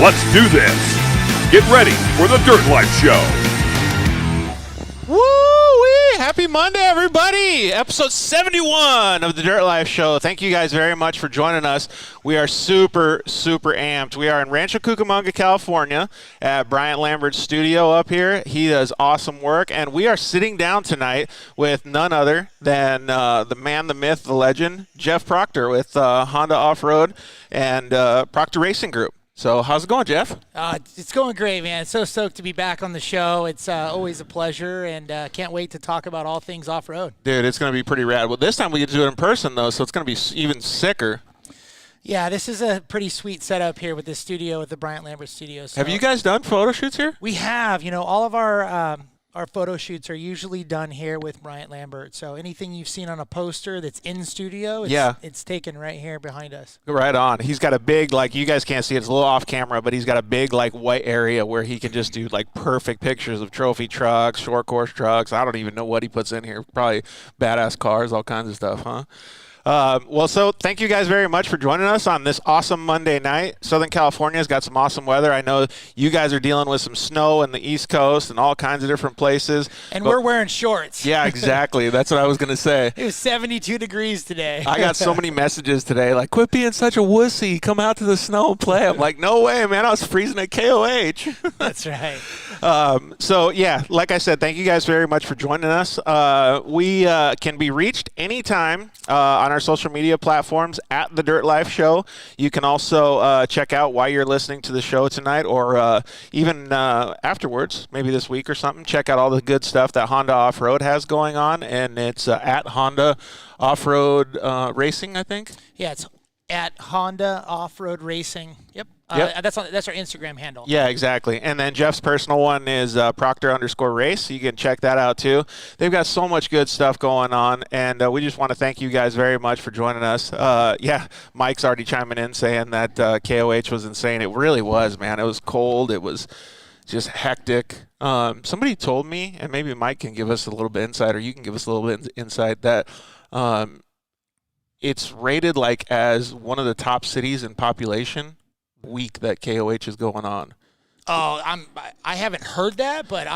Let's do this. Get ready for the Dirt Life Show. Woo-wee! Happy Monday, everybody! Episode 71 of the Dirt Life Show. Thank you guys very much for joining us. We are super, super amped. We are in Rancho Cucamonga, California at Bryant Lambert's studio up here. He does awesome work, and we are sitting down tonight with none other than the man, the myth, the legend, Jeff Proctor with Honda Offroad and Proctor Racing Group. So how's it going, Jeff? It's going great, man. So stoked to be back on the show. It's always a pleasure, and can't wait to talk about all things off-road. Dude, it's going to be pretty rad. Well, this time we get to do it in person, though, so it's going to be even sicker. Yeah, this is a pretty sweet setup here with this studio, with the Bryant Lambert studio. So have you guys done photo shoots here? We have. You know, all of our photo shoots are usually done here with Bryant Lambert. So anything you've seen on a poster that's in studio, it's taken right here behind us. Right on. He's got a big, like, you guys can't see it, it's a little off camera, but he's got a big, like, white area where he can just do, like, perfect pictures of trophy trucks, short course trucks. I don't even know what he puts in here. Probably badass cars, all kinds of stuff, huh? So thank you guys very much for joining us on this awesome Monday night. Southern California's got some awesome weather. I know you guys are dealing with some snow in the East Coast and all kinds of different places. And we're wearing shorts. Yeah, exactly. That's what I was going to say. It was 72 degrees today. I got so many messages today, like, quit being such a wussy. Come out to the snow and play. I'm like, no way, man. I was freezing at KOH. That's right. Yeah, like I said, thank you guys very much for joining us. We can be reached anytime on our social media platforms at The Dirt Life Show. You can also check out why you're listening to the show tonight, or even afterwards, maybe this week or something. Check out all the good stuff that Honda Offroad has going on, and it's at Honda Offroad Racing, I think. Yeah, it's at Honda Offroad Racing. Yep. That's our Instagram handle. Yeah, exactly. And then Jeff's personal one is Proctor_race. You can check that out too. They've got so much good stuff going on, and we just want to thank you guys very much for joining us. Mike's already chiming in saying that KOH was insane. It really was, man. It was cold. It was just hectic. Somebody told me, and maybe Mike can give us a little bit insight, or you can give us a little bit insight, that it's rated like as one of the top cities in population week that KOH is going on. Oh, I haven't heard that, but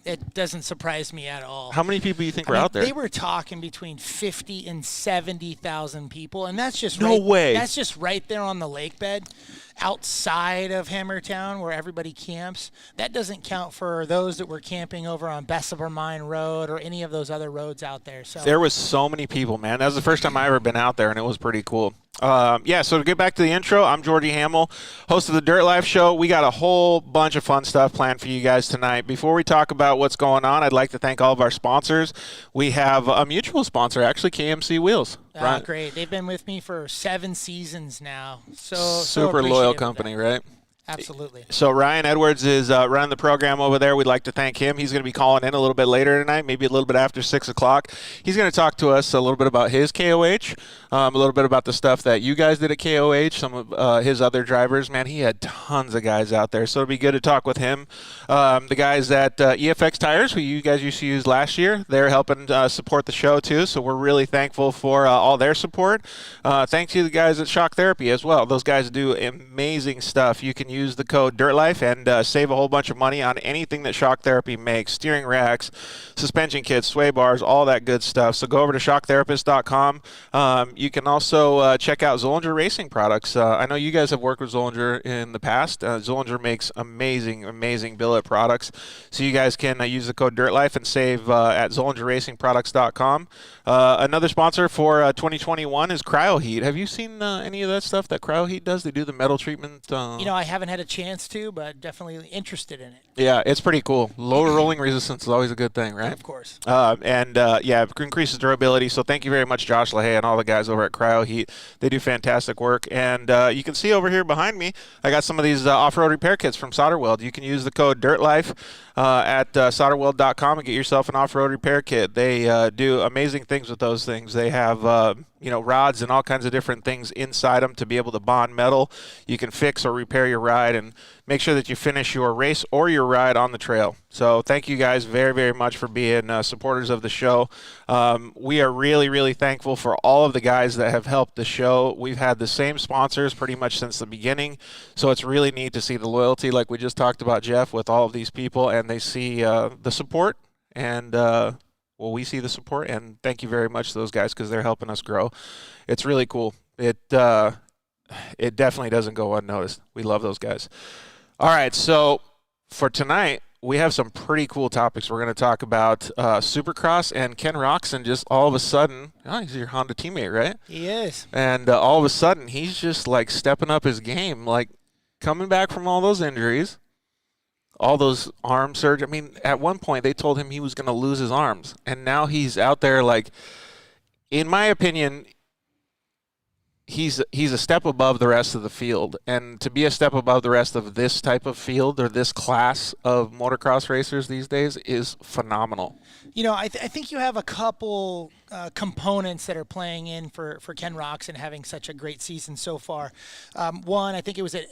it doesn't surprise me at all. How many people do you think were out there? They were talking between 50 and 70,000 people, and that's just way. That's just right there on the lake bed outside of Hammertown where everybody camps. That doesn't count for those that were camping over on Bessemer Mine Road or any of those other roads out there. So there was so many people, man. That was the first time I ever been out there, and it was pretty cool. So to get back to the intro, I'm Georgie Hamill, host of the Dirt Life Show. We got a whole bunch of fun stuff planned for you guys tonight. Before we talk about what's going on, I'd like to thank all of our sponsors. We have a mutual sponsor, actually, KMC Wheels. Right. Great. They've been with me for 7 seasons now. So super loyal company, right? Absolutely. So Ryan Edwards is running the program over there. We'd like to thank him. He's going to be calling in a little bit later tonight, maybe a little bit after 6 o'clock. He's going to talk to us a little bit about his KOH, a little bit about the stuff that you guys did at KOH, some of his other drivers. Man, he had tons of guys out there, so it'll be good to talk with him. The guys at EFX Tires, who you guys used to use last year, they're helping support the show too, so we're really thankful for all their support. Thanks to the guys at Shock Therapy as well. Those guys do amazing stuff. You can use the code DIRTLIFE and save a whole bunch of money on anything that Shock Therapy makes: steering racks, suspension kits, sway bars, all that good stuff. So go over to shocktherapist.com. You can also check out Zollinger Racing products. I know you guys have worked with Zollinger in the past. Zollinger makes amazing billet products. So you guys can use the code DIRTLIFE and save at ZollingerRacingProducts.com. Another sponsor for 2021 is CryoHeat. Have you seen any of that stuff that CryoHeat does? They do the metal treatment. I haven't had a chance to, but definitely interested in it. Yeah, it's pretty cool. Lower rolling resistance is always a good thing, right? Of course. Increases durability. So thank you very much, Josh LaHaye and all the guys over at CryoHeat. They do fantastic work. And you can see over here behind me, I got some of these off-road repair kits from Solderweld. You can use the code DIRTLIFE at solderweld.com and get yourself an off-road repair kit. They do amazing things with those things. They have rods and all kinds of different things inside them to be able to bond metal. You can fix or repair your ride and make sure that you finish your race or your your ride on the trail. So thank you guys very, very much for being supporters of the show. We are really, really thankful for all of the guys that have helped the show. We've had the same sponsors pretty much since the beginning, so it's really neat to see the loyalty like we just talked about, Jeff, with all of these people, and they see the support, and we see the support, and thank you very much to those guys because they're helping us grow. It's really cool. It definitely doesn't go unnoticed. We love those guys. All right, so for tonight, we have some pretty cool topics. We're going to talk about Supercross, and Ken Roczen just all of a sudden, he's your Honda teammate, right? He is. And all of a sudden, he's just like stepping up his game, like coming back from all those injuries, all those arm surgery. I mean, at one point, they told him he was going to lose his arms, and now he's out there like, in my opinion, he's a step above the rest of the field, and to be a step above the rest of this type of field or this class of motocross racers these days is phenomenal. You know, I think you have a couple components that are playing in for Ken Roczen having such a great season so far. One, I think it was a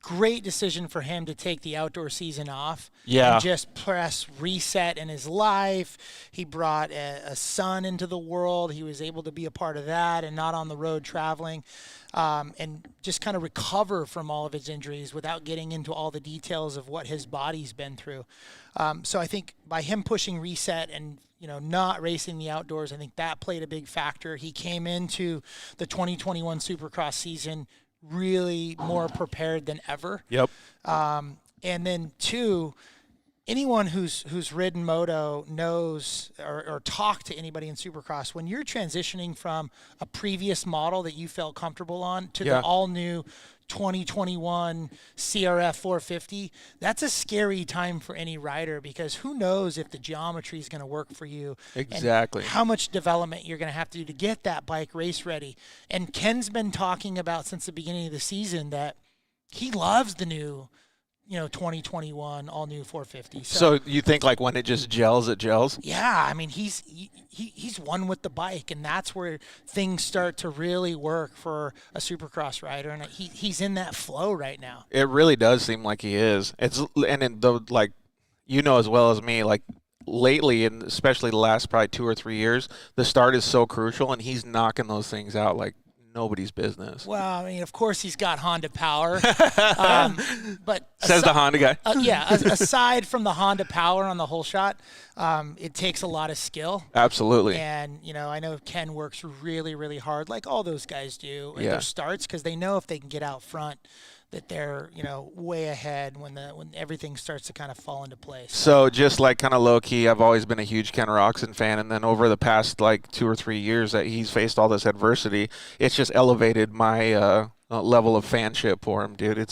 great decision for him to take the outdoor season off and just press reset in his life. He brought a son into the world. He was able to be a part of that and not on the road traveling, and just kind of recover from all of his injuries without getting into all the details of what his body's been through. So I think by him pushing reset and not racing the outdoors, I think that played a big factor. He came into the 2021 Supercross season really more prepared than ever. Yep. And then two, anyone who's ridden moto knows or talked to anybody in Supercross, when you're transitioning from a previous model that you felt comfortable on to the all new 2021 CRF 450, that's a scary time for any rider, because who knows if the geometry is going to work for you. Exactly. And how much development you're going to have to do to get that bike race ready. And Ken's been talking about since the beginning of the season that he loves the new 2021 all new 450. So you think like when it just gels, it gels? Yeah, I mean he's one with the bike, and that's where things start to really work for a Supercross rider, and he's in that flow right now. It really does seem like he is. As well as me, like lately, and especially the last probably 2 or 3 years, the start is so crucial, and he's knocking those things out like nobody's business. Well, I mean, of course he's got Honda power, but says the Honda guy. Aside from the Honda power on the whole shot, it takes a lot of skill. Absolutely. And I know Ken works really, really hard, like all those guys do in their starts, because they know if they can get out front, that they're way ahead when everything starts to kind of fall into place. So just like kind of low key, I've always been a huge Ken Roczen fan, and then over the past like 2 or 3 years that he's faced all this adversity, it's just elevated my level of fanship for him, dude.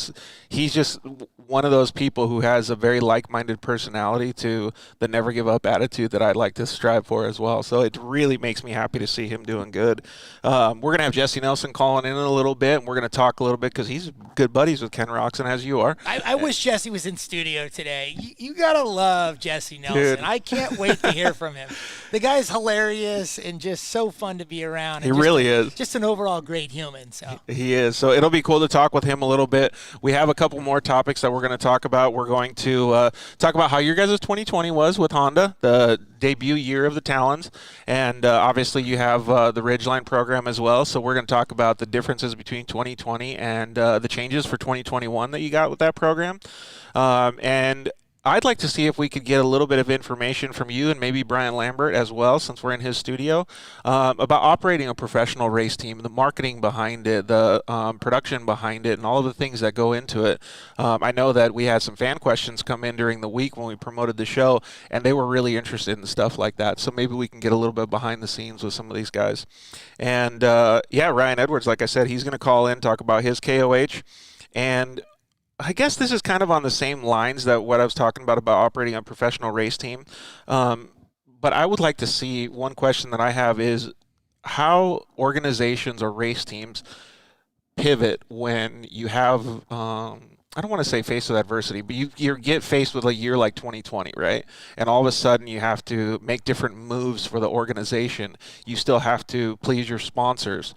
He's just one of those people who has a very like-minded personality to the never give up attitude that I'd like to strive for as well. So it really makes me happy to see him doing good. We're going to have Jessy Nelson calling in a little bit, and we're going to talk a little bit because he's good buddies with Ken Roczen, as you are. I wish Jessy was in studio today. You got to love Jessy Nelson. Dude. I can't wait to hear from him. The guy's hilarious and just so fun to be around. He really is. Just an overall great human. So he is. So it'll be cool to talk with him a little bit. We have a couple more topics that we're going to talk about. We're going to talk about how your guys' 2020 was with Honda, the debut year of the Talons, and obviously you have the Ridgeline program as well. So we're going to talk about the differences between 2020 and the changes for 2021 that you got with that program. And I'd like to see if we could get a little bit of information from you and maybe Bryant Lambert as well, since we're in his studio, about operating a professional race team, the marketing behind it, the production behind it, and all of the things that go into it. I know that we had some fan questions come in during the week when we promoted the show, and they were really interested in stuff like that. So maybe we can get a little bit behind the scenes with some of these guys. And Ryan Edwards, like I said, he's going to call in, talk about his KOH, and I guess this is kind of on the same lines that what I was talking about operating a professional race team. But I would like to see, one question that I have is how organizations or race teams pivot when you have, I don't want to say faced with adversity, but you get faced with a year like 2020, right? And all of a sudden you have to make different moves for the organization. You still have to please your sponsors.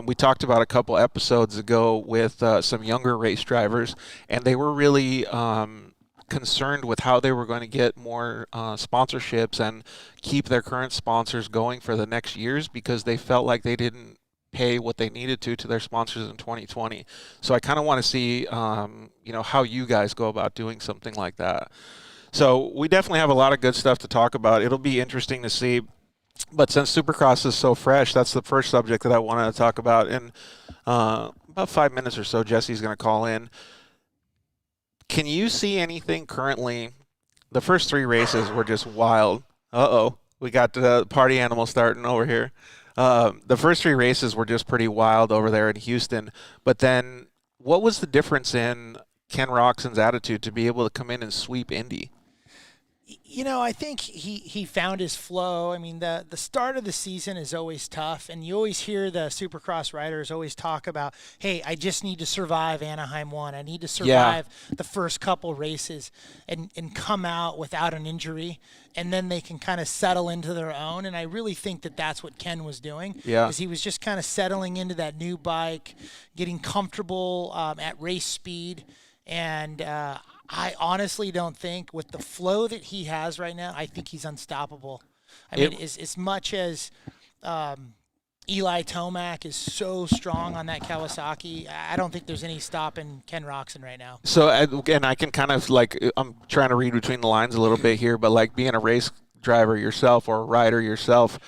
We talked about a couple episodes ago with some younger race drivers, and they were really kind concerned with how they were going to get more sponsorships and keep their current sponsors going for the next years, because they felt like they didn't pay what they needed to their sponsors in 2020. So I kind of want to see, how you guys go about doing something like that. So we definitely have a lot of good stuff to talk about. It'll be interesting to see. But since Supercross is so fresh, that's the first subject that I wanted to talk about. In about 5 minutes or so, Jessy's going to call in. Can you see anything currently? The first 3 races were just wild. We got the party animal starting over here. The first 3 races were just pretty wild over there in Houston. But then what was the difference in Ken Roczen's attitude to be able to come in and sweep Indy? I think he found his flow. I mean, the start of the season is always tough, and you always hear the Supercross riders always talk about, hey, I just need to survive Anaheim 1. I need to survive the first couple races and come out without an injury, and then they can kind of settle into their own. And I really think that that's what Ken was doing, because he was just kind of settling into that new bike, getting comfortable at race speed, and I honestly don't think, with the flow that he has right now, I think he's unstoppable. I mean, as much as Eli Tomac is so strong on that Kawasaki, I don't think there's any stopping Ken Roczen right now. So, and I can kind of I'm trying to read between the lines a little bit here, but being a race driver yourself or a rider yourself,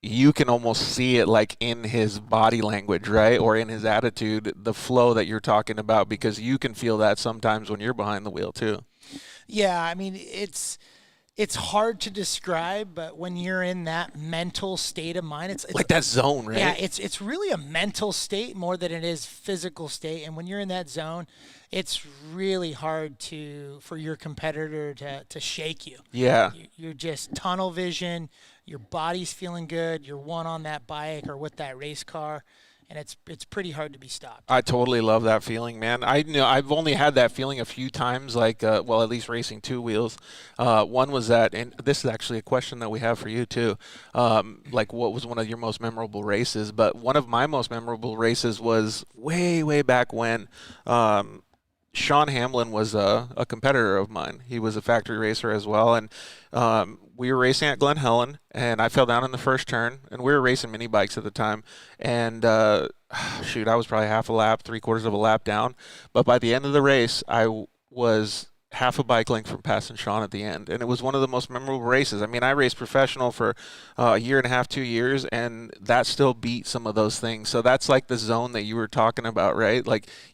you can almost see it in his body language, right? Or in his attitude, the flow that you're talking about, because you can feel that sometimes when you're behind the wheel too. Yeah, I mean, it's hard to describe, but when you're in that mental state of mind, it's like that zone, right? Yeah, it's really a mental state more than it is physical state. And when you're in that zone, it's really hard for your competitor to shake you. Yeah. You're just tunnel vision. Your body's feeling good. You're one on that bike or with that race car, and it's pretty hard to be stopped. I totally love that feeling, man. I've only had that feeling a few times, at least racing 2 wheels. One was that, and this is actually a question that we have for you too. What was one of your most memorable races? But one of my most memorable races was way, way back when. Sean Hamlin was a competitor of mine. He was a factory racer as well, and we were racing at Glen Helen, and I fell down in the first turn, and we were racing mini bikes at the time, and I was probably half a lap, 3/4 of a lap down, but by the end of the race, I was half a bike length from passing Sean at the end, and it was one of the most memorable races. I mean, I raced professional for a year and a half, 2 years, and that still beat some of those things. So that's the zone that you were talking about, right?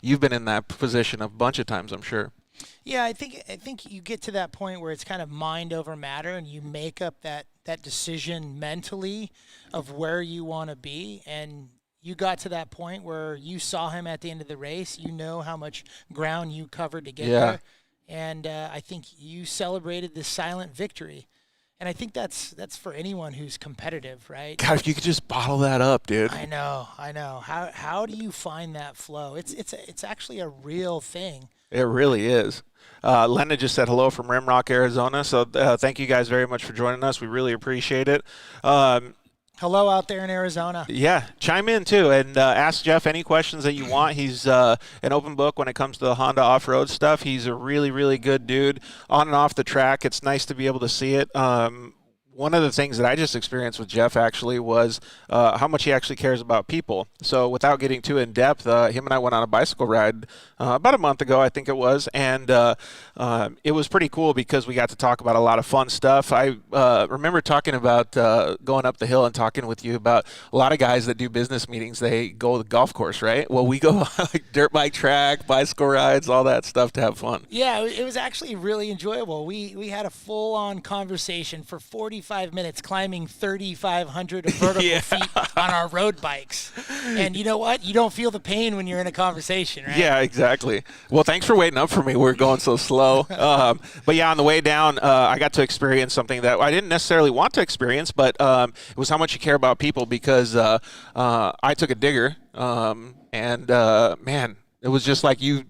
You've been in that position a bunch of times, I'm sure. Yeah, I think you get to that point where it's kind of mind over matter, and you make up that decision mentally of where you want to be. And you got to that point where you saw him at the end of the race. You know how much ground you covered to get there. And I think you celebrated this silent victory. And I think that's for anyone who's competitive, right? God, if you could just bottle that up, dude. I know. How do you find that flow? It's actually a real thing. It really is. Lena just said hello from Rimrock, Arizona. So thank you guys very much for joining us. We really appreciate it. Hello out there in Arizona. Yeah, chime in too and ask Jeff any questions that you want. He's an open book when it comes to the Honda Offroad stuff. He's a really, really good dude on and off the track. It's nice to be able to see it. One of the things that I just experienced with Jeff actually was how much he actually cares about people. So without getting too in depth, him and I went on a bicycle ride about a month ago, I think it was, and it was pretty cool because we got to talk about a lot of fun stuff. I remember talking about going up the hill and talking with you about a lot of guys that do business meetings, they go to the golf course, right? Well, we go dirt bike track, bicycle rides, all that stuff to have fun. Yeah, it was actually really enjoyable. We had a full-on conversation for 45 minutes climbing 3,500 vertical feet on our road bikes. And you know what? You don't feel the pain when you're in a conversation, right? Yeah, exactly. Well, thanks for waiting up for me. We're going so slow. But yeah, on the way down, I got to experience something that I didn't necessarily want to experience, but it was how much you care about people because I took a digger, and man, it was just like you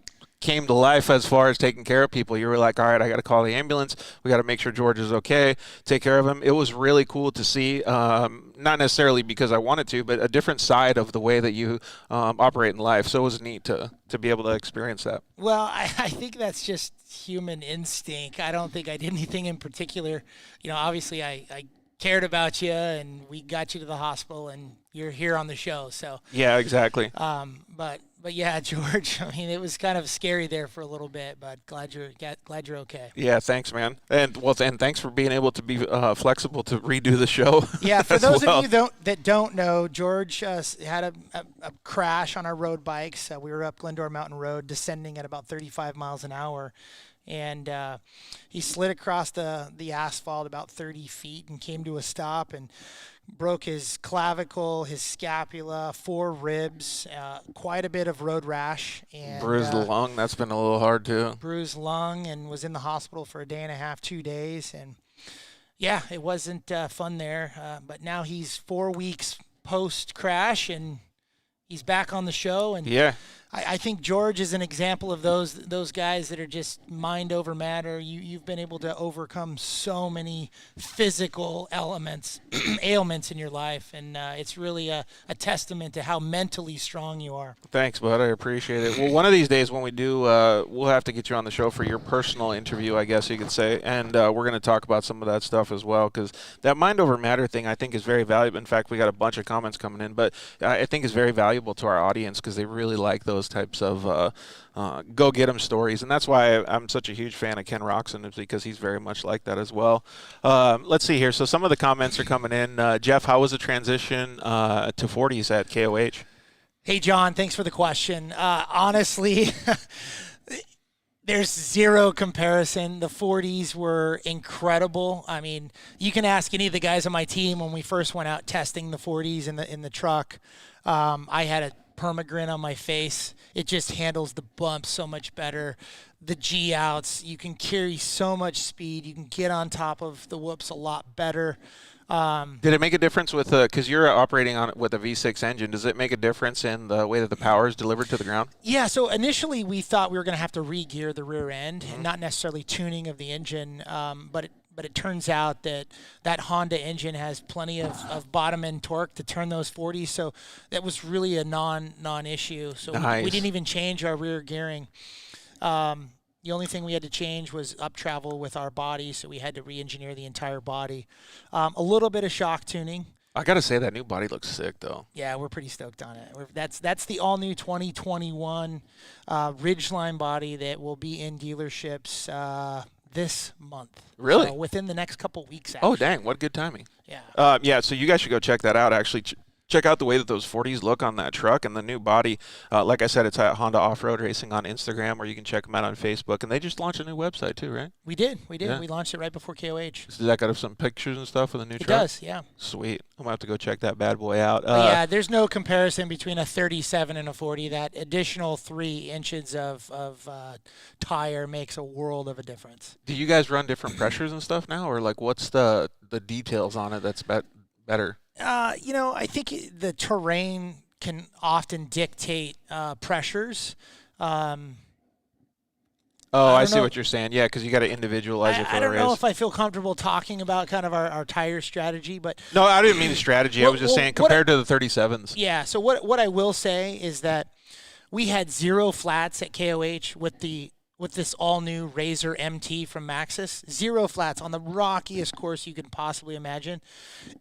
came to life as far as taking care of people. You were like, all right, I got to call the ambulance. We got to make sure George is okay, take care of him. It was really cool to see, not necessarily because I wanted to, but a different side of the way that you operate in life. So it was neat to be able to experience that. Well, I think that's just human instinct. I don't think I did anything in particular. You know, obviously I cared about you, and we got you to the hospital, and you're here on the show. So yeah, exactly. But yeah, George. I mean, it was kind of scary there for a little bit, but glad you're okay. Yeah, thanks, man. And thanks for being able to be flexible to redo the show. Yeah, for those of you that don't know, George had a crash on our road bikes. We were up Glendora Mountain Road, descending at about 35 miles an hour. And he slid across the asphalt about 30 feet and came to a stop and broke his clavicle, his scapula, 4 ribs, quite a bit of road rash. And bruised lung. That's been a little hard, too. Bruised lung, and was in the hospital for a day and a half, 2 days. And, yeah, it wasn't fun there. But now he's 4 weeks post-crash, and he's back on the show. And yeah. I think George is an example of those guys that are just mind over matter. You've been able to overcome so many physical ailments in your life, and it's really a testament to how mentally strong you are. Thanks, bud. I appreciate it. Well, one of these days when we do, we'll have to get you on the show for your personal interview, I guess you could say, and we're going to talk about some of that stuff as well, because that mind over matter thing I think is very valuable. In fact, we got a bunch of comments coming in, but I think is very valuable to our audience because they really like those types of go get 'em stories, and that's why I'm such a huge fan of Ken Roczen, is because he's very much like that as well. Let's see here. So some of the comments are coming in. Jeff, how was the transition to 40s at KOH? Hey, John, thanks for the question. Honestly, there's zero comparison. The 40s were incredible. I mean, you can ask any of the guys on my team when we first went out testing the 40s in the truck. I had a permagrin on my face. It just handles the bumps so much better. The G outs, you can carry so much speed. You can get on top of the whoops a lot better. Did it make a difference with because you're operating on it with a V6 engine? Does it make a difference in the way that the power is delivered to the ground? Yeah. So initially we thought we were going to have to re-gear the rear end, and not necessarily tuning of the engine, but it turns out that Honda engine has plenty of bottom end torque to turn those 40s, so that was really a non-issue. So nice. we didn't even change our rear gearing. The only thing we had to change was up travel with our body, so we had to re-engineer the entire body. A little bit of shock tuning. I got to say that new body looks sick, though. Yeah, we're pretty stoked on it. That's the all-new 2021 Ridgeline body that will be in dealerships this month. Really? Within the next couple weeks, actually. Oh, dang. What good timing. Yeah. Yeah, so you guys should go check that out, actually. Check out the way that those 40s look on that truck and the new body. Like I said, it's at Honda Offroad Racing on Instagram, or you can check them out on Facebook. And they just launched a new website, too, right? We did. Yeah. We launched it right before KOH. Does that got some pictures and stuff of the new truck? It does, yeah. Sweet. I'm going to have to go check that bad boy out. Yeah, there's no comparison between a 37 and a 40. That additional 3 inches of tire makes a world of a difference. Do you guys run different pressures and stuff now? Or, like, what's the details on it that's better? I think the terrain can often dictate pressures. I see what you're saying. Yeah, because you got to individualize it for I a don't race. know if I feel comfortable talking about kind of our tire strategy, but no, I didn't mean the strategy. I was just saying compared to the 37s. Yeah. So what I will say is that we had 0 flats at KOH with this all-new Razor MT from Maxxis. 0 flats on the rockiest course you can possibly imagine.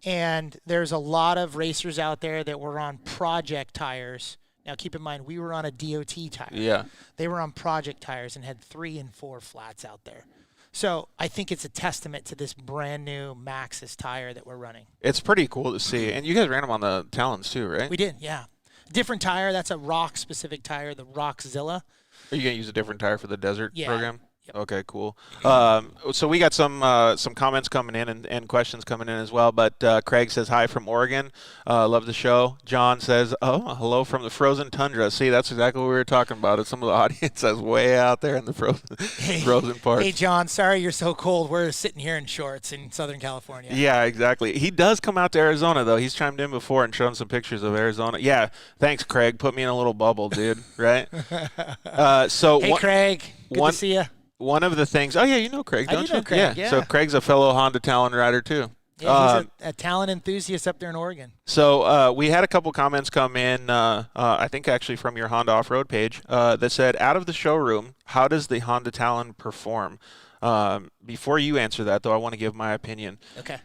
And there's a lot of racers out there that were on project tires. Now, keep in mind, we were on a DOT tire. Yeah. They were on project tires and had 3 and 4 flats out there. So I think it's a testament to this brand-new Maxxis tire that we're running. It's pretty cool to see. And you guys ran them on the Talons too, right? We did, yeah. Different tire. That's a rock-specific tire, the Rockzilla. Are you going to use a different tire for the desert program? Okay, cool. So we got some comments coming in and questions coming in as well. But Craig says hi from Oregon. Love the show. John says, oh, hello from the frozen tundra. See, that's exactly what we were talking about. It's some of the audience that's way out there in the frozen parts. Hey, John, sorry you're so cold. We're sitting here in shorts in Southern California. Yeah, exactly. He does come out to Arizona, though. He's chimed in before and shown some pictures of Arizona. Yeah, thanks, Craig. Put me in a little bubble, dude. Right? Hey, Craig. Good to see you. One of the things, oh yeah, you know Craig, don't you? Know Craig, yeah. So Craig's a fellow Honda Talon rider too. Yeah, he's a talent enthusiast up there in Oregon. So we had a couple comments come in, I think actually from your Honda Offroad page, that said, out of the showroom, how does the Honda Talon perform? Before you answer that, though, I want to give my opinion. Okay.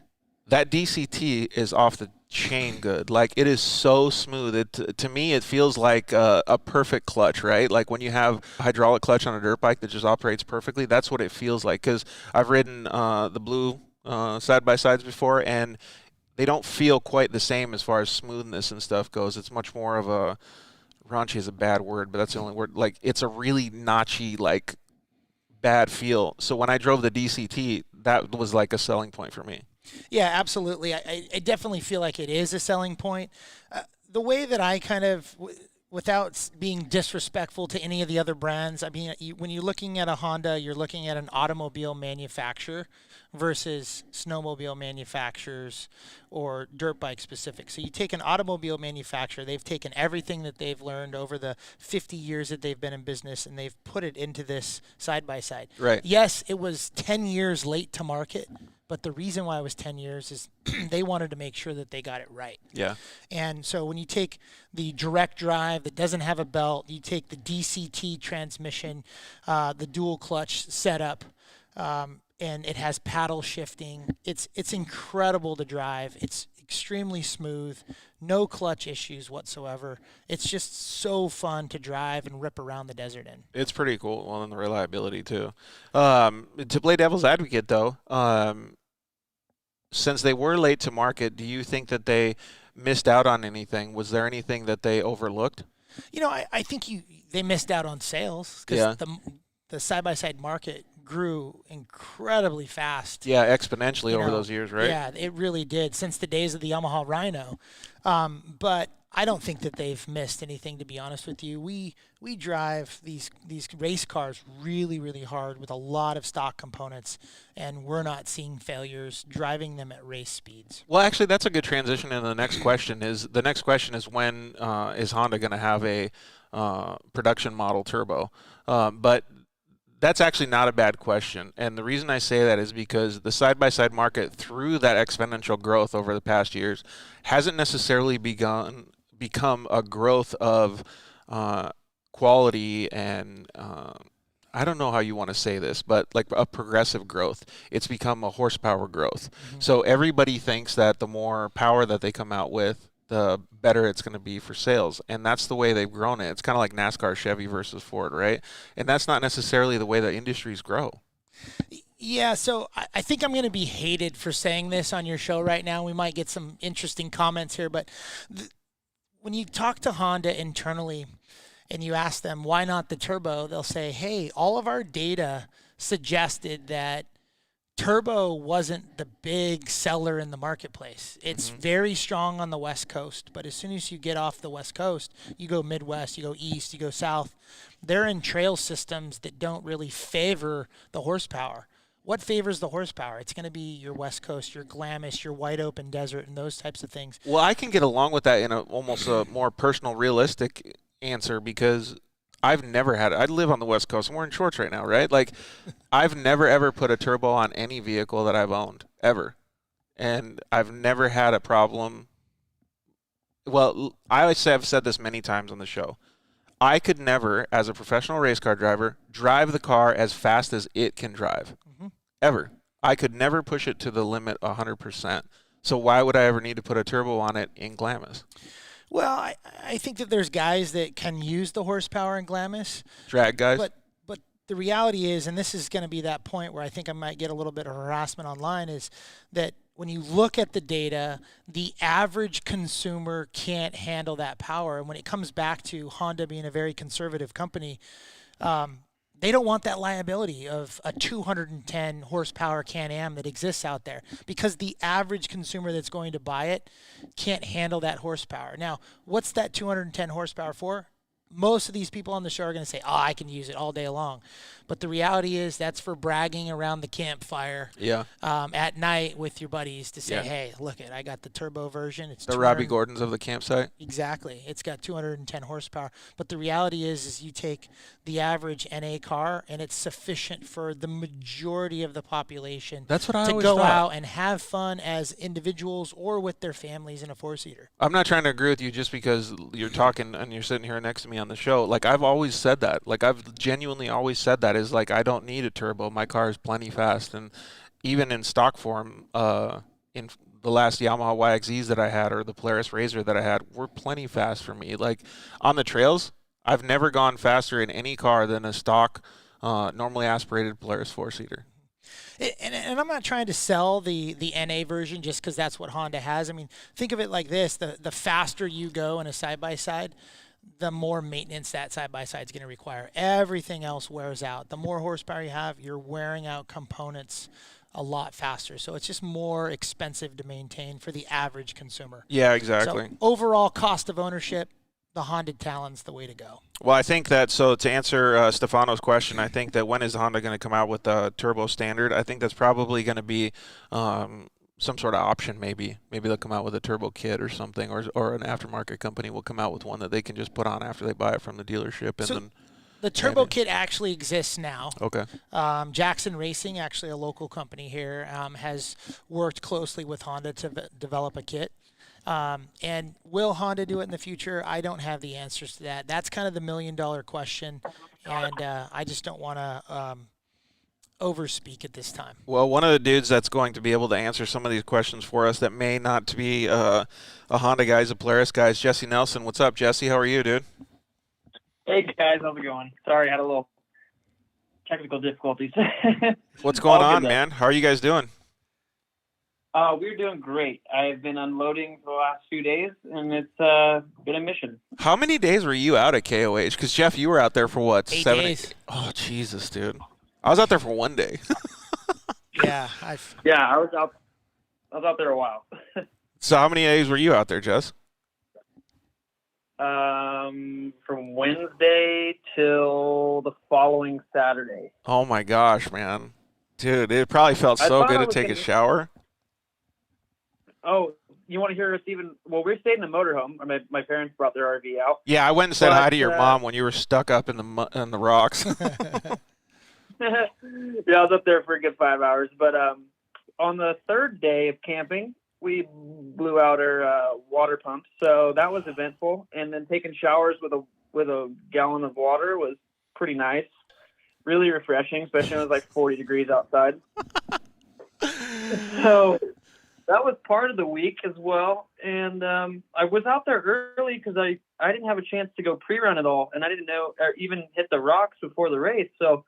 That DCT is off the chain good. Like, it is so smooth. To me, it feels like a perfect clutch, right? Like when you have a hydraulic clutch on a dirt bike that just operates perfectly, that's what it feels like. Because I've ridden the blue side-by-sides before, and they don't feel quite the same as far as smoothness and stuff goes. It's much more of a, raunchy is a bad word, but that's the only word. Like, it's a really notchy, like, bad feel. So when I drove the DCT, that was like a selling point for me. Yeah, absolutely. I definitely feel like it is a selling point. The way that I kind of, without being disrespectful to any of the other brands, I mean, when you're looking at a Honda, you're looking at an automobile manufacturer versus snowmobile manufacturers or dirt bike specific. So you take an automobile manufacturer, they've taken everything that they've learned over the 50 years that they've been in business, and they've put it into this side-by-side. Right. Yes, it was 10 years late to market, but the reason why it was 10 years is they wanted to make sure that they got it right. Yeah. And so when you take the direct drive that doesn't have a belt, you take the DCT transmission, the dual clutch setup, and it has paddle shifting. It's incredible to drive. It's extremely smooth, no clutch issues whatsoever. It's just so fun to drive and rip around the desert in. It's pretty cool. Well, and the reliability too. To play devil's advocate, though, since they were late to market, do you think that they missed out on anything? Was there anything that they overlooked? You know, I think they missed out on sales because the side-by-side market grew incredibly fast. Yeah, exponentially over those years, right? Yeah, it really did, since the days of the Yamaha Rhino. But I don't think that they've missed anything, to be honest with you. We drive these race cars really, really hard with a lot of stock components, and we're not seeing failures driving them at race speeds. Well, actually, that's a good transition into the next question. The next question is when is Honda going to have a production model turbo? But that's actually not a bad question. And the reason I say that is because the side-by-side market, through that exponential growth over the past years, hasn't necessarily become a growth of quality and I don't know how you want to say this, but like a progressive growth. It's become a horsepower growth. Mm-hmm. So everybody thinks that the more power that they come out with, the better it's going to be for sales. And that's the way they've grown it. It's kind of like NASCAR, Chevy versus Ford, right? And that's not necessarily the way the industries grow. Yeah, so I think I'm going to be hated for saying this on your show right now. We might get some interesting comments here, but when you talk to Honda internally and you ask them, why not the turbo? They'll say, hey, all of our data suggested that turbo wasn't the big seller in the marketplace. It's very strong on the West Coast, but as soon as you get off the West Coast, you go Midwest, you go East, you go South, they're in trail systems that don't really favor the horsepower. What favors the horsepower? It's going to be your West Coast, your Glamis, your wide open desert, and those types of things. Well, I can get along with that in almost a more personal, realistic answer, because I've never had it. I live on the West Coast, and we're in shorts right now, right? Like, I've never, ever put a turbo on any vehicle that I've owned, ever. And I've never had a problem. Well, I have said this many times on the show. I could never, as a professional race car driver, drive the car as fast as it can drive. Ever. I could never push it to the limit 100%. So why would I ever need to put a turbo on it in Glamis? Well, I think that there's guys that can use the horsepower in Glamis. Drag guys? But the reality is, and this is going to be that point where I think I might get a little bit of harassment online, is that when you look at the data, the average consumer can't handle that power. And when it comes back to Honda being a very conservative company, they don't want that liability of a 210 horsepower Can-Am that exists out there, because the average consumer that's going to buy it can't handle that horsepower. Now, what's that 210 horsepower for? Most of these people on the show are going to say, oh, I can use it all day long. But the reality is that's for bragging around the campfire at night with your buddies to say, hey, look I got the turbo version. It's the Robbie Gordons of the campsite. Exactly. It's got 210 horsepower. But the reality is you take the average NA car, and it's sufficient for the majority of the population to go out and have fun as individuals or with their families in a four-seater. I'm not trying to agree with you just because you're talking and you're sitting here next to me on the show. Like, I've always said that. Like, I've genuinely always said that, is like, I don't need a turbo. My car is plenty fast. And even in stock form, in the last Yamaha YXZs that I had, or the Polaris Razor that I had, were plenty fast for me. Like, on the trails, I've never gone faster in any car than a stock, normally aspirated Polaris four-seater. And I'm not trying to sell the NA version just because that's what Honda has. I mean, think of it like this. The faster you go in a side-by-side, the more maintenance that side-by-side is going to require. Everything else wears out. The more horsepower you have, you're wearing out components a lot faster. So it's just more expensive to maintain for the average consumer. Yeah, exactly. So overall cost of ownership, the Honda Talon's the way to go. Well, I think that, so to answer Stefano's question, I think that when is Honda going to come out with a turbo standard? I think that's probably going to be some sort of option, maybe. Maybe they'll come out with a turbo kit or something, or an aftermarket company will come out with one that they can just put on after they buy it from the dealership. And then the turbo kit actually exists now. Okay. Jackson Racing, actually a local company here, has worked closely with Honda to develop a kit. And will Honda do it in the future? I don't have the answers to that. That's kind of the million-dollar question, and I just don't want to overspeak at this time. Well, one of the dudes that's going to be able to answer some of these questions for us that may not be a Honda guy, a Polaris guy, is Jessy Nelson. What's up, Jesse? How are you, dude? Hey, guys. How's it going? Sorry, I had a little technical difficulties. What's going on, man? How are you guys doing? We're doing great. I've been unloading for the last few days, and it's been a mission. How many days were you out at KOH? Because, Jeff, you were out there for what? 8 7 days. Oh, Jesus, dude. I was out there for 1 day. Yeah, I was out there a while. So how many days were you out there, Jess? From Wednesday till the following Saturday. Oh, my gosh, man. Dude, it probably felt so good to take a shower. Oh, you want to hear us even? Well, we stayed in the motorhome. My parents brought their RV out. Yeah, I went and said hi to your mom when you were stuck up in the rocks. Yeah, I was up there for a good 5 hours. But on the third day of camping, we blew out our water pump, so that was eventful. And then taking showers with a gallon of water was pretty nice, really refreshing, especially when it was like 40 degrees outside. So that was part of the week as well. And I was out there early because I didn't have a chance to go pre-run at all, and I didn't know or even hit the rocks before the race. So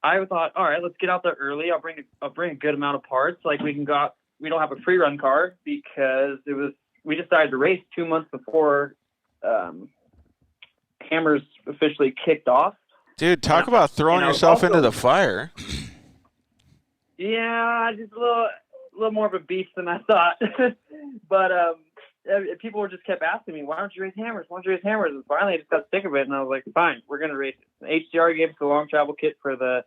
I thought, all right, let's get out there early. I'll bring a good amount of parts. Like we don't have a pre-run car because we decided to race 2 months before Hammers officially kicked off. Dude, talk about throwing yourself into the fire. Yeah, just a little more of a beast than I thought. But people just kept asking me, why don't you race Hammers? Why don't you race Hammers? And finally I just got sick of it, and I was like, fine, we're going to race it. HDR gave us a long travel kit for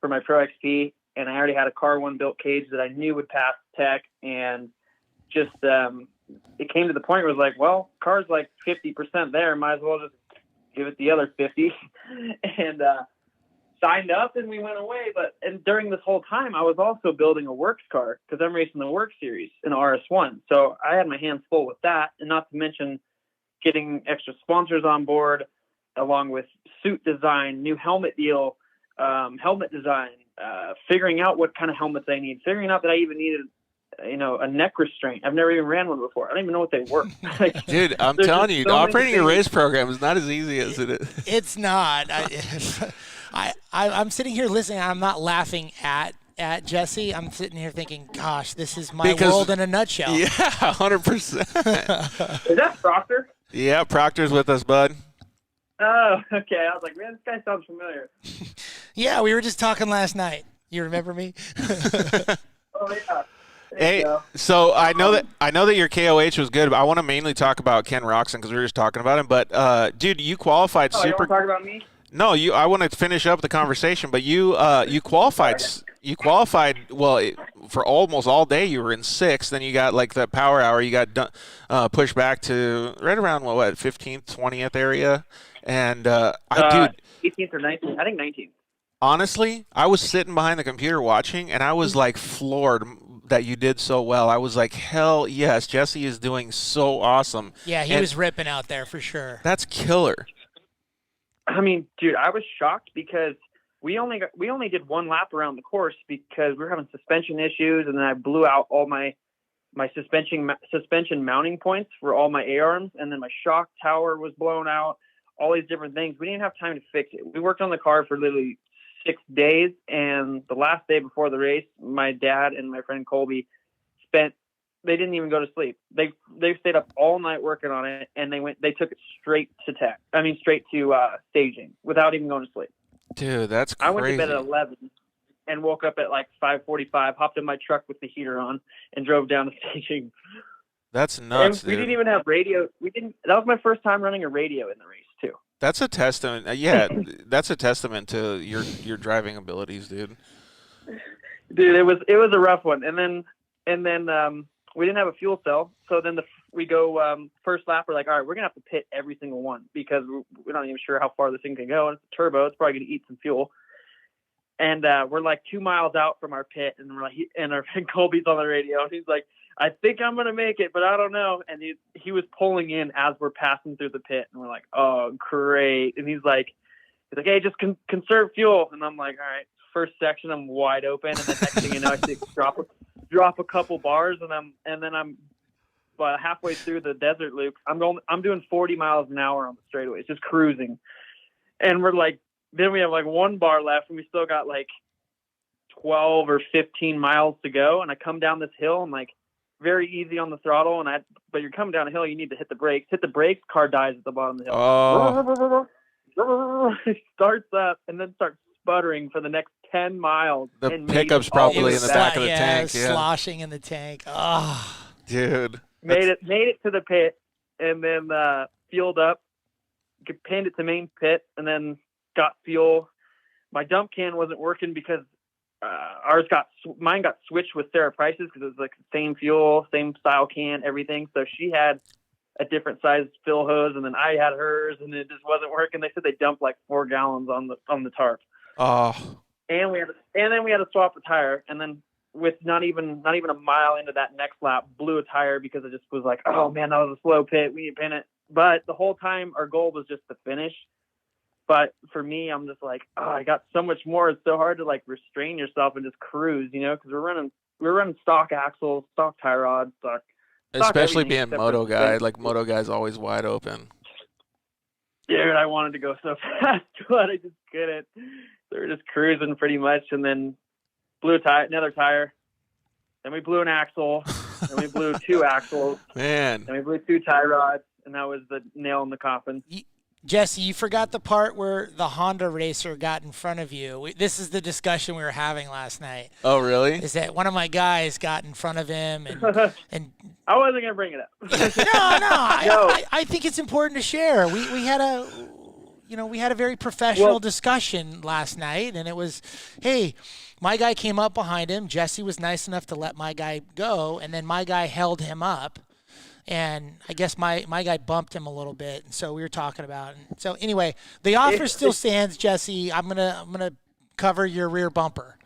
my Pro XP, and I already had a Car 1 built cage that I knew would pass tech, and just it came to the point where it was like, well, car's like 50% there, might as well just give it the other 50. And signed up, and we went away. And during this whole time, I was also building a works car because I'm racing the Works Series in RS1. So I had my hands full with that, and not to mention getting extra sponsors on board, along with suit design, new helmet deal, helmet design, figuring out what kind of helmets I need, figuring out that I even needed, a neck restraint. I've never even ran one before. I don't even know what they were. Dude, I'm telling you, operating a race program is not as easy as it is. It's not. I'm sitting here listening. I'm not laughing at Jesse. I'm sitting here thinking, gosh, this is my world in a nutshell. Yeah, 100%. Is that Proctor? Yeah, Proctor's with us, bud. Oh, okay. I was like, man, this guy sounds familiar. Yeah, we were just talking last night. You remember me? Oh yeah. There you Hey, go. so I know that your KOH was good, but I want to mainly talk about Ken Roczen because we were just talking about him. But dude, you qualified Oh, you want to talk about me? No, I want to finish up the conversation, but you qualified. You qualified for almost all day. You were in sixth, then you got like the power hour. You got pushed back to right around what 15th, 20th area, and dude, 18th or 19th. I think 19th. honestly, I was sitting behind the computer watching, and I was like floored that you did so well. I was like, hell yes, Jessy is doing so awesome. Yeah, he was ripping out there for sure. That's killer. I mean, dude, I was shocked because we only did one lap around the course because we were having suspension issues, and then I blew out all my suspension mounting points for all my A-arms, and then my shock tower was blown out. All these different things. We didn't have time to fix it. We worked on the car for literally 6 days, and the last day before the race, my dad and my friend Colby they didn't even go to sleep. They stayed up all night working on it, and they took it straight to staging without even going to sleep. Dude, that's crazy. I went to bed at 11 and woke up at like 5:45, hopped in my truck with the heater on, and drove down to staging. That's nuts, and we dude. didn't even have radio. That was my first time running a radio in the race too. That's a testament. Yeah, that's a testament to your driving abilities, dude. Dude, it was a rough one. And then we didn't have a fuel cell, so then we go first lap. We're like, all right, we're gonna have to pit every single one because we're not even sure how far this thing can go. It's a turbo; it's probably gonna eat some fuel. And we're like 2 miles out from our pit, and our friend Colby's on the radio, and he's like, I think I'm gonna make it, but I don't know. And he was pulling in as we're passing through the pit, and we're like, oh, great. And he's like, hey, just conserve fuel. And I'm like, all right. First section, I'm wide open, and the next thing you know, I see drop a couple bars, and then I'm about halfway through the desert loop. I'm doing 40 miles an hour on the straightaways, just cruising. And we're like, then we have like 1 bar left, and we still got like 12 or 15 miles to go. And I come down this hill, I'm like, very easy on the throttle, but you're coming down a hill, you need to hit the brakes. Hit the brakes, car dies at the bottom of the hill. Oh. It starts up and then starts sputtering for the next 10 miles. The pickup's probably in the back of the tank. Yeah, sloshing in the tank. Oh, dude. Made it to the pit, and then fueled up, pinned it to main pit, and then got fuel. My dump can wasn't working because mine got switched with Sarah Price's because it was like the same fuel, same style can, everything. So she had a different size fill hose, and then I had hers, and it just wasn't working. They said they dumped like 4 gallons on the tarp. Oh. And then we had to swap the tire, and then with not even a mile into that next lap, blew a tire because it just was like, oh man, that was a slow pit. We need to pin it. But the whole time our goal was just to finish. But for me, I'm just like, oh, I got so much more. It's so hard to like restrain yourself and just cruise, because we're running stock axles, stock tie rods, stock. Especially being moto guy, like moto guy's always wide open. Dude, I wanted to go so fast, but I just couldn't. So we're just cruising pretty much, and then blew another tire. Then we blew an axle. Then we blew 2 axles. Man. Then we blew 2 tie rods, and that was the nail in the coffin. Jessy, you forgot the part where the Honda racer got in front of you. This is the discussion we were having last night. Oh, really? Is that one of my guys got in front of him, and I wasn't gonna bring it up. No. I think it's important to share. We had a very professional discussion last night, and it was, hey, my guy came up behind him. Jessy was nice enough to let my guy go, and then my guy held him up. And I guess my guy bumped him a little bit, and so we were talking about it. And so anyway, the offer still stands, Jessy. I'm gonna cover your rear bumper.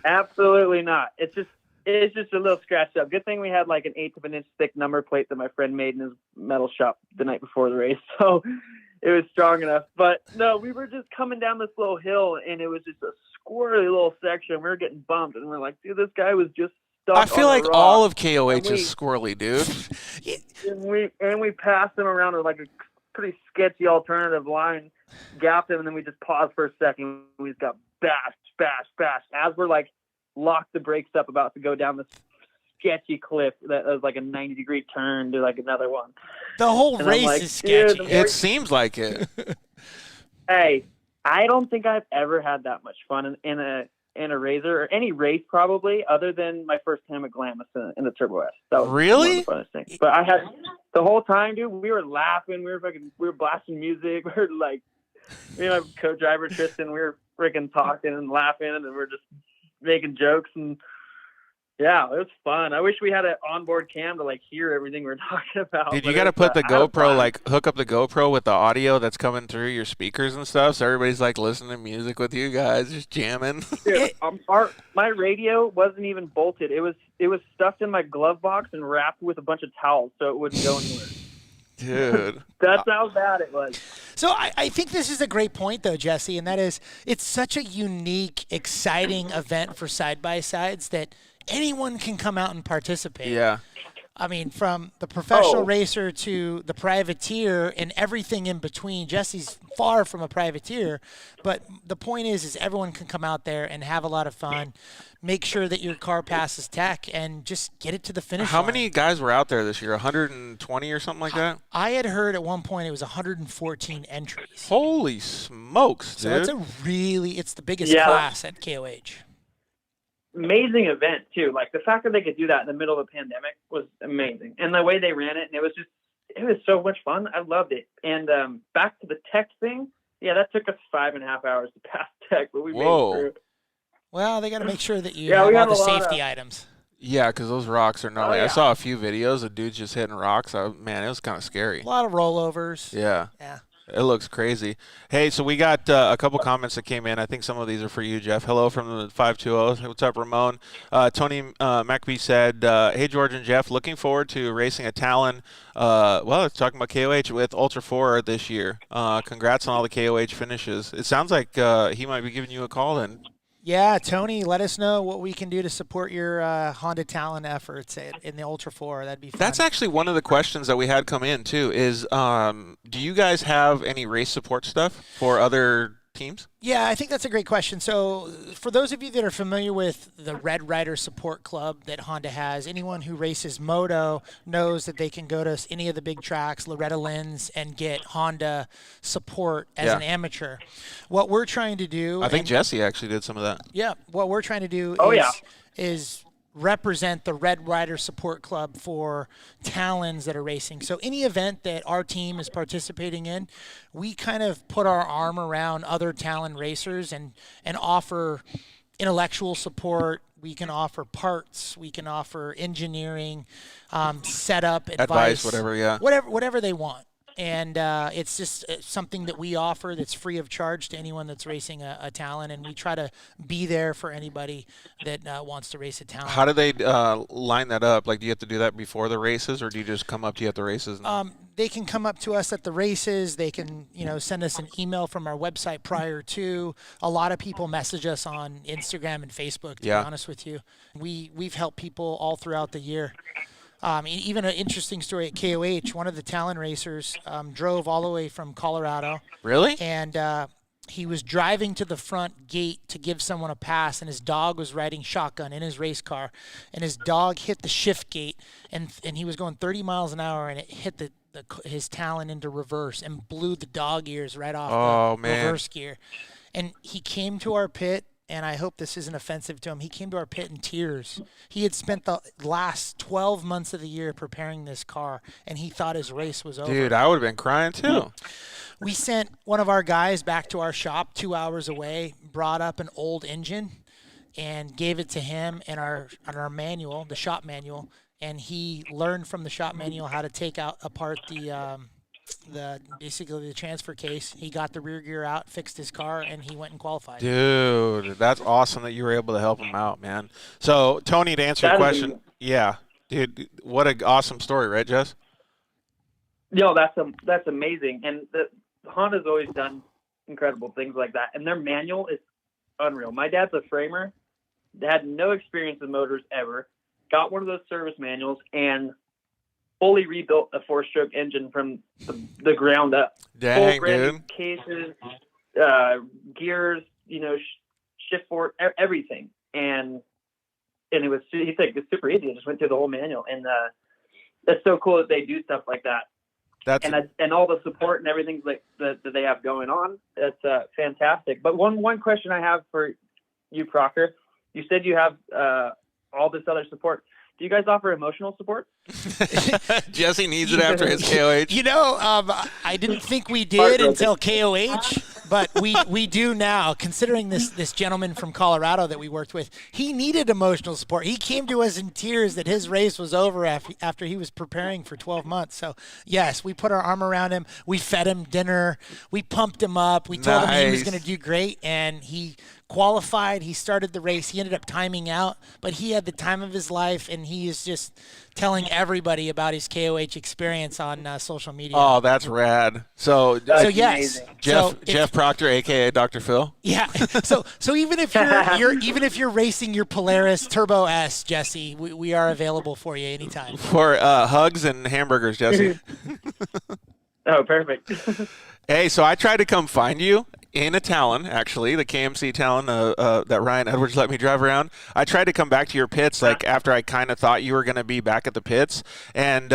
Absolutely not. It's just a little scratched up. Good thing we had like an 1/8 of an inch thick number plate that my friend made in his metal shop the night before the race, so it was strong enough. But no, we were just coming down this little hill, and it was just a squirrely little section. We were getting bumped, and we're like, dude, this guy was just. I feel like all of KOH is squirrely, dude. and we passed him around like a pretty sketchy alternative line, gapped him, and then we just paused for a second. We just got bash. As we're like locked the brakes up, about to go down this sketchy cliff that was like a 90-degree turn to like another one. The whole And race like, is sketchy. It seems like it. Hey, I don't think I've ever had that much fun in a razor or any race probably, other than my first time at Glamis in the Turbo S. That was Really? one of the funnest things. But I had the whole time, dude. We were laughing. We were blasting music. We were like, my co-driver Tristan. We were freaking talking and laughing, and we're just making jokes, and yeah, it was fun. I wish we had an onboard cam to like hear everything we were talking about. Dude, you got to put the GoPro, like hook up the GoPro with the audio that's coming through your speakers and stuff, so everybody's like listening to music with you guys, just jamming. Dude, my radio wasn't even bolted. It was stuffed in my glove box and wrapped with a bunch of towels so it wouldn't go anywhere. Dude. That's how bad it was. So I think this is a great point, though, Jesse, and that is it's such a unique, exciting event for side-by-sides that anyone can come out and participate. Yeah. I mean, from the professional racer to the privateer and everything in between. Jesse's far from a privateer, but the point is everyone can come out there and have a lot of fun. Make sure that your car passes tech and just get it to the finish line. How many guys were out there this year? 120 or something like that? I had heard at one point it was 114 entries. Holy smokes, dude. So it's the biggest class at KOH. Amazing event too. Like the fact that they could do that in the middle of a pandemic was amazing, and the way they ran it, and it was so much fun. I loved it. And back to the tech thing, yeah, that took us 5.5 hours to pass tech, but we made it through. Well, they got to make sure that you have all the safety items. Yeah, because those rocks are gnarly. I saw a few videos of dudes just hitting rocks. Man, it was kind of scary. A lot of rollovers. Yeah. Yeah. It looks crazy. Hey, so we got a couple comments that came in. I think some of these are for you, Jeff. Hello from the 520. What's up, Ramon? Tony McBee said, hey, George and Jeff, looking forward to racing a Talon. It's talking about KOH with Ultra 4 this year. Congrats on all the KOH finishes. It sounds like he might be giving you a call then. Yeah, Tony, let us know what we can do to support your Honda Talon efforts in the Ultra 4. That'd be fun. That's actually one of the questions that we had come in, too, is do you guys have any race support stuff for other teams? Yeah, I think that's a great question. So for those of you that are familiar with the Red Rider Support Club that Honda has, anyone who races moto knows that they can go to any of the big tracks, Loretta Lynn's, and get Honda support as an amateur. What we're trying to do... I think Jessy actually did some of that. Yeah, what we're trying to do is represent the Red Rider Support Club for Talons that are racing. So any event that our team is participating in, we kind of put our arm around other Talon racers and offer intellectual support. We can offer parts. We can offer engineering, setup, advice, whatever they want. And it's just something that we offer that's free of charge to anyone that's racing a Talon, and we try to be there for anybody that wants to race a Talon. How do they line that up? Like, do you have to do that before the races, or do you just come up to you at the races? They can come up to us at the races. They can, send us an email from our website prior to. A lot of people message us on Instagram and Facebook, to be honest with you. We've helped people all throughout the year. Even an interesting story at KOH, one of the Talon racers drove all the way from Colorado. Really? And he was driving to the front gate to give someone a pass, and his dog was riding shotgun in his race car. And his dog hit the shift gate, and he was going 30 miles an hour, and it hit his Talon into reverse and blew the dog ears right off the reverse gear. And he came to our pit. And I hope this isn't offensive to him. He came to our pit in tears. He had spent the last 12 months of the year preparing this car, and he thought his race was over. Dude, I would have been crying too. We sent one of our guys back to our shop 2 hours away, brought up an old engine, and gave it to him and our manual, the shop manual, and he learned from the shop manual how to take apart basically the transfer case. He got the rear gear out, fixed his car, and he went and qualified. Dude, that's awesome that you were able to help him out, man. So, Tony, to answer your question, dude, what an awesome story, right, Jess? No, that's amazing. And Honda's always done incredible things like that, and their manual is unreal. My dad's a framer, had no experience with motors ever, got one of those service manuals, and fully rebuilt a 4-stroke engine from the ground up. Dang, full brand new dude. Cases, gears, shift fork, everything. And and he said it's super easy. I just went through the whole manual, and that's so cool that they do stuff like that. And all the support and everything like that they have going on. That's fantastic. But one question I have for you, Proctor, you said you have all this other support. Do you guys offer emotional support? Jesse needs it after his KOH. You know, I didn't think we did until KOH, but we do now. Considering this gentleman from Colorado that we worked with, he needed emotional support. He came to us in tears that his race was over after he was preparing for 12 months. So, yes, we put our arm around him. We fed him dinner. We pumped him up. We told him he was going to do great, and he qualified. He started the race. He ended up timing out, but he had the time of his life, and he is just telling everybody about his KOH experience on social media. Oh, that's rad. So yes, Jeff Proctor, aka Dr. Phil. Yeah. So even if you're racing your Polaris Turbo S, Jesse, we are available for you anytime. For hugs and hamburgers, Jesse. Oh, perfect. Hey, so I tried to come find you in a Talon, actually, the KMC Talon that Ryan Edwards let me drive around. I tried to come back to your pits like after I kind of thought you were going to be back at the pits. And,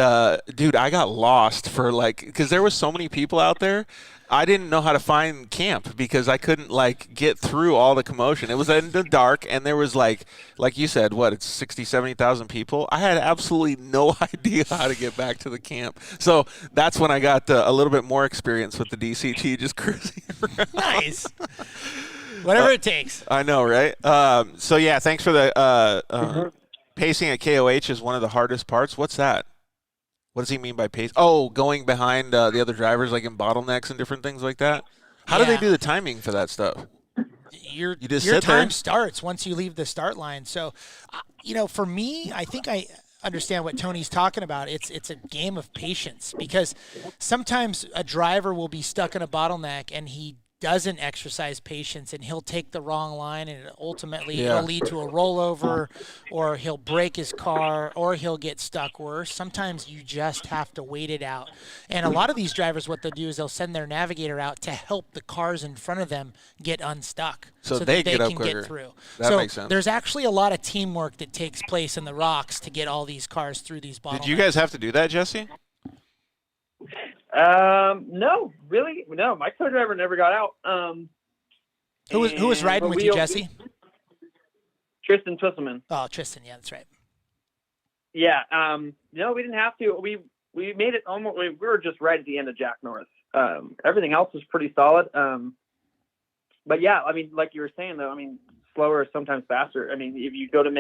dude, I got lost for because there was so many people out there. I didn't know how to find camp because I couldn't get through all the commotion. It was in the dark, and there was like you said, it's 60, 70,000 people. I had absolutely no idea how to get back to the camp. So that's when I got a little bit more experience with the DCT, just cruising around. Nice. Whatever it takes. I know, right? So yeah, thanks for the pacing at KOH is one of the hardest parts. What's that? What does he mean by pace? Oh, going behind the other drivers, like in bottlenecks and different things like that? How do they do the timing for that stuff? Your sit time there? starts once you leave the start line. So, for me, I think I understand what Tony's talking about. It's a game of patience because sometimes a driver will be stuck in a bottleneck and he doesn't exercise patience and he'll take the wrong line and ultimately it'll lead to a rollover or he'll break his car or he'll get stuck worse. Sometimes you just have to wait it out. And a lot of these drivers, what they'll do is they'll send their navigator out to help the cars in front of them get unstuck so that they they can get through. That makes sense. There's actually a lot of teamwork that takes place in the rocks to get all these cars through these bottlenecks. Did you guys have to do that, Jesse? No, really, no. My co-driver never got out. Who was riding with you, Jesse? Tristan Twisselman. Oh, Tristan, yeah, that's right. Yeah, no, we didn't have to. We made it almost. We were just right at the end of Jack Norris. Everything else was pretty solid. But yeah, I mean, like you were saying though, I mean, slower is sometimes faster. I mean, if you go to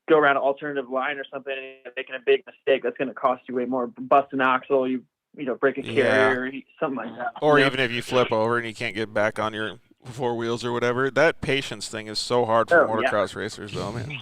go around an alternative line or something and you're making a big mistake, that's going to cost you way more. Bust an axle, you break a carrier, something like that. Or even if you flip over and you can't get back on your four wheels or whatever. That patience thing is so hard for motocross racers, though, man.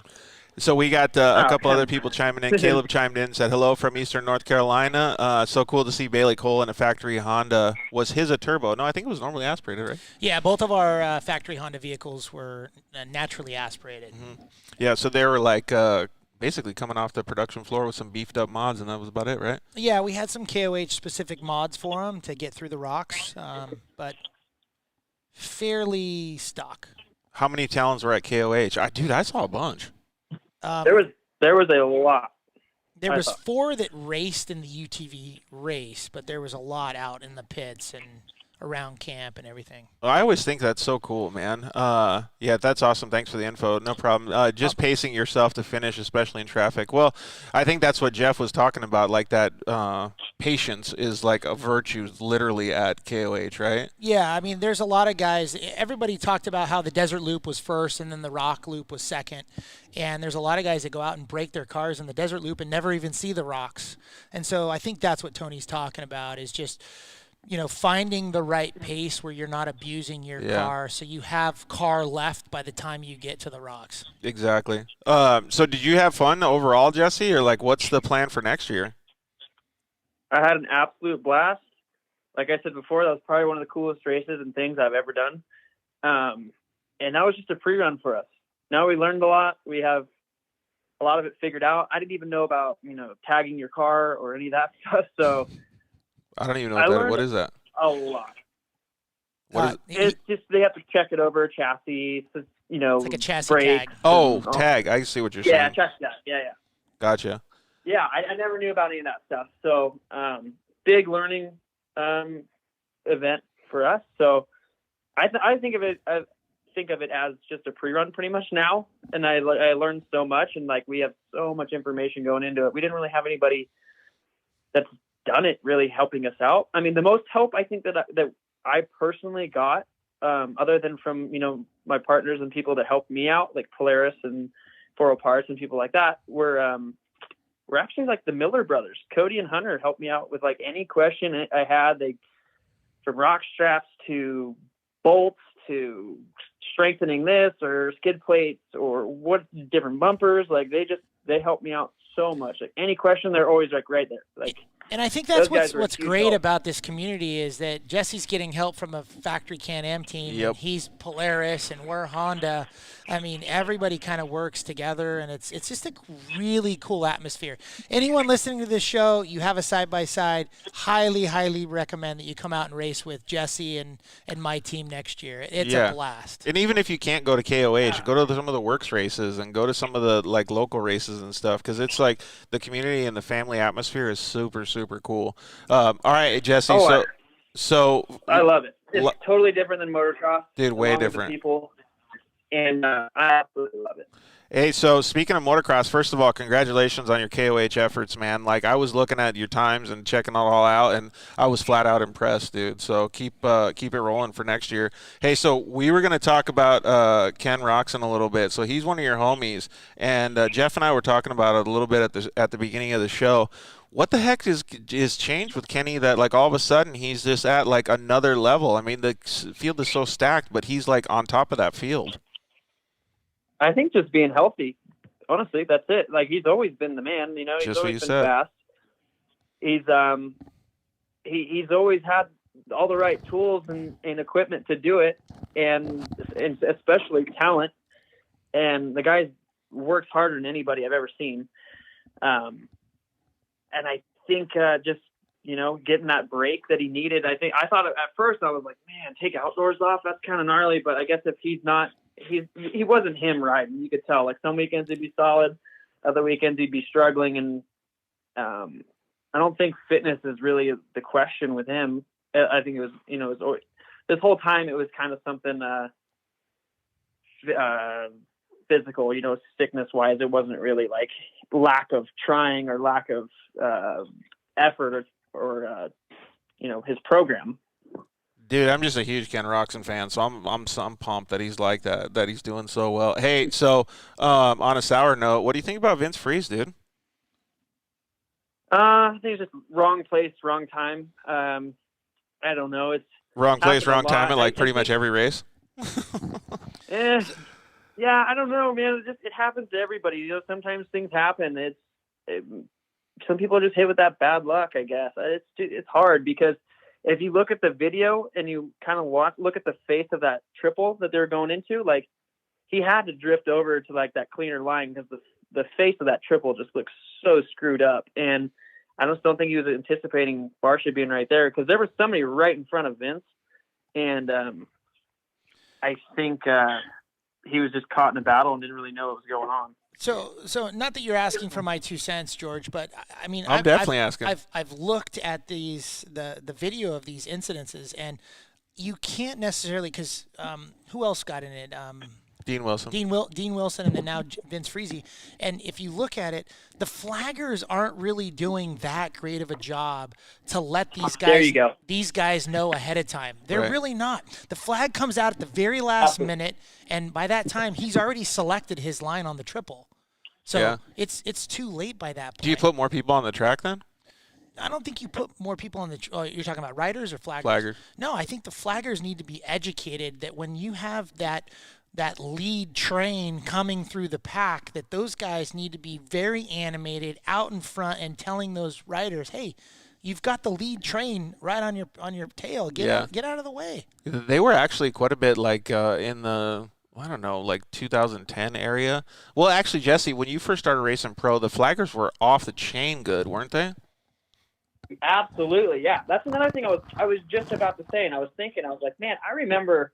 So we got a couple other people chiming in. Caleb chimed in, said hello from Eastern North Carolina. So cool to see Bailey Cole in a factory Honda. Was his a turbo? No, I think it was normally aspirated, right? Yeah, both of our factory Honda vehicles were naturally aspirated. Mm-hmm. Yeah, so they were basically coming off the production floor with some beefed up mods, and that was about it, right? Yeah, we had some KOH specific mods for them to get through the rocks, but fairly stock. How many Talons were at KOH? I saw a bunch. There was a lot. There was 4 that raced in the UTV race, but there was a lot out in the pits and around camp and everything. Well, I always think that's so cool, man. Yeah, that's awesome. Thanks for the info. No problem. Just pacing yourself to finish, especially in traffic. Well, I think that's what Jeff was talking about, like that patience is like a virtue literally at KOH, right? Yeah, I mean, there's a lot of guys. Everybody talked about how the desert loop was first and then the rock loop was second. And there's a lot of guys that go out and break their cars in the desert loop and never even see the rocks. And so I think that's what Tony's talking about is just – finding the right pace where you're not abusing your car so you have car left by the time you get to the rocks. Exactly. So did you have fun overall, Jesse, or what's the plan for next year? I had an absolute blast. Like I said before, that was probably one of the coolest races and things I've ever done. And that was just a pre-run for us. Now we learned a lot. We have a lot of it figured out. I didn't even know about, tagging your car or any of that stuff. So I don't even know what is that. A lot. It's just they have to check it over chassis, it's like a chassis brakes. tag. Oh, tag. I see what you're saying. Yeah, chassis tag. Yeah. Gotcha. Yeah, I never knew about any of that stuff. So big learning event for us. So I think of it as just a pre-run pretty much now, and I learned so much, and like we have so much information going into it. We didn't really have anybody that's done it really helping us out. I mean, the most help I think that I personally got, other than from my partners and people that helped me out, like Polaris and 40 Parts and people like that, were actually like the Miller brothers. Cody and Hunter helped me out with like any question I had. They, from rock straps to bolts to strengthening this or skid plates or what different bumpers, like they helped me out so much. Like any question, they're always like right there. Like, and I think that's what's great help. about this community is that Jesse's getting help from a factory Can-Am team. Yep. And he's Polaris and we're Honda. I mean, everybody kind of works together, and it's just a really cool atmosphere. Anyone listening to this show, you have a side-by-side, highly recommend that you come out and race with Jessy and my team next year. It's a blast. And even if you can't go to KOH, go to some of the works races and go to some of the like local races and stuff, because it's like the community and the family atmosphere is super cool. All right, Jessy. So I love it. It's totally different than motocross. Dude, way different. People, and I absolutely love it. Hey, so speaking of motocross, first of all, congratulations on your KOH efforts, man. Like, I was looking at your times and checking it all out, and I was flat out impressed, dude. So keep it rolling for next year. Hey, so we were going to talk about Ken Roczen a little bit. So he's one of your homies, and Jeff and I were talking about it a little bit at the beginning of the show. What the heck is changed with Kenny that, like, all of a sudden he's just at, like, another level? I mean, the field is so stacked, but he's, like, on top of that field. I think just being healthy. Honestly, that's it. Like, he's always been the man, He's just always been fast. He's always had all the right tools and equipment to do it, and especially talent. And the guy works harder than anybody I've ever seen. And I think just getting that break that he needed. I thought at first I was like, man, take outdoors off. That's kind of gnarly. But I guess if he wasn't him riding. You could tell. Like, some weekends he'd be solid, other weekends he'd be struggling, and I don't think fitness is really the question with him. I think it was, this whole time it was kind of something physical, sickness wise. It wasn't really like lack of trying or lack of effort or his program. Dude, I'm just a huge Ken Roczen fan, so I'm pumped that he's like that he's doing so well. Hey, so on a sour note, what do you think about Vince Freeze, dude? I think it's just wrong place, wrong time. I don't know. It's wrong place, wrong time at like pretty much every race. Yeah, I don't know, man. It happens to everybody. Sometimes things happen. Some people just hit with that bad luck, I guess. It's hard because if you look at the video and you kind of look at the face of that triple that they're going into, like, he had to drift over to like that cleaner line because the face of that triple just looks so screwed up. And I just don't think he was anticipating Barsha being right there, because there was somebody right in front of Vince. And I think he was just caught in a battle and didn't really know what was going on. So not that you're asking for my 2 cents, George, but I mean, I'm definitely asking. I've looked at the video of these incidences, and you can't necessarily, because who else got in it? Dean Wilson. Dean Wilson, and then now Vince Freeze. And if you look at it, the flaggers aren't really doing that great of a job to let these guys know ahead of time. They're really not. The flag comes out at the very last minute, and by that time, he's already selected his line on the triple. So it's too late by that point. Do you put more people on the track then? I don't think you put more people on the you're talking about riders or flaggers? Flaggers. No, I think the flaggers need to be educated that when you have that lead train coming through the pack, that those guys need to be very animated out in front and telling those riders, hey, you've got the lead train right on your tail. Get out of the way. They were actually quite a bit like in the, I don't know, like 2010 area. Well, actually, Jessy, when you first started racing pro, the flaggers were off the chain good, weren't they? Absolutely, yeah. That's another thing I was just about to say, and I was like, man, I remember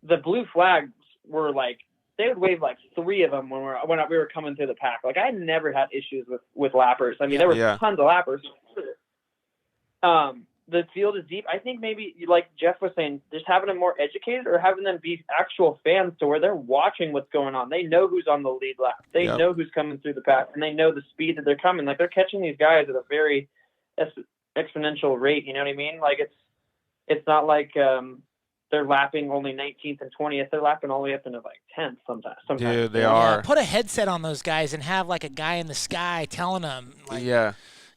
the blue flags were like, they would wave like 3 of them when we were coming through the pack. Like, I never had issues with lappers. I mean, there were tons of lappers. The field is deep. I think maybe, like Jeff was saying, just having them more educated or having them be actual fans to where they're watching what's going on. They know who's on the lead lap. They know who's coming through the pack, and they know the speed that they're coming. Like, they're catching these guys at a very exponential rate. You know what I mean? Like, it's not like they're lapping only 19th and 20th. They're lapping all the way up into like 10th sometimes. Dude, they are. Yeah, put a headset on those guys and have like a guy in the sky telling them. Like,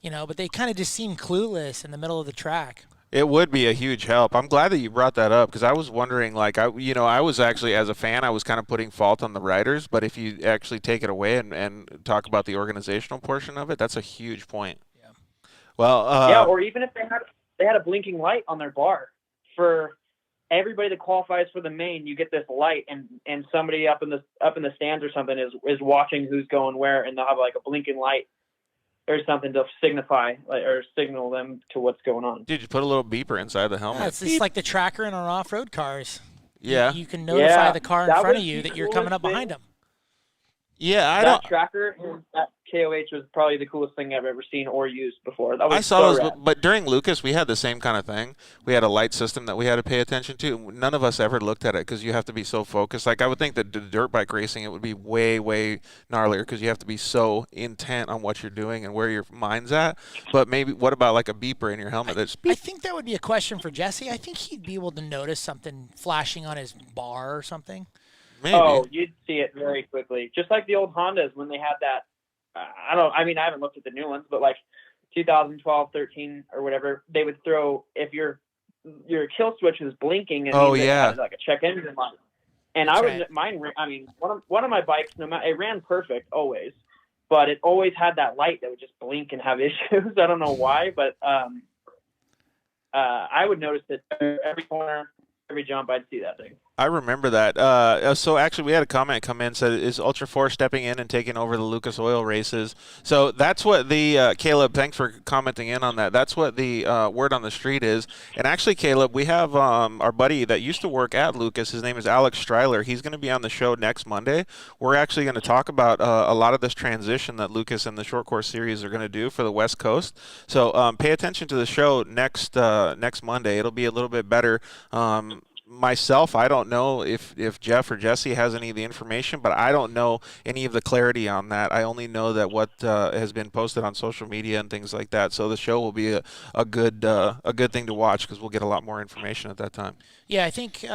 you know, but they kind of just seem clueless in the middle of the track. It would be a huge help. I'm glad that you brought that up because I was wondering, like, I was actually, as a fan, I was kind of putting fault on the riders, but if you actually take it away and talk about the organizational portion of it, that's a huge point. Yeah. Well, or even if they had a blinking light on their bar for everybody that qualifies for the main, you get this light and somebody up in the stands or something is watching who's going where, and they'll have like a blinking light or something to signify or signal them to what's going on. Dude, you put a little beeper inside the helmet. Yeah, it's just like the tracker in our off-road cars. Yeah. You can notify the car in front of you that you're coming up behind them. Yeah, that tracker and that KOH was probably the coolest thing I've ever seen or used before. That was I saw those, rad. but during Lucas, we had the same kind of thing. We had a light system that we had to pay attention to. None of us ever looked at it because you have to be so focused. Like, I would think that the dirt bike racing, it would be way, way gnarlier because you have to be so intent on what you're doing and where your mind's at. But maybe, what about like a beeper in your helmet? I think that would be a question for Jesse. I think he'd be able to notice something flashing on his bar or something. Maybe. Oh, you'd see it very quickly. Just like the old Hondas when they had that. I haven't looked at the new ones, but like 2012, 13 or whatever, they would throw, if your kill switch was blinking and had like a check engine light. And one of my bikes, no matter, it ran perfect always, but it always had that light that would just blink and have issues. I don't know why, but I would notice that every corner, every jump, I'd see that thing. I remember that. So actually, we had a comment come in, said, is Ultra 4 stepping in and taking over the Lucas Oil races? So that's what the, Caleb, thanks for commenting in on that. That's what the word on the street is. And actually, Caleb, we have our buddy that used to work at Lucas. His name is Alex Streiler. He's going to be on the show next Monday. We're actually going to talk about a lot of this transition that Lucas and the short course series are going to do for the West Coast. So pay attention to the show next Monday. It'll be a little bit better. Myself, I don't know if Jeff or Jesse has any of the information, but I don't know any of the clarity on that. I only know that what has been posted on social media and things like that. So the show will be a good thing to watch because we'll get a lot more information at that time. Yeah, I think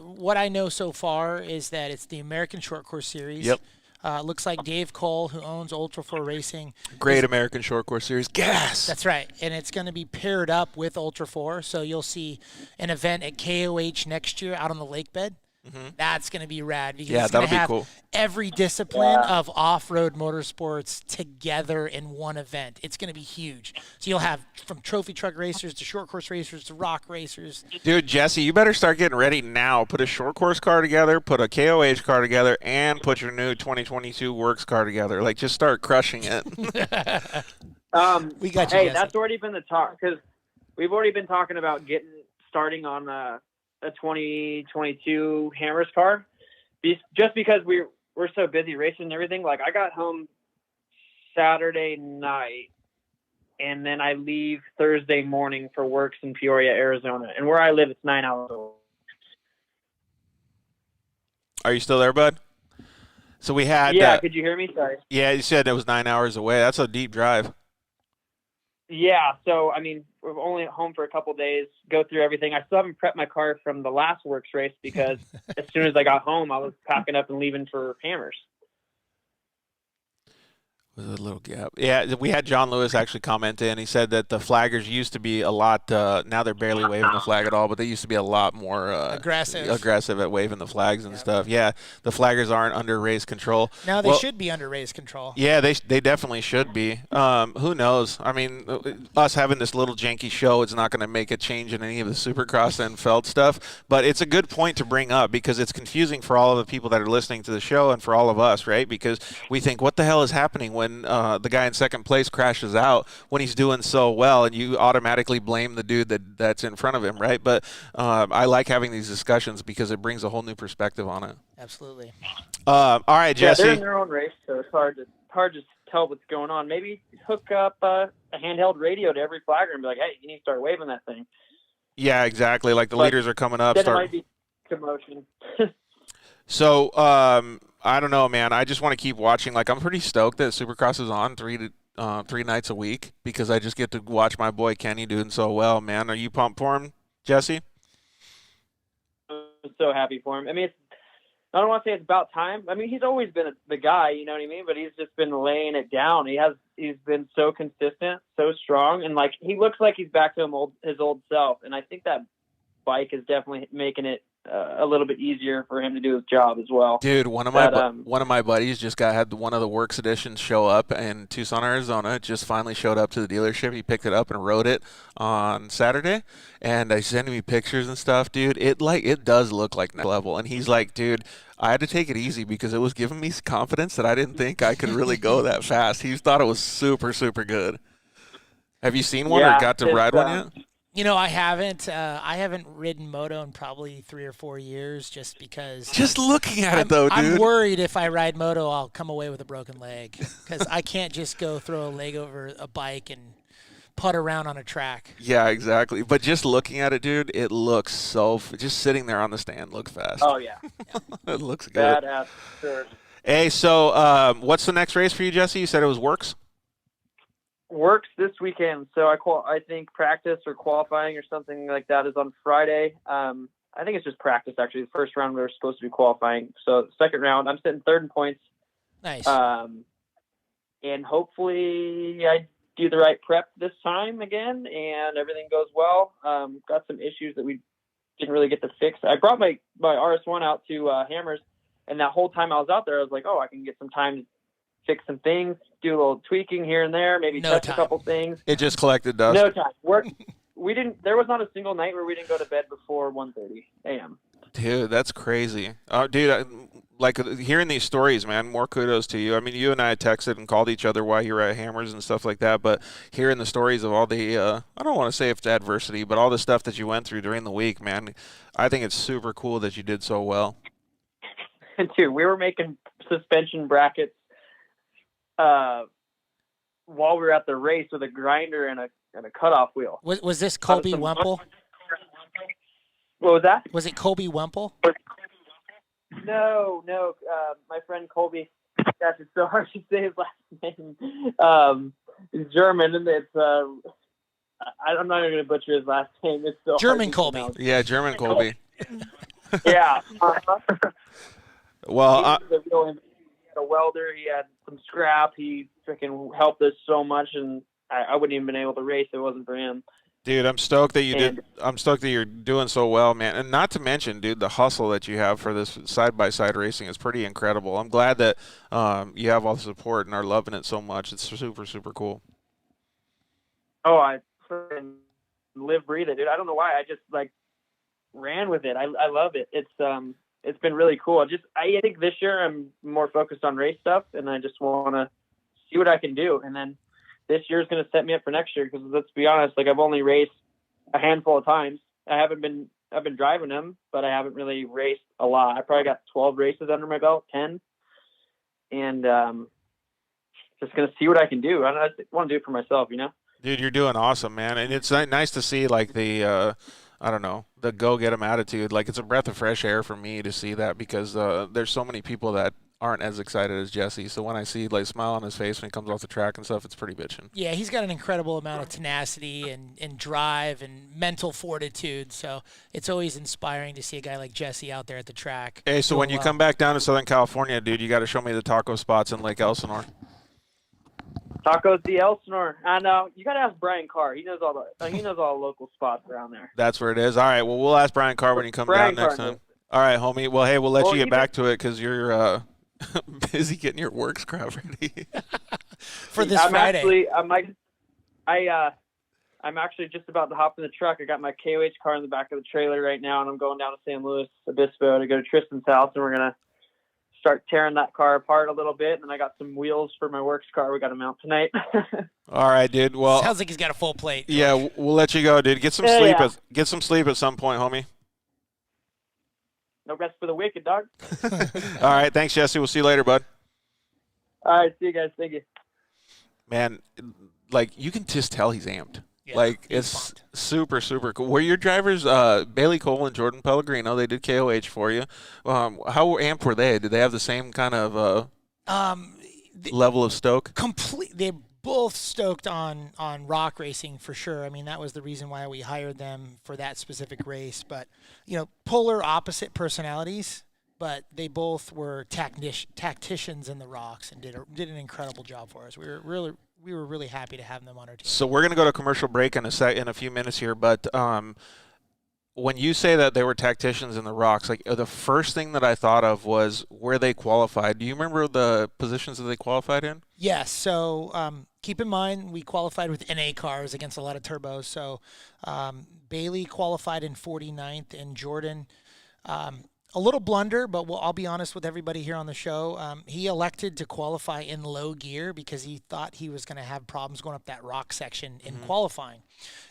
what I know so far is that it's the American Short Course Series. Yep. Looks like Dave Cole, who owns Ultra 4 Racing. Great American Short Course Series. Gas! That's right. And it's going to be paired up with Ultra 4. So you'll see an event at KOH next year out on the lake bed. Mm-hmm. That's going to be rad because it's going to have every discipline of off-road motorsports together in one event. It's going to be huge. So you'll have from trophy truck racers to short course racers to rock racers. Dude, Jesse, you better start getting ready now. Put a short course car together, put a KOH car together, and put your new 2022 Works car together. Like, just start crushing it. We got you, Hey, Jesse. that's already been the talk because we've already been talking about starting on a 2022 Hammers car, just because we're so busy racing and everything. Like, I got home Saturday night and then I leave Thursday morning for Works in Peoria, Arizona, and where I live it's 9 hours away. Are you still there, bud? So we had could you hear me? Sorry. Yeah, you said it was 9 hours away. That's a deep drive. Yeah, so I mean, we're only at home for a couple days, go through everything. I still haven't prepped my car from the last Works race because as soon as I got home, I was packing up and leaving for Hammers. With a little gap. Yeah, we had John Lewis actually comment in. He said that the flaggers used to be a lot, now they're barely waving the flag at all, but they used to be a lot more aggressive at waving the flags and stuff. Yeah, the flaggers aren't under race control. Now they should be under race control. Yeah, they definitely should be. Who knows? I mean, us having this little janky show, it's not going to make a change in any of the Supercross and Feld stuff, but it's a good point to bring up because it's confusing for all of the people that are listening to the show and for all of us, right? Because we think, what the hell is happening when when the guy in second place crashes out when he's doing so well, and you automatically blame the dude that's in front of him, right? But I like having these discussions because it brings a whole new perspective on it. Absolutely. All right, Jesse. Yeah, they're in their own race, so it's hard to tell what's going on. Maybe hook up a handheld radio to every flagger and be like, hey, you need to start waving that thing. Yeah, exactly. Like the leaders are coming up. Then it might be commotion. So, I don't know, man. I just want to keep watching. Like, I'm pretty stoked that Supercross is on three nights a week because I just get to watch my boy Kenny doing so well, man. Are you pumped for him, Jesse? I'm so happy for him. I mean, I don't want to say it's about time. I mean, he's always been the guy, you know what I mean? But he's just been laying it down. He's been so consistent, so strong, and like he looks like he's back to his old self. And I think that bike is definitely making it a little bit easier for him to do his job as well. Dude, one of my buddies just had one of the Works editions show up in Tucson, Arizona. It just finally showed up to the dealership. He picked it up and rode it on Saturday, and he's sending me pictures and stuff, dude. It does look like next level. And he's like, dude, I had to take it easy because it was giving me confidence that I didn't think I could really go that fast. He thought it was super, super good. Have you seen one or got to ride one yet? You know, I haven't. I haven't ridden moto in probably 3 or 4 years, just because. Just looking at it, though, dude. I'm worried if I ride moto, I'll come away with a broken leg because I can't just go throw a leg over a bike and putt around on a track. Yeah, exactly. But just looking at it, dude, it looks so. Just sitting there on the stand looks fast. Oh yeah, it looks good. Badass, sure. Hey, so what's the next race for you, Jesse? You said it was Works. Works this weekend, so I think practice or qualifying or something like that is on Friday. I think it's just practice, actually. The first round we were supposed to be qualifying. So the second round, I'm sitting third in points. Nice. And hopefully I do the right prep this time again and everything goes well. Got some issues that we didn't really get to fix. I brought my RS1 out to Hammers, and that whole time I was out there, I was like, oh, I can get some time to fix some things, do a little tweaking here and there, maybe test a couple things. It just collected dust. No time. There was not a single night where we didn't go to bed before 1:30 a.m. Dude, that's crazy. Dude, like hearing these stories, man, more kudos to you. I mean, you and I texted and called each other while you were at Hammers and stuff like that, but hearing the stories of all the, I don't want to say if it's adversity, but all the stuff that you went through during the week, man, I think it's super cool that you did so well. And dude, we were making suspension brackets while we were at the race with a grinder and a cutoff wheel. Was this Colby Wemple? What was that? Was it Colby Wemple? No. My friend Colby. Gosh, it's so hard to say his last name. He's German, and it's I'm not even going to butcher his last name. It's so German Colby. Yeah, German Colby. Yeah. Well, he was a welder. He had some scrap. He freaking helped us so much, and I wouldn't even been able to race if it wasn't for him. Dude, I'm stoked that I'm stoked that you're doing so well, man. And not to mention, dude, the hustle that you have for this side-by-side racing is pretty incredible. I'm glad that you have all the support and are loving it so much. It's super, super cool. Oh, I freaking live, breathe it, dude. I don't know why. I just ran with it. I love it. It's been really cool. I think this year I'm more focused on race stuff, and I just want to see what I can do. And then this year is going to set me up for next year, because let's be honest, I've only raced a handful of times. I've been driving them, but I haven't really raced a lot. I probably got 12 races under my belt, 10. And just going to see what I can do. I want to do it for myself, you know? Dude, you're doing awesome, man. And it's nice to see the I don't know, the go-get-'em attitude. It's a breath of fresh air for me to see that, because there's so many people that aren't as excited as Jesse. So when I see smile on his face when he comes off the track and stuff, it's pretty bitchin'. Yeah, he's got an incredible amount of tenacity and drive and mental fortitude. So it's always inspiring to see a guy like Jesse out there at the track. Hey, so when you come back down to Southern California, dude, you got to show me the taco spots in Lake Elsinore. Tacos de Elsinore. I know. You got to ask Brian Carr. He knows all the local spots around there. That's where it is. All right. Well, we'll ask Brian Carr when you come down next time. All right, homie. Well, hey, we'll let you get back to it, because you're busy getting your works crowd ready for this Friday. I'm actually just about to hop in the truck. I got my KOH car in the back of the trailer right now, and I'm going down to San Luis Obispo to go to Tristan's house, and we're gonna start tearing that car apart a little bit. And then I got some wheels for my works car. We got them out tonight. All right, dude. Well, sounds like he's got a full plate. George. Yeah, we'll let you go, dude. Get some sleep. Get some sleep at some point, homie. No rest for the wicked, dog. All right, thanks, Jesse. We'll see you later, bud. All right, see you guys. Thank you. Man, like, you can just tell he's amped. Yeah, like, he's it's pumped. super, super cool. Were your drivers Bailey Cole and Jordan Pellegrino? They did KOH for you. How amped were they? Did they have the same kind of level of stoke? They're both stoked on rock racing for sure. I mean, that was the reason why we hired them for that specific race. But, polar opposite personalities, but they both were tacticians in the rocks and did an incredible job for us. We were really happy to have them on our team. So we're going to go to commercial break in a few minutes here, but when you say that they were tacticians in the rocks, like the first thing that I thought of was where they qualified. Do you remember the positions that they qualified in? Yes. So keep in mind we qualified with NA cars against a lot of turbos. So Bailey qualified in 49th, and Jordan. A little blunder, but I'll be honest with everybody here on the show. He elected to qualify in low gear because he thought he was going to have problems going up that rock section in qualifying.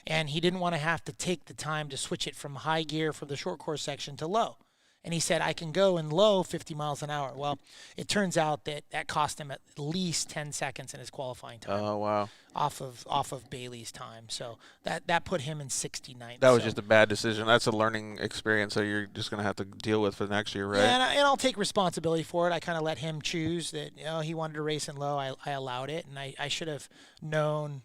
And he didn't want to have to take the time to switch it from high gear for the short course section to low. And he said, I can go in low 50 miles an hour. Well, it turns out that cost him at least 10 seconds in his qualifying time. Oh, wow. Off of Bailey's time. So that put him in 69th. That was just a bad decision. That's a learning experience that you're just going to have to deal with for next year, right? Yeah, and I'll take responsibility for it. I kind of let him choose that. He wanted to race in low. I allowed it, and I should have known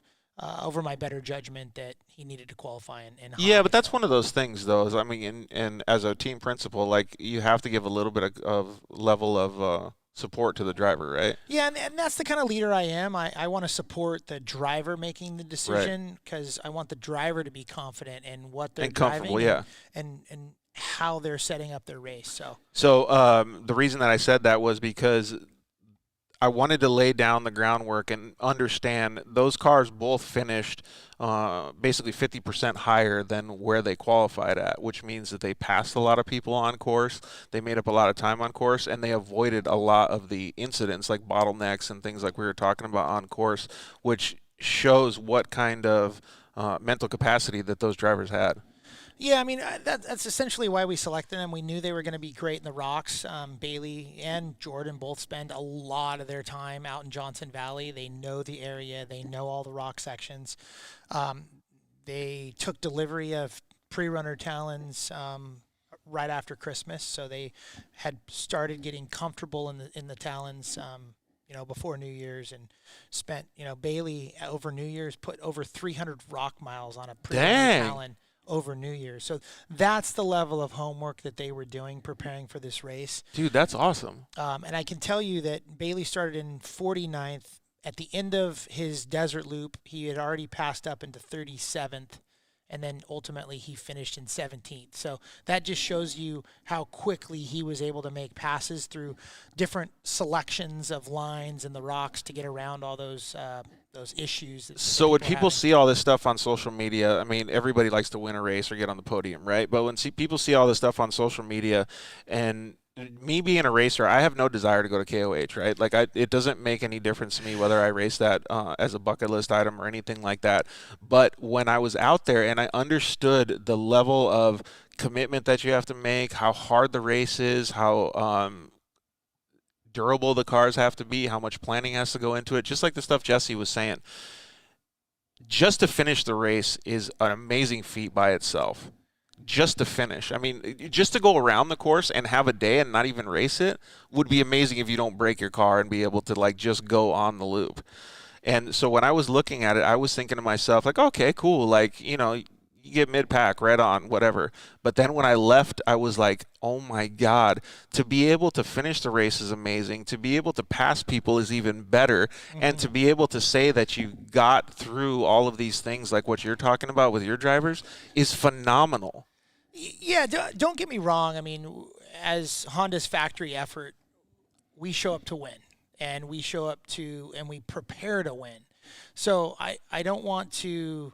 over my better judgment that he needed to qualify in high. Yeah, but that's one of those things, though. I mean, and as a team principal, like, you have to give a little bit of level of support to the driver, right? Yeah, and that's the kind of leader I am. I want to support the driver making the decision because I want the driver to be confident in what they're driving and how they're setting up their race. So the reason that I said that was because I wanted to lay down the groundwork and understand those cars both finished basically 50% higher than where they qualified at, which means that they passed a lot of people on course, they made up a lot of time on course, and they avoided a lot of the incidents like bottlenecks and things like we were talking about on course, which shows what kind of mental capacity that those drivers had. Yeah, I mean, that's essentially why we selected them. We knew they were going to be great in the rocks. Bailey and Jordan both spend a lot of their time out in Johnson Valley. They know the area. They know all the rock sections. They took delivery of pre-runner Talons right after Christmas, so they had started getting comfortable in the Talons before New Year's, and spent, Bailey over New Year's put over 300 rock miles on a pre-runner Talon over New Year's. So that's the level of homework that they were doing preparing for this race. Dude, that's awesome. And I can tell you that Bailey started in 49th. At the end of his desert loop, he had already passed up into 37th, and then ultimately he finished in 17th. So that just shows you how quickly he was able to make passes through different selections of lines in the rocks to get around all those issues. So when people see all this stuff on social media, I mean, everybody likes to win a race or get on the podium, right? But when people see all this stuff on social media, and me being a racer, I have no desire to go to KOH, right? Like, it doesn't make any difference to me whether I race that as a bucket list item or anything like that. But when I was out there and I understood the level of commitment that you have to make, how hard the race is, how durable the cars have to be, how much planning has to go into it, just like the stuff Jesse was saying. Just to finish the race is an amazing feat by itself. Just to finish. I mean, just to go around the course and have a day and not even race it would be amazing if you don't break your car and be able to, like, just go on the loop. And so when I was looking at it, I was thinking to myself, like, okay, cool. Like, you get mid-pack, right on, whatever. But then when I left, I was like, oh my God, to be able to finish the race is amazing. To be able to pass people is even better. And to be able to say that you got through all of these things like what you're talking about with your drivers is phenomenal. Yeah, don't get me wrong. I mean, as Honda's factory effort, we show up to win. And we show up and we prepare to win. So I don't want to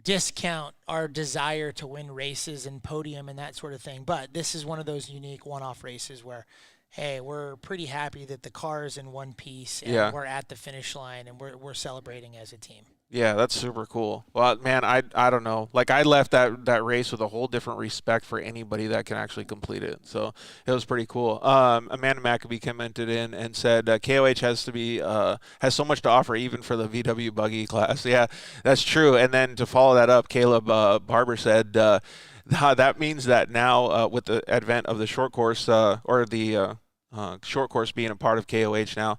discount our desire to win races and podium and that sort of thing. But this is one of those unique one-off races where hey, we're pretty happy that the car is in one piece and Yeah. we're at the finish line and we're celebrating as a team. Yeah, that's super cool. Well, man, I don't know. Like, I left that race with a whole different respect for anybody that can actually complete it. So it was pretty cool. Amanda McAbee commented in and said KOH has so much to offer even for the VW buggy class. Yeah, that's true. And then to follow that up, Caleb Barber said that means that now with the advent of the short course or the short course being a part of KOH now,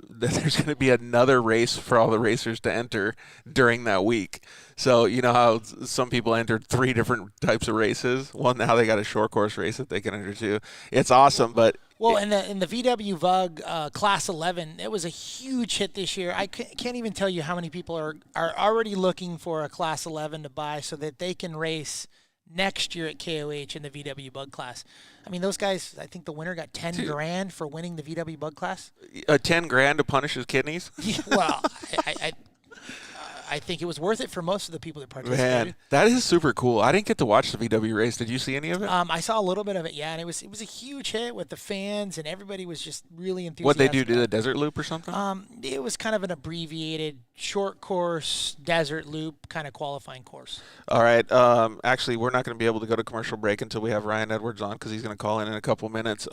there's going to be another race for all the racers to enter during that week. So you know how some people entered 3 different types of races? Well, now they got a short course race that they can enter too. It's awesome, but well, in the VW VUG Class 11, it was a huge hit this year. I can't even tell you how many people are already looking for a Class 11 to buy so that they can race next year at KOH in the VW Bug Class. I mean, those guys, I think the winner got 10 grand for winning the VW Bug Class. 10 grand to punish his kidneys? Well, I think it was worth it for most of the people that participated. Man, that is super cool. I didn't get to watch the VW race. Did you see any of it? I saw a little bit of it, yeah, and it was a huge hit with the fans, and everybody was just really enthusiastic. What'd they do the desert loop or something? It was kind of an abbreviated short course, desert loop kind of qualifying course. All right. Actually, we're not going to be able to go to commercial break until we have Ryan Edwards on because he's going to call in a couple minutes.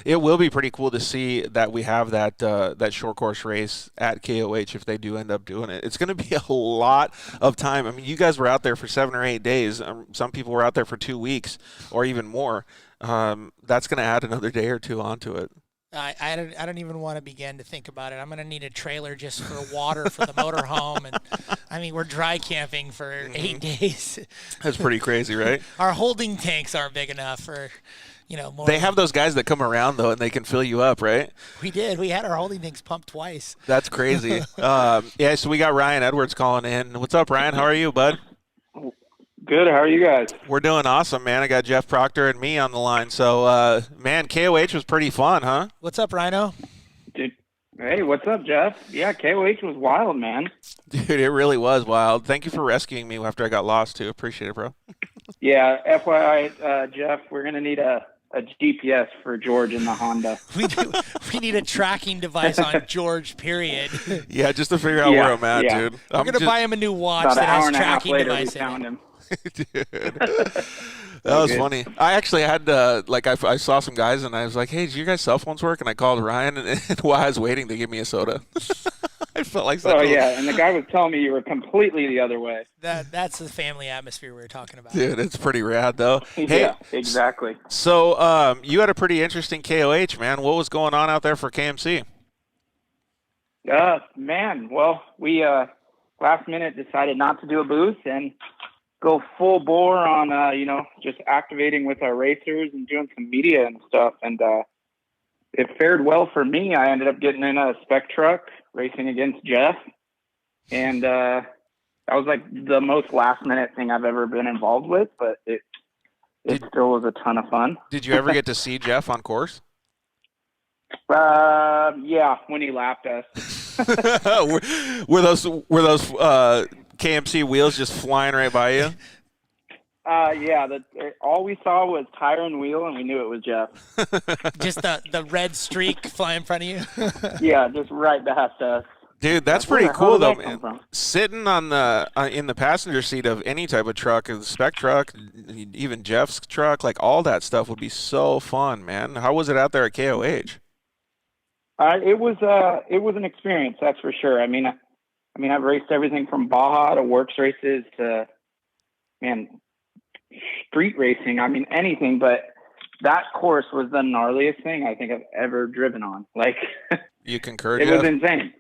It will be pretty cool to see that we have that short course race at KOH if they do end up doing it. It's going to be a lot of time. I mean, you guys were out there for 7 or 8 days. Some people were out there for 2 weeks or even more. That's going to add another day or 2 onto it. I don't even want to begin to think about it. I'm going to need a trailer just for water for the motorhome. And I mean, we're dry camping for 8 days. That's pretty crazy, right? Our holding tanks aren't big enough for, more. They have those guys that come around, though, and they can fill you up, right? We did. We had our holding tanks pumped twice. That's crazy. Yeah, so we got Ryan Edwards calling in. What's up, Ryan? How are you, bud? Good. How are you guys? We're doing awesome, man. I got Jeff Proctor and me on the line. So, man, KOH was pretty fun, huh? What's up, Rhino? Dude, hey, what's up, Jeff? Yeah, KOH was wild, man. Dude, it really was wild. Thank you for rescuing me after I got lost, too. Appreciate it, bro. Yeah, FYI, Jeff, we're going to need a GPS for George in the Honda. We need a tracking device on George, period. Yeah, just to figure out where I'm at, dude. We're going to buy him a new watch About that has an hour and a half tracking later, device we in found it. him. Dude. That was funny. I actually had I saw some guys and I was like, "Hey, do your guys' cell phones work?" And I called Ryan, and while I was waiting to give me a soda, I felt like Oh yeah, and the guy was telling me you were completely the other way. That's the family atmosphere we were talking about. Dude, it's pretty rad though. Hey, Yeah, exactly. So, you had a pretty interesting KOH, man. What was going on out there for KMC? Man, well, we last minute decided not to do a booth and go full bore on just activating with our racers and doing some media and stuff, and it fared well for me. I ended up getting in a spec truck racing against Jeff, and that was like the most last minute thing I've ever been involved with, but it still was a ton of fun. Did you ever get to see Jeff on course? Yeah, when he lapped us. were those KMC wheels just flying right by you? Yeah, all we saw was tire and wheel, and we knew it was Jeff. Just the red streak fly in front of you? Yeah, just right past us. Dude, that's pretty cool though, man. man. Sitting on the in the passenger seat of any type of truck, a spec truck, even Jeff's truck, like all that stuff would be so fun, man. How was it out there at KOH? It was an experience, that's for sure. I mean, I've raced everything from Baja to works races to, street racing. I mean, anything, but that course was the gnarliest thing I think I've ever driven on. Like, you concurred? It was insane.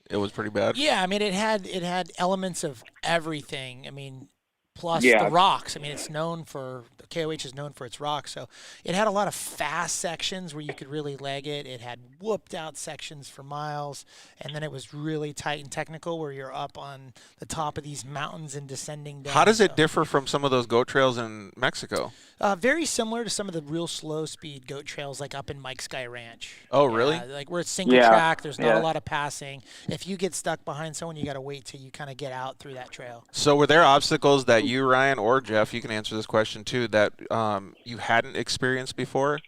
It was pretty bad. Yeah, I mean, it had elements of everything. I mean, plus Yeah. the rocks. I mean, KOH is known for its rocks. So it had a lot of fast sections where you could really leg it. It had whooped out sections for miles. And then it was really tight and technical where you're up on the top of these mountains and descending down. How does it differ from some of those goat trails in Mexico? Very similar to some of the real slow speed goat trails like up in Mike Sky Ranch. Oh, really? Like where it's single track, there's not a lot of passing. If you get stuck behind someone, you got to wait till you kind of get out through that trail. So were there obstacles that you, Ryan, or Jeff, you can answer this question too, that you hadn't experienced before?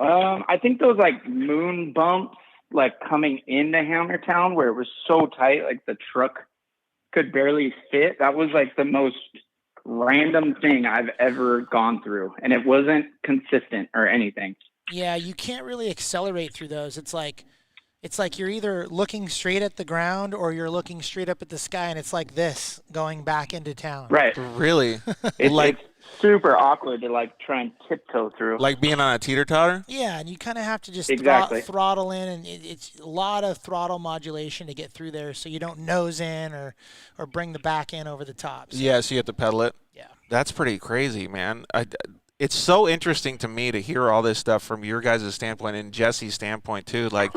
I think those like moon bumps, like coming into Hammertown where it was so tight, like the truck could barely fit. That was like the most random thing I've ever gone through. And it wasn't consistent or anything. Yeah, you can't really accelerate through those. It's like you're either looking straight at the ground or you're looking straight up at the sky, and it's like this going back into town. Right. Really? It's super awkward to like try and tiptoe through. Like being on a teeter-totter? Yeah, and you kind of have to just Exactly. throttle in, and it's a lot of throttle modulation to get through there, so you don't nose in or bring the back end over the top. So, Yeah, so you have to pedal it? yeah. That's pretty crazy, man. It's so interesting to me to hear all this stuff from your guys' standpoint and Jesse's standpoint, too. Like,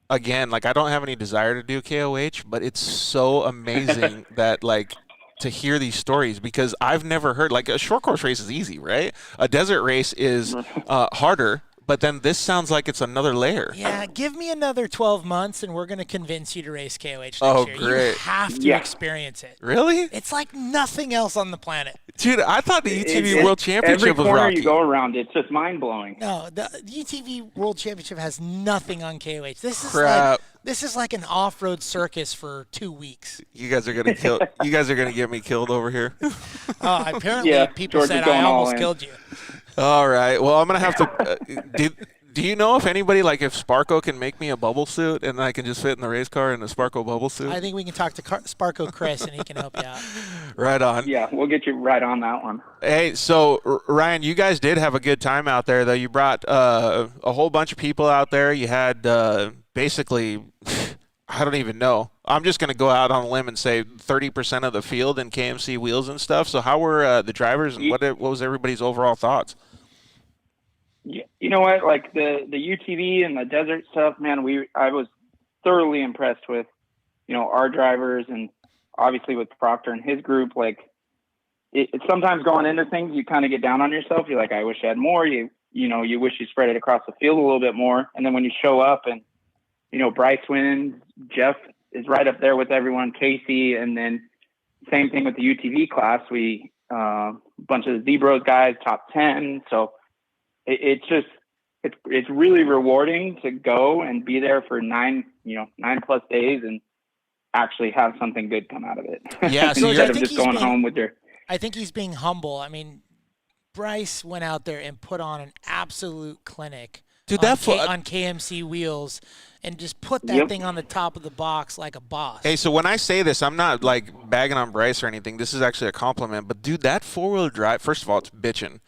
again, like I don't have any desire to do KOH, but it's so amazing that, like, to hear these stories, because I've never heard, like, a short course race is easy, right? A desert race is harder, but then this sounds like it's another layer. Yeah, give me another 12 months, and we're going to convince you to race KOH next Oh, year. great. You have to experience it. Really? It's like nothing else on the planet. Dude, I thought the UTV World Championship every was corner rocky. you go around, it's just mind-blowing. No, the UTV World Championship has nothing on KOH. Crap. This is like an off-road circus for 2 weeks. You guys are gonna kill. You guys are gonna get me killed over here. Apparently, people George said is going I all almost in. killed you. All right. Well, I'm gonna have to. Do you know if anybody, like, if Sparko can make me a bubble suit and I can just fit in the race car in a Sparko bubble suit? I think we can talk to Sparko Chris, and he can help you out. Right on. Yeah, we'll get you right on that one. Hey, so Ryan, you guys did have a good time out there, though. You brought a whole bunch of people out there. You had basically, I don't even know. I'm just going to go out on a limb and say 30% of the field in KMC wheels and stuff. So how were the drivers, and what was everybody's overall thoughts? You know what? Like the UTV and the desert stuff, man, I was thoroughly impressed with, our drivers, and obviously with Proctor and his group. Like it's sometimes going into things, you kind of get down on yourself. You're like, I wish I had more. You wish you spread it across the field a little bit more. And then when you show up and, Bryce wins, Jeff is right up there with everyone, Casey. And then same thing with the UTV class. We, bunch of the Zebros guys, top 10. So it's really rewarding to go and be there for 9+ days and actually have something good come out of it. Yeah, so instead of just going home with your. I think he's being humble. I mean, Bryce went out there and put on an absolute clinic on KMC wheels and just put that thing on the top of the box like a boss. Hey, so when I say this, I'm not, like, bagging on Bryce or anything. This is actually a compliment. But, dude, that four-wheel drive, first of all, it's bitching.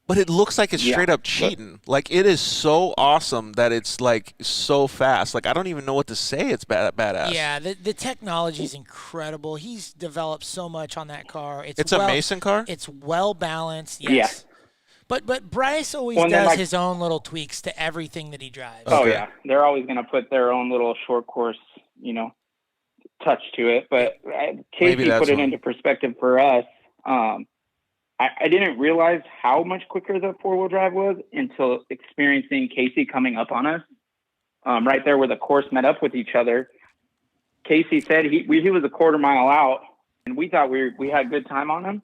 But it looks like it's straight up cheating. Like, it is so awesome that it's, like, so fast. Like, I don't even know what to say. It's badass. Yeah, the technology is incredible. He's developed so much on that car. It's a Mason car? It's well balanced, yes. Yeah. But Bryce always does his own little tweaks to everything that he drives. Oh, yeah. They're always going to put their own little short course, touch to it. But Casey put it into perspective for us. I didn't realize how much quicker the four-wheel drive was until experiencing Casey coming up on us right there where the course met up with each other. Casey said he was a quarter mile out, and we thought we had good time on him.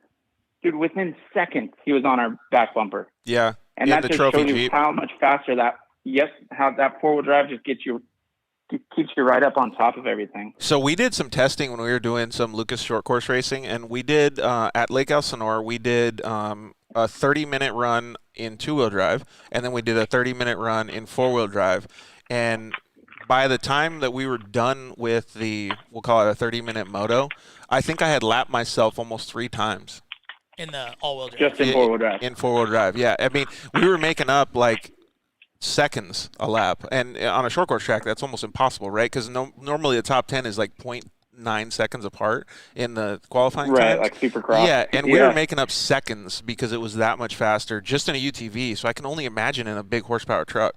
Dude, within seconds, he was on our back bumper. Yeah. And that just shows you how much faster how that four-wheel drive just keeps you right up on top of everything. So we did some testing when we were doing some Lucas short course racing, and we did at Lake Elsinore, we did a 30-minute run in two-wheel drive, and then we did a 30-minute run in four-wheel drive. And by the time that we were done with we'll call it a 30-minute moto, I think I had lapped myself almost 3 times. In the all-wheel drive. Just in four-wheel drive. In four-wheel drive, yeah. I mean, we were making up, like, seconds a lap. And on a short course track, that's almost impossible, right? Because normally the top 10 is, like, 0.9 seconds apart in the qualifying right, times. like Supercross. Yeah, and we were making up seconds because it was that much faster just in a UTV. So I can only imagine in a big horsepower truck.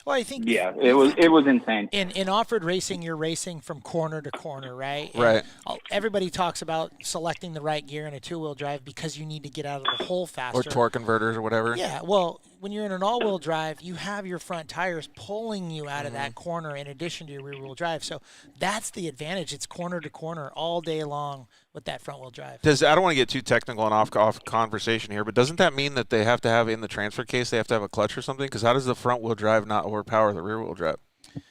Well, I think it was insane. In off-road racing, you're racing from corner to corner, right? Right. And everybody talks about selecting the right gear in a two-wheel drive because you need to get out of the hole faster. Or torque converters or whatever. Yeah. Well, when you're in an all-wheel drive, you have your front tires pulling you out of that corner in addition to your rear-wheel drive. So that's the advantage. It's corner to corner all day long with that front-wheel drive. I don't want to get too technical and off conversation here, but doesn't that mean that they have to have in the transfer case, they have to have a clutch or something? Because how does the front-wheel drive not overpower the rear-wheel drive?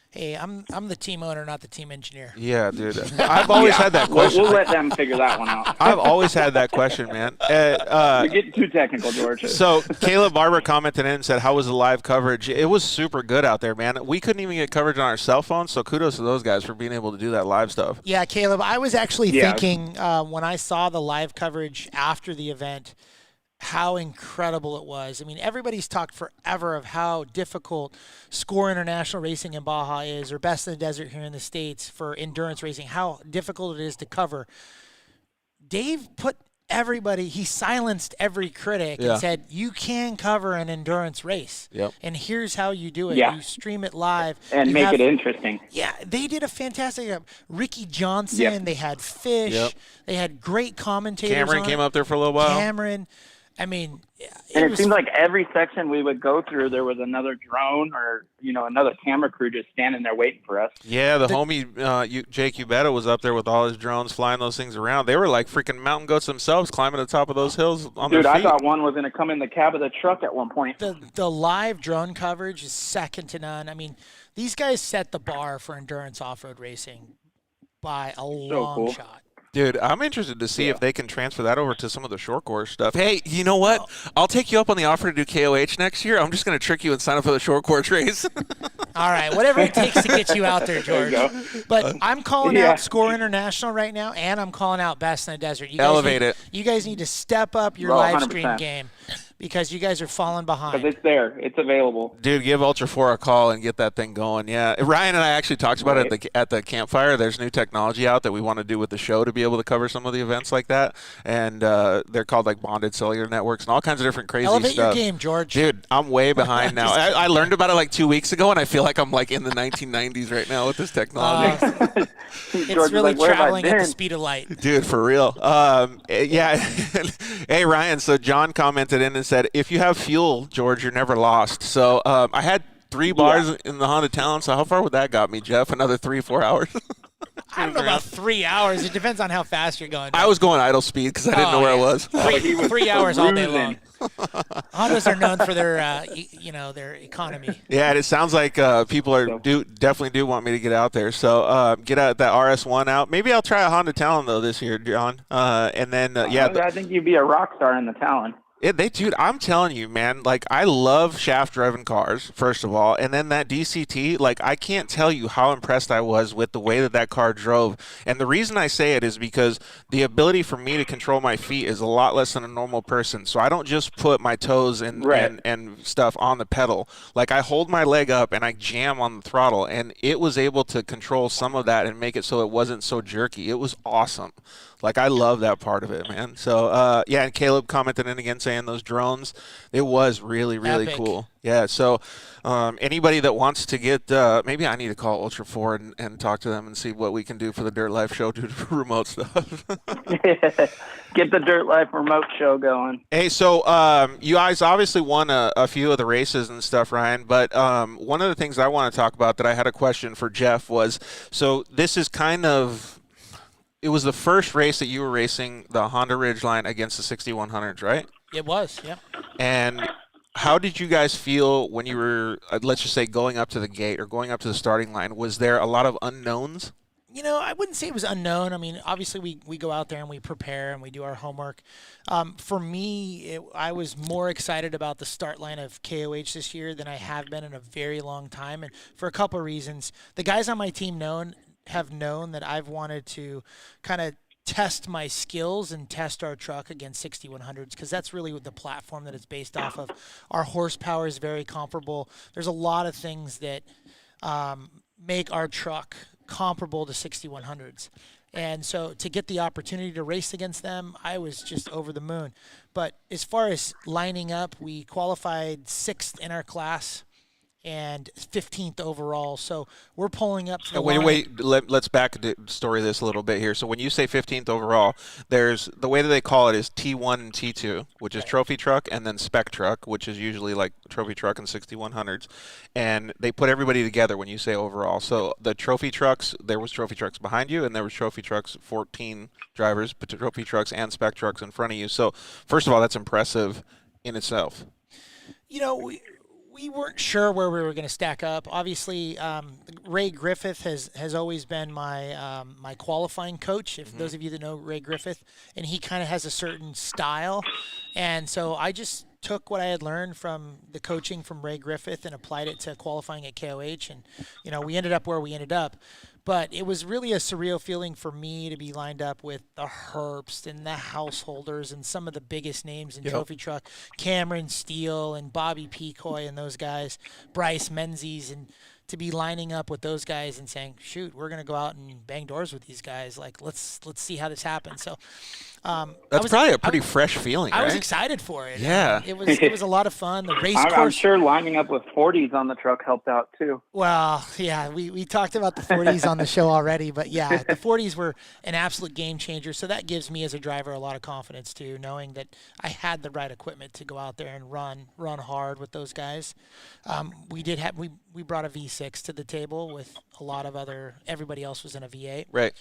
Hey, I'm the team owner, not the team engineer. Yeah, dude. I've always had that question. We'll let them figure that one out. I've always had that question, man. You're getting too technical, George. So Caleb Barber commented in and said, how was the live coverage? It was super good out there, man. We couldn't even get coverage on our cell phones, so kudos to those guys for being able to do that live stuff. Yeah, Caleb, I was actually thinking when I saw the live coverage after the event, how incredible it was. I mean, everybody's talked forever of how difficult Score International Racing in Baja is, or Best in the Desert here in the States for endurance racing, how difficult it is to cover. Dave put everybody, he silenced every critic and said, you can cover an endurance race. Yep. And here's how you do it. Yeah. You stream it live. And make it interesting. Yeah, they did a fantastic job. Ricky Johnson, they had Fish, they had great commentators. Cameron came up there for a little while. Cameron. I mean, it seemed like every section we would go through, there was another drone or, another camera crew just standing there waiting for us. Yeah, the homie Jake Ubetta was up there with all his drones flying those things around. They were like freaking mountain goats themselves climbing the top of those hills on their feet. Dude, I thought one was going to come in the cab of the truck at one point. The live drone coverage is second to none. I mean, these guys set the bar for endurance off-road racing by a long shot. Dude, I'm interested to see if they can transfer that over to some of the short course stuff. Hey, you know what? I'll take you up on the offer to do KOH next year. I'm just going to trick you and sign up for the short course race. All right, whatever it takes to get you out there, George. But I'm calling out Score International right now, and I'm calling out Best in the Desert. You guys need to step up your live stream game, because you guys are falling behind. Because it's there. It's available. Dude, give Ultra 4 a call and get that thing going. Yeah, Ryan and I actually talked about it at the campfire. There's new technology out that we want to do with the show to be able to cover some of the events like that. And they're called like bonded cellular networks and all kinds of different crazy stuff. Elevate your game, George. Dude, I'm way behind now. I learned about it like 2 weeks ago, and I feel like I'm like in the 1990s right now with this technology. It's really traveling at the speed of light. Dude, for real. Yeah. Hey, Ryan, so John commented in and said, if you have fuel, George, you're never lost. So I had 3 bars in the Honda Talon, so how far would that got me, Jeff? Another 3-4 hours? I don't know about 3 hours. It depends on how fast you're going. I was going idle speed because I didn't know where I was. 3 hours all day long. Hondas are known for their, their economy. Yeah, and it sounds like people are definitely do want me to get out there. So get that RS1 out. Maybe I'll try a Honda Talon though this year, John. And then I think you'd be a rock star in the Talon. Dude, I'm telling you, man, like, I love shaft-driven cars, first of all, and then that DCT, like, I can't tell you how impressed I was with the way that car drove, and the reason I say it is because the ability for me to control my feet is a lot less than a normal person, so I don't just put my toes and stuff on the pedal. Like, I hold my leg up and I jam on the throttle, and it was able to control some of that and make it so it wasn't so jerky. It was awesome. Like, I love that part of it, man. So, and Caleb commented in again saying those drones, it was really, really cool. Yeah, so anybody that wants to get, maybe I need to call Ultra 4 and talk to them and see what we can do for the Dirt Life show due to remote stuff. Get the Dirt Life remote show going. Hey, so you guys obviously won a few of the races and stuff, Ryan, but one of the things I want to talk about that I had a question for Jeff was, so this is kind of, it was the first race that you were racing the Honda Ridgeline against the 6100s, right? It was, yeah. And how did you guys feel when you were, let's just say, going up to the gate or going up to the starting line? Was there a lot of unknowns? I wouldn't say it was unknown. I mean, obviously we go out there and we prepare and we do our homework. For me, I was more excited about the start line of KOH this year than I have been in a very long time, and for a couple of reasons. The guys on my team have known that I've wanted to kind of test my skills and test our truck against 6100s, because that's really the platform that it's based off of. Our horsepower is very comparable. There's a lot of things that make our truck comparable to 6100s. And so to get the opportunity to race against them, I was just over the moon. But as far as lining up, we qualified 6th in our class. and 15th overall. So we're pulling up for the Wait. Let's back to story this a little bit here. So when you say 15th overall, there's the way that they call it is T1 and T2, which is trophy truck, and then spec truck, which is usually like trophy truck and 6100s. And they put everybody together when you say overall. So the trophy trucks, there was trophy trucks behind you, and there was trophy trucks, 14 drivers, but trophy trucks and spec trucks in front of you. So first of all, that's impressive in itself. You know, we weren't sure where we were going to stack up. Obviously, Ray Griffith has always been my my qualifying coach. If those of you that know Ray Griffith, and he kind of has a certain style, and so I just took what I had learned from the coaching from Ray Griffith and applied it to qualifying at KOH, and we ended up where we ended up. But it was really a surreal feeling for me to be lined up with the Herbst and the Householders and some of the biggest names in trophy truck, Cameron Steele and Bobby Pecoy and those guys, Bryce Menzies, and to be lining up with those guys and saying, shoot, we're going to go out and bang doors with these guys. Like, let's see how this happens. So that's probably a pretty fresh feeling, right? I was excited for it. Yeah. It was a lot of fun. The race course. I'm sure lining up with 40s on the truck helped out too. Well, yeah, we talked about the 40s on the show already, but yeah, the 40s were an absolute game changer. So that gives me as a driver a lot of confidence too, knowing that I had the right equipment to go out there and run hard with those guys. We brought a V6 to the table with a lot of everybody else was in a V8. Right.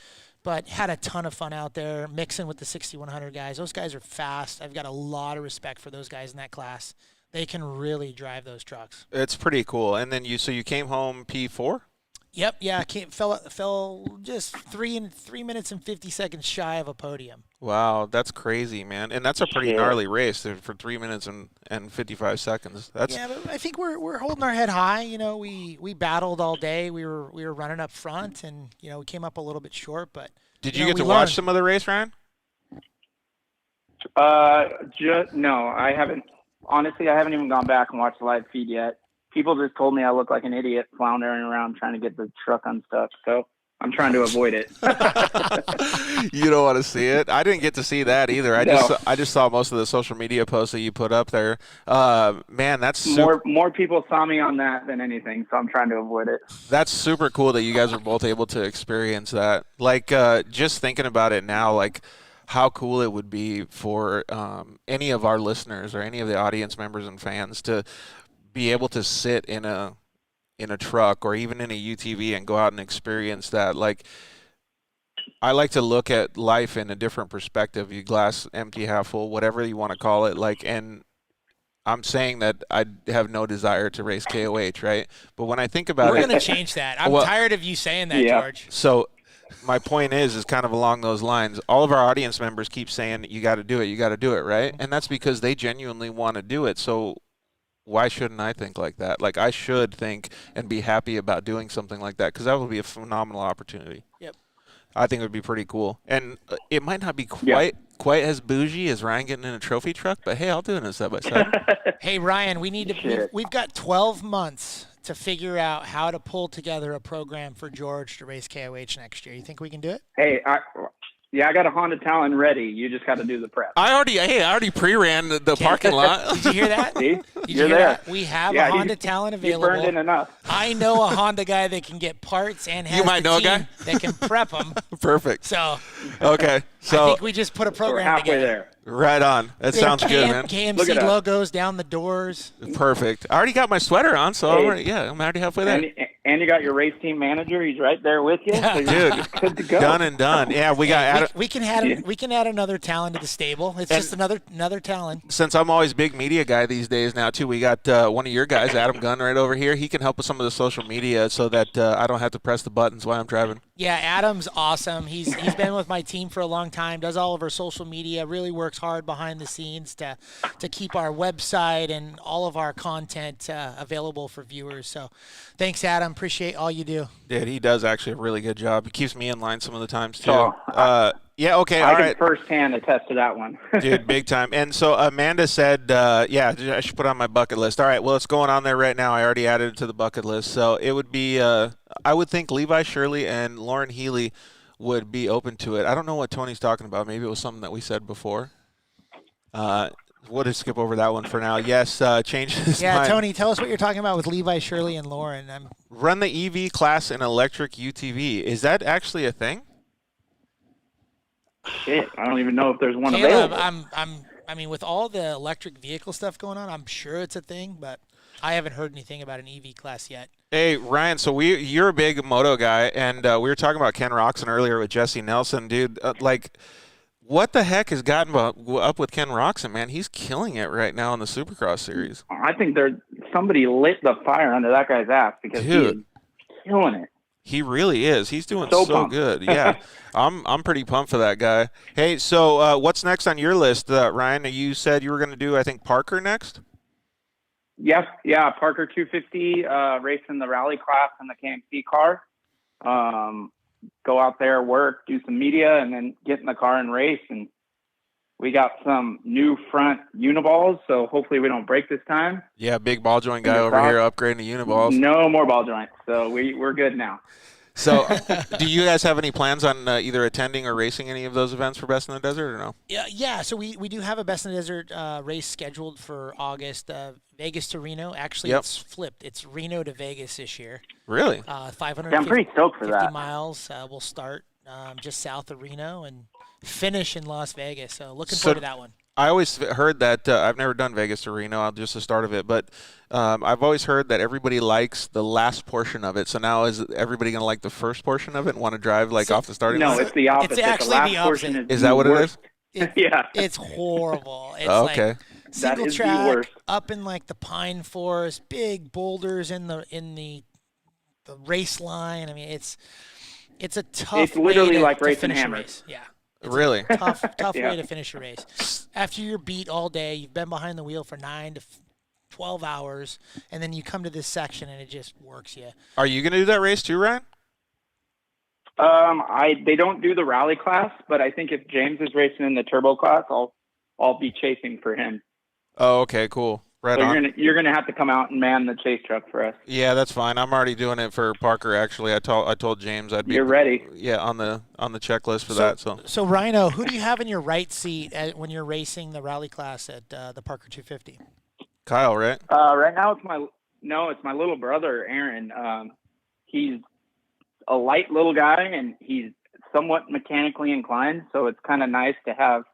But had a ton of fun out there mixing with the 6100 guys. Those guys are fast. I've got a lot of respect for those guys in that class. They can really drive those trucks. It's pretty cool. And then you came home P4? Yep, yeah, fell just 3 minutes and 50 seconds shy of a podium. Wow, that's crazy, man. And that's a pretty gnarly race for 3 minutes and 55 seconds. But I think we're holding our head high. We battled all day. We were running up front, and we came up a little bit short. But did you get to watch some of the race, Ryan? No, I haven't. Honestly, I haven't even gone back and watched the live feed yet. People just told me I look like an idiot floundering around trying to get the truck unstuck. So I'm trying to avoid it. You don't want to see it? I didn't get to see that either. I just saw most of the social media posts that you put up there. Man, that's more people saw me on that than anything, so I'm trying to avoid it. That's super cool that you guys are both able to experience that. Like, just thinking about it now, like how cool it would be for any of our listeners or any of the audience members and fans to be able to sit in a truck or even in a UTV and go out and experience that. Like, I like to look at life in a different perspective. You glass empty, half full, whatever you want to call it. Like, and I'm saying that I have no desire to race KOH, right? But when I think about We're going to change that. I'm tired of you saying that, George. So my point is kind of along those lines. All of our audience members keep saying, you got to do it, right? And that's because they genuinely want to do it. So why shouldn't I think like that? Like, I should think and be happy about doing something like that, because that would be a phenomenal opportunity. Yep. I think it would be pretty cool. And it might not be quite as bougie as Ryan getting in a trophy truck, but hey, I'll do it in a side-by-side. Hey, Ryan, we've got 12 months to figure out how to pull together a program for George to race KOH next year. You think we can do it? Hey, I got a Honda Talon ready. You just got to do the prep. I already pre-ran the parking lot. Did you hear that? See? Did you hear that? We have a Honda Talon available. You burned in enough. I know a Honda guy that can get parts and has a guy that can prep them. Perfect. So okay. So I think we just put a program we're halfway together. There. Right on. That sounds good, man. KMC logos down the doors. Perfect. I already got my sweater on, so I'm already halfway there. And you got your race team manager. He's right there with you. So dude, good to go. Done and done. Yeah, we got. We can add another Talon to the stable. It's just another Talon. Since I'm always big media guy these days now too, we got one of your guys, Adam Gunn, right over here. He can help with some of the social media so that I don't have to press the buttons while I'm driving. Yeah, Adam's awesome. He's been with my team for a long time, does all of our social media, really works hard behind the scenes to keep our website and all of our content available for viewers. So thanks, Adam. Appreciate all you do. Dude, he does actually a really good job. He keeps me in line some of the times too. So, yeah, okay, I all can right. firsthand attest to that one. Dude, big time. And so Amanda said, I should put it on my bucket list. All right, well, it's going on there right now. I already added it to the bucket list. So it would be, I would think Levi Shirley and Lauren Healy would be open to it. I don't know what Tony's talking about. Maybe it was something that we said before. We'll skip over that one for now. Yes, change his Yeah, mind. Tony, tell us what you're talking about with Levi, Shirley, and Lauren. Run the EV class in electric UTV. Is that actually a thing? Shit, I don't even know if there's one Caleb, available. I mean, with all the electric vehicle stuff going on, I'm sure it's a thing, but I haven't heard anything about an EV class yet. Hey, Ryan, so you're a big moto guy, and we were talking about Ken Roczen earlier with Jessy Nelson. Dude, what the heck has gotten up with Ken Roczen, man? He's killing it right now in the Supercross series. I think somebody lit the fire under that guy's ass because he is killing it. He really is. He's doing So so pumped. good. Yeah, I'm pretty pumped for that guy. Hey, so what's next on your list, Ryan? You said you were going to do, I think, Parker next? Yes, yeah, Parker 250, racing the rally class in the KMC car. Go out there, work, do some media, and then get in the car and race. And we got some new front uniballs, so hopefully we don't break this time. Yeah, big ball joint guy over here upgrading to uniballs. No more ball joints, so we're good now. So do you guys have any plans on either attending or racing any of those events for Best in the Desert or no? Yeah. So we do have a Best in the Desert race scheduled for August, Vegas to Reno. Actually, It's flipped. It's Reno to Vegas this year. Really? 550 Yeah, I'm pretty stoked for that. miles. We'll start just south of Reno and finish in Las Vegas. So looking forward to that one. I always heard that I've never done Vegas to Reno, just the start of it, but I've always heard that everybody likes the last portion of it. So now is everybody going to like the first portion of it and want to drive off the starting line? No, it's the opposite. It's actually the last the portion opposite. Is that what worst. it is? Yeah. It's horrible. It's Okay. like single That is the track worst. up in like the pine forest, big boulders in the race line. I mean, it's a tough. It's literally way to, like to racing finish a hammers. race. Yeah. Really? Tough Yeah. way to finish a race. After you're beat all day, you've been behind the wheel for 9 to 12 hours, and then you come to this section and it just works you. Are you going to do that race too, Ryan? They don't do the rally class, but I think if James is racing in the turbo class, I'll be chasing for him. Oh, okay, cool. Right So on. you're gonna have to come out and man the chase truck for us. Yeah, that's fine. I'm already doing it for Parker. Actually, I told James I'd be. You're ready. Yeah, on the checklist for that. So Rhino, who do you have in your right seat when you're racing the rally class at the Parker 250? Kyle, right? Right now it's my little brother Aaron. He's a light little guy and he's somewhat mechanically inclined, so it's kind of nice to have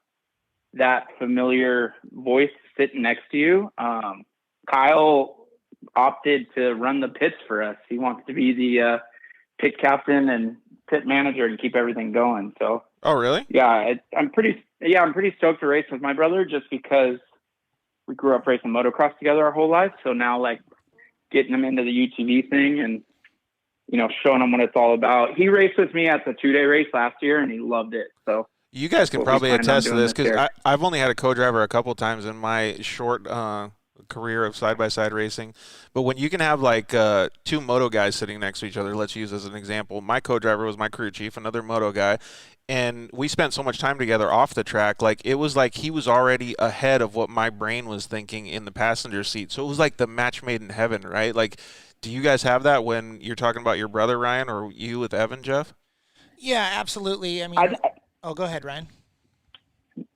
that familiar voice sitting next to you. Kyle opted to run the pits for us. He wants to be the pit captain and pit manager and keep everything going. So, Oh, really? yeah, I'm pretty stoked to race with my brother just because we grew up racing motocross together our whole life. So now, like, getting him into the UTV thing and, showing him what it's all about. He raced with me at the 2-day race last year and he loved it. So You guys can What we probably plan on attest to doing this this year. because I've only had a co-driver a couple times in my short career of side-by-side racing. But when you can have like two moto guys sitting next to each other, let's use as an example. My co-driver was my crew chief, another moto guy. And we spent so much time together off the track. Like it was like he was already ahead of what my brain was thinking in the passenger seat. So it was like the match made in heaven, right? Like, do you guys have that when you're talking about your brother, Ryan, or you with Evan, Jeff? Yeah, absolutely. I mean, go ahead, Ryan.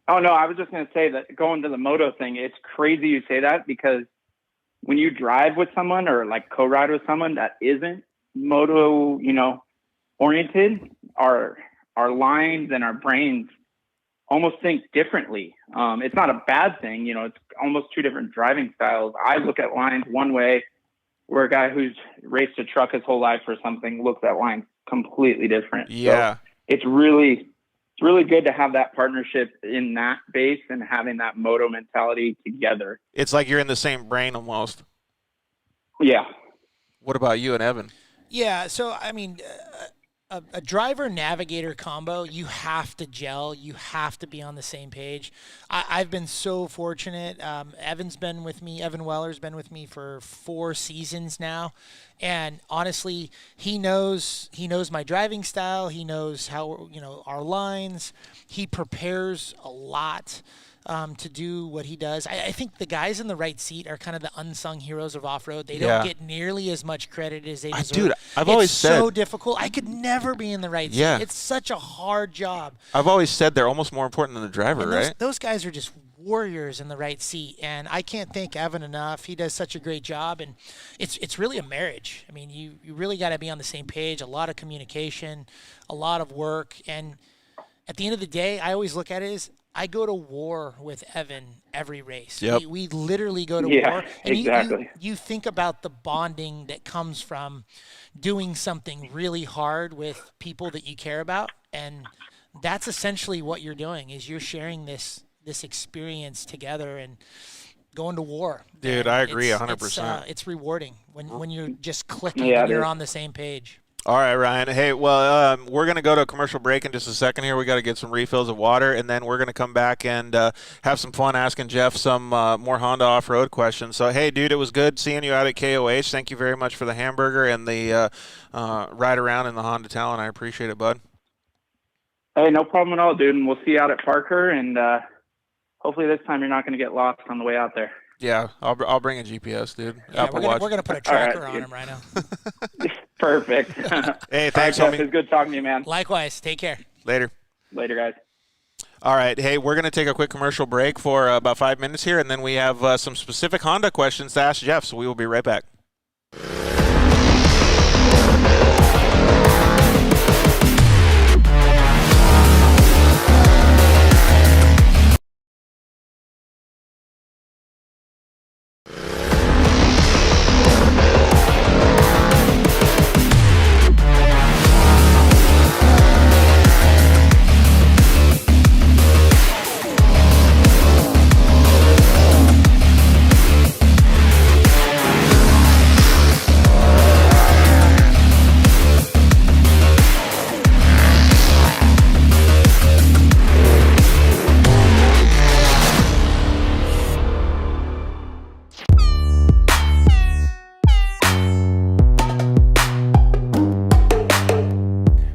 Oh, no, I was just going to say that going to the moto thing, it's crazy you say that because when you drive with someone or like co-ride with someone that isn't moto, oriented, our lines and our brains almost think differently. It's not a bad thing. It's almost two different driving styles. I look at lines one way where a guy who's raced a truck his whole life or something looks at lines completely different. Yeah. So it's really good to have that partnership in that base and having that moto mentality together. It's like you're in the same brain almost. Yeah. What about you and Evan? Yeah, so I mean, a driver-navigator combo, you have to gel. You have to be on the same page. I've been so fortunate. Evan Weller's been with me for 4 seasons now. And honestly, he knows my driving style. He knows how, our lines. He prepares a lot to do what he does. I think the guys in the right seat are kind of the unsung heroes of off-road. They don't get nearly as much credit as they deserve. Dude, I've always said. It's so difficult. I could never be in the right seat. Yeah. It's such a hard job. I've always said they're almost more important than the driver, And right? those guys are just warriors in the right seat. And I can't thank Evan enough. He does such a great job, and it's really a marriage. I mean, you really got to be on the same page, a lot of communication, a lot of work. And at the end of the day, I always look at it as I go to war with Evan every race. Yep. We literally go to war. And exactly. you think about the bonding that comes from doing something really hard with people that you care about. And that's essentially what you're doing, is you're sharing this experience together and going to war. Dude, And I agree it's- 100%. It's rewarding when you're just clicking Yeah, and it you're is. on the same page. All right, Ryan. Hey, well, we're going to go to a commercial break in just a second here. We got to get some refills of water, and then we're going to come back and have some fun asking Jeff some more Honda Off-Road questions. So, hey, dude, it was good seeing you out at KOH. Thank you very much for the hamburger and the ride around in the Honda Talon. I appreciate it, bud. Hey, no problem at all, dude. And we'll see you out at Parker. And hopefully this time you're not going to get lost on the way out there. Yeah, I'll bring a GPS, dude. Yeah, Apple we're Watch. gonna put a All right, tracker on dude. him right now. Perfect. Hey, All thanks, right, Jeff, homie. it's good talking to you, man. Likewise. Take care. Later. Later, guys. All right. Hey, we're going to take a quick commercial break for about 5 minutes here, and then we have some specific Honda questions to ask Jeff, so we will be right back.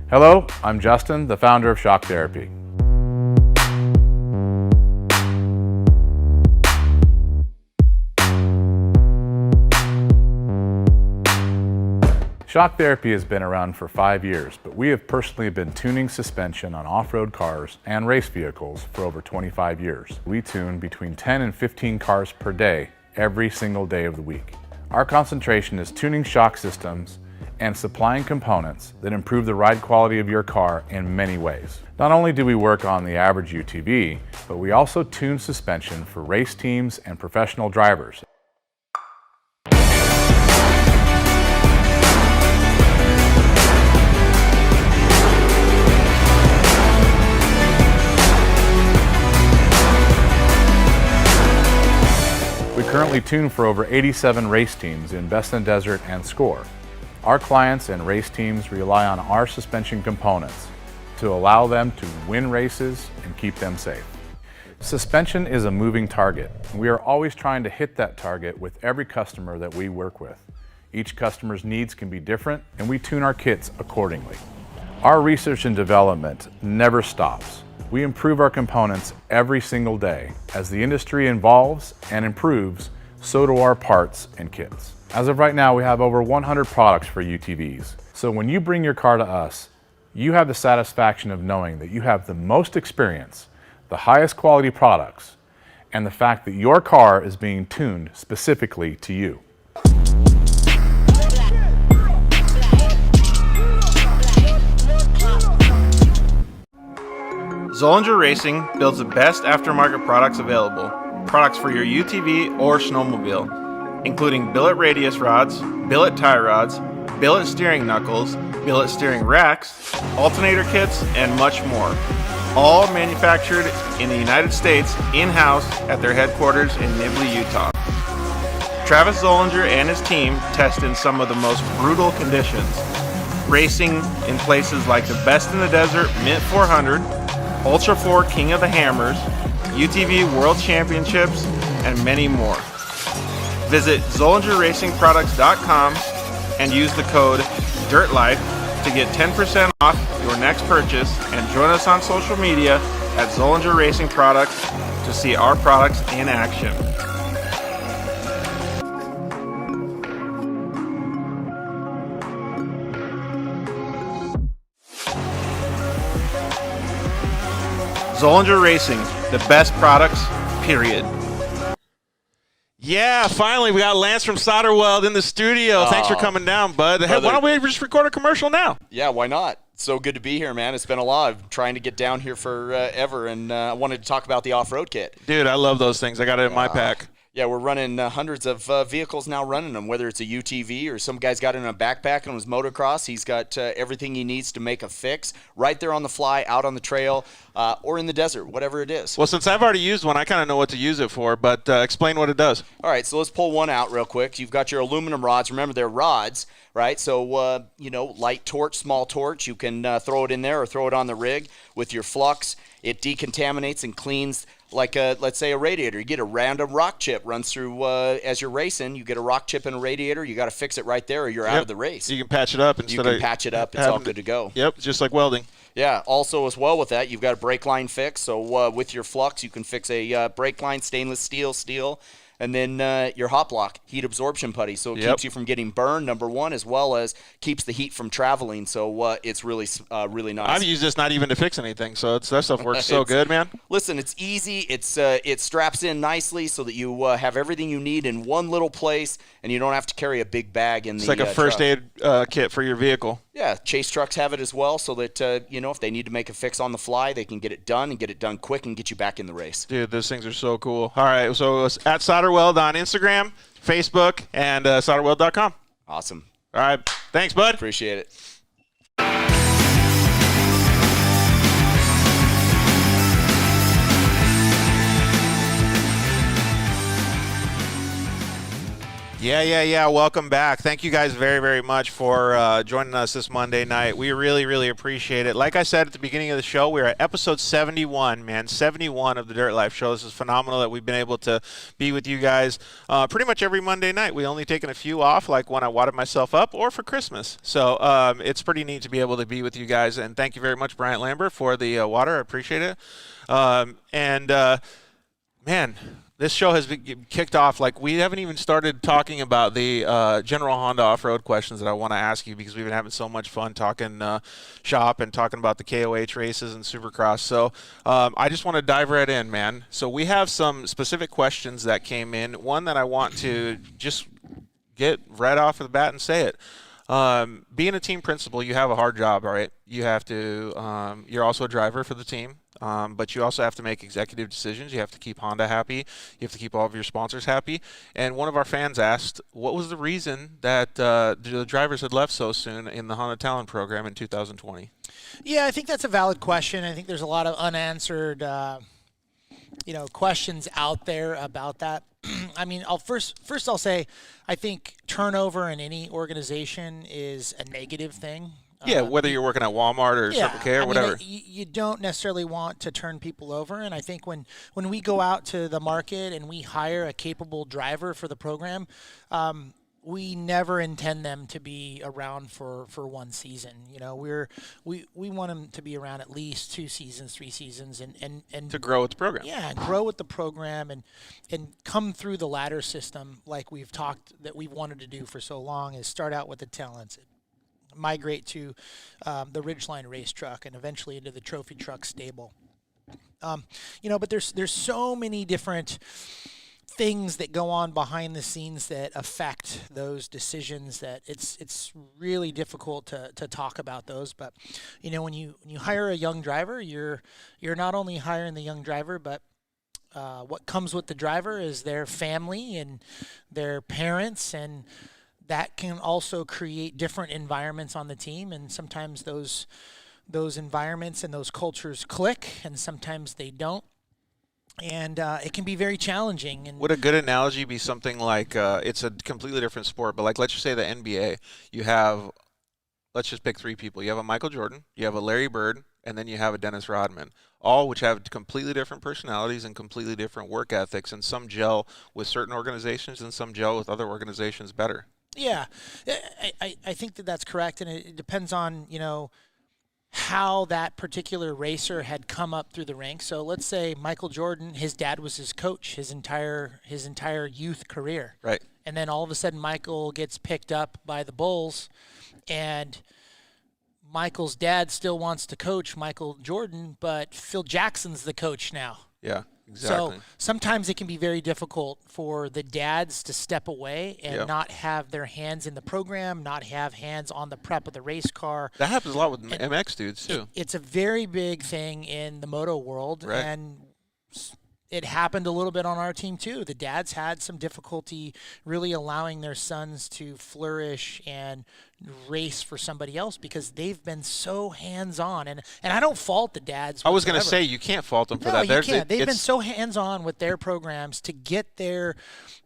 Hello, I'm Justin, the founder of Shock Therapy. Shock Therapy has been around for 5 years, but we have personally been tuning suspension on off-road cars and race vehicles for over 25 years. We tune between 10 and 15 cars per day, every single day of the week. Our concentration is tuning shock systems and supplying components that improve the ride quality of your car in many ways. Not only do we work on the average UTV, but we also tune suspension for race teams and professional drivers. We currently tune for over 87 race teams in Best in Desert and Score. Our clients and race teams rely on our suspension components to allow them to win races and keep them safe. Suspension is a moving target, and we are always trying to hit that target with every customer that we work with. Each customer's needs can be different, and we tune our kits accordingly. Our research and development never stops. We improve our components every single day. As the industry evolves and improves, so do our parts and kits. As of right now, we have over 100 products for UTVs. So when you bring your car to us, you have the satisfaction of knowing that you have the most experience, the highest quality products, and the fact that your car is being tuned specifically to you. Zollinger Racing builds the best aftermarket products available. Products for your UTV or snowmobile, including billet radius rods, billet tie rods, billet steering knuckles, billet steering racks, alternator kits, and much more. All manufactured in the United States in-house at their headquarters in Nibley, Utah. Travis Zollinger and his team test in some of the most brutal conditions, racing in places like the Best in the Desert Mint 400, Ultra 4 King of the Hammers, UTV World Championships, and many more. Visit ZollingerRacingProducts.com and use the code DIRTLIFE to get 10% off your next purchase, and join us on social media at Zollinger Racing Products to see our products in action. Zollinger Racing, the best products, period. Yeah, finally, we got Lance from Solderweld in the studio. Thanks for coming down, bud. Hey, why don't we just record a commercial now? Yeah, why not? So good to be here, man. It's been a lot. I've been trying to get down here forever, and I wanted to talk about the off-road kit. Dude, I love those things. I got it in my pack. Yeah, we're running hundreds of vehicles now running them, whether it's a UTV or some guy's got it in a backpack on his motocross. He's got everything he needs to make a fix right there on the fly, out on the trail, or in the desert, whatever it is. Well, since I've already used one, I kind of know what to use it for, but explain what it does. All right, so let's pull one out real quick. You've got your aluminum rods. Remember, they're rods, right? So, light torch, small torch. You can throw it in there or throw it on the rig with your flux. It decontaminates and cleans like, let's say, a radiator. You get a random rock chip runs through as you're racing. You get a rock chip in a radiator. You got to fix it right there or you're out of the race. You can patch it up. You can patch it up. It's all good to go. Yep, just like welding. Yeah, also as well with that, you've got a brake line fix. So with your flux, you can fix a brake line, stainless steel, and then your hot block, heat absorption putty. So it keeps you from getting burned, number one, as well as keeps the heat from traveling. So it's really nice. I've used this not even to fix anything, so that stuff works so good, man. Listen, it's easy. It straps in nicely so that you have everything you need in one little place, and you don't have to carry a big bag in It's like a first aid kit for your vehicle. Yeah, chase trucks have it as well, so that if they need to make a fix on the fly, they can get it done and get it done quick and get you back in the race. Dude, those things are so cool. All right, so it's at Solderweld on Instagram, Facebook, and solderweld.com. Awesome. All right, thanks, bud. Appreciate it. Yeah. Welcome back. Thank you guys very, very much for joining us this Monday night. We really, really appreciate it. Like I said at the beginning of the show, we're at episode 71, man. 71 of the Dirt Life Show. This is phenomenal that we've been able to be with you guys pretty much every Monday night. We only taken a few off, like when I watered myself up or for Christmas. So it's pretty neat to be able to be with you guys. And thank you very much, Bryant Lambert, for the water. I appreciate it. Man, this show has been kicked off like we haven't even started talking about the general Honda Offroad questions that I want to ask you, because we've been having so much fun talking shop and talking about the KOH races and Supercross. So I just want to dive right in, man. So we have some specific questions that came in. One that I want to just get right off of the bat and say it. Being a team principal, you have a hard job, all right? You have to, you're also a driver for the team. But you also have to make executive decisions. You have to keep Honda happy. You have to keep all of your sponsors happy. And one of our fans asked, what was the reason that the drivers had left so soon in the Honda Talent program in 2020? Yeah, I think that's a valid question. I think there's a lot of unanswered, questions out there about that. I mean, I'll say I think turnover in any organization is a negative thing. Yeah, whether you're working at Walmart or Circle K or whatever. You don't necessarily want to turn people over. And I think when we go out to the market and we hire a capable driver for the program, we never intend them to be around for one season. We want them to be around at least 2 seasons, 3 seasons, and to grow with the program. Yeah, grow with the program and come through the ladder system like we've talked that we've wanted to do for so long, is start out with the talents, migrate to the Ridgeline race truck, and eventually into the trophy truck stable. But there's so many different things that go on behind the scenes that affect those decisions that it's really difficult to talk about those. But when you hire a young driver, you're not only hiring the young driver, but what comes with the driver is their family and their parents, and that can also create different environments on the team, and sometimes those environments and those cultures click, and sometimes they don't, and it can be very challenging. And would a good analogy be something like it's a completely different sport, but like let's just say the NBA, you have, let's just pick 3 people. You have a Michael Jordan, you have a Larry Bird, and then you have a Dennis Rodman, all which have completely different personalities and completely different work ethics, and some gel with certain organizations and some gel with other organizations better. Yeah, I think that's correct, and it depends on, how that particular racer had come up through the ranks. So let's say Michael Jordan, his dad was his coach his entire youth career. Right. And then all of a sudden Michael gets picked up by the Bulls, and Michael's dad still wants to coach Michael Jordan, but Phil Jackson's the coach now. Yeah. Exactly. So sometimes it can be very difficult for the dads to step away and not have their hands in the program, not have hands on the prep of the race car. That happens a lot with MX dudes too. It's a very big thing in the moto world, Right. and it happened a little bit on our team too. The dads had some difficulty really allowing their sons to flourish and race for somebody else because they've been so hands-on. And I don't fault the dads. I was going to say, you can't fault them for that. You can't. They've been so hands-on with their programs to get their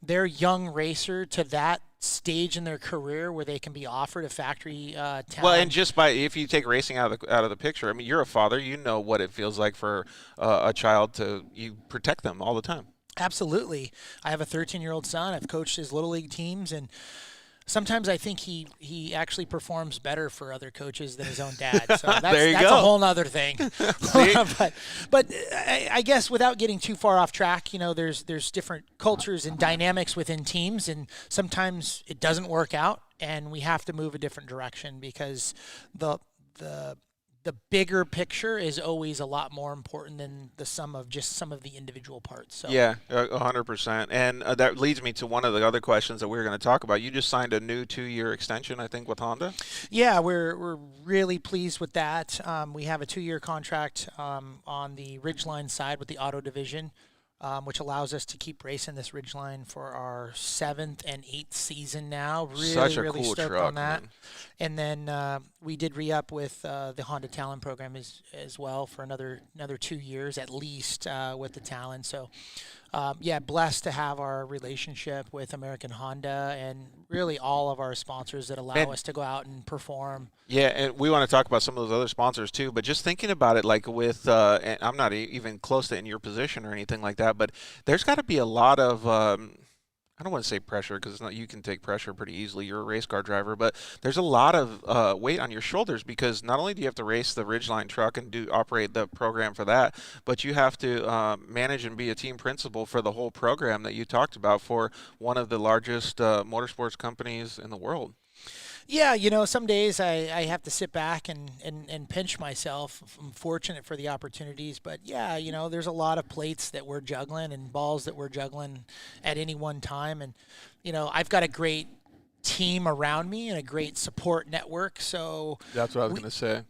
young racer to that stage in their career where they can be offered a factory talent. Well, and just if you take racing out of the picture, I mean, you're a father. You know what it feels like for a child you protect them all the time. Absolutely. I have a 13-year-old son. I've coached his little league teams, and sometimes I think he actually performs better for other coaches than his own dad. So that's a whole nother thing. but I guess without getting too far off track, there's different cultures and dynamics within teams, and sometimes it doesn't work out, and we have to move a different direction because the bigger picture is always a lot more important than the sum of just some of the individual parts. So. Yeah, 100%. And that leads me to one of the other questions that we were going to talk about. You just signed a new 2-year extension, I think, with Honda? Yeah, we're really pleased with that. We have a 2-year contract on the Ridgeline side with the auto division, which allows us to keep racing this Ridgeline for our 7th and 8th season now. Really cool stoked truck, on that. man. And then we did re-up with the Honda Talon program as well for another 2 years at least with the Talon. So, blessed to have our relationship with American Honda and really all of our sponsors that allow us to go out and perform. Yeah, and we want to talk about some of those other sponsors too, but just thinking about it, like with, and I'm not even close to in your position or anything like that, but there's got to be a lot of, I don't want to say pressure because you can take pressure pretty easily. You're a race car driver, but there's a lot of weight on your shoulders because not only do you have to race the Ridgeline truck and operate the program for that, but you have to manage and be a team principal for the whole program that you talked about for one of the largest motorsports companies in the world. Yeah, some days I have to sit back and pinch myself. I'm fortunate for the opportunities, but yeah, there's a lot of plates that we're juggling and balls that we're juggling at any one time. And, I've got a great team around me and a great support network. So that's what I was going to say.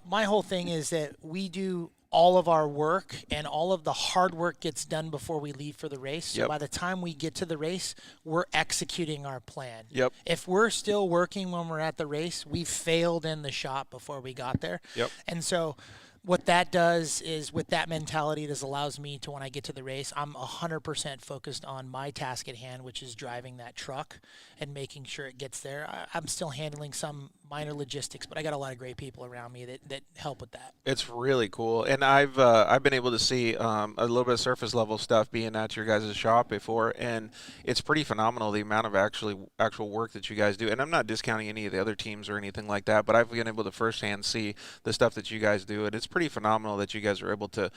My whole thing is that we do all of our work and all of the hard work gets done before we leave for the race. So by the time we get to the race, we're executing our plan. Yep. If we're still working when we're at the race, we failed in the shop before we got there. Yep. And so what that does is with that mentality, this allows me to, when I get to the race, I'm 100% focused on my task at hand, which is driving that truck and making sure it gets there. I'm still handling some minor logistics, but I got a lot of great people around me that help with that. It's really cool, and I've been able to see a little bit of surface level stuff being at your guys' shop before, and it's pretty phenomenal the amount of actual work that you guys do. And I'm not discounting any of the other teams or anything like that, but I've been able to firsthand see the stuff that you guys do, and it's pretty phenomenal that you guys are able to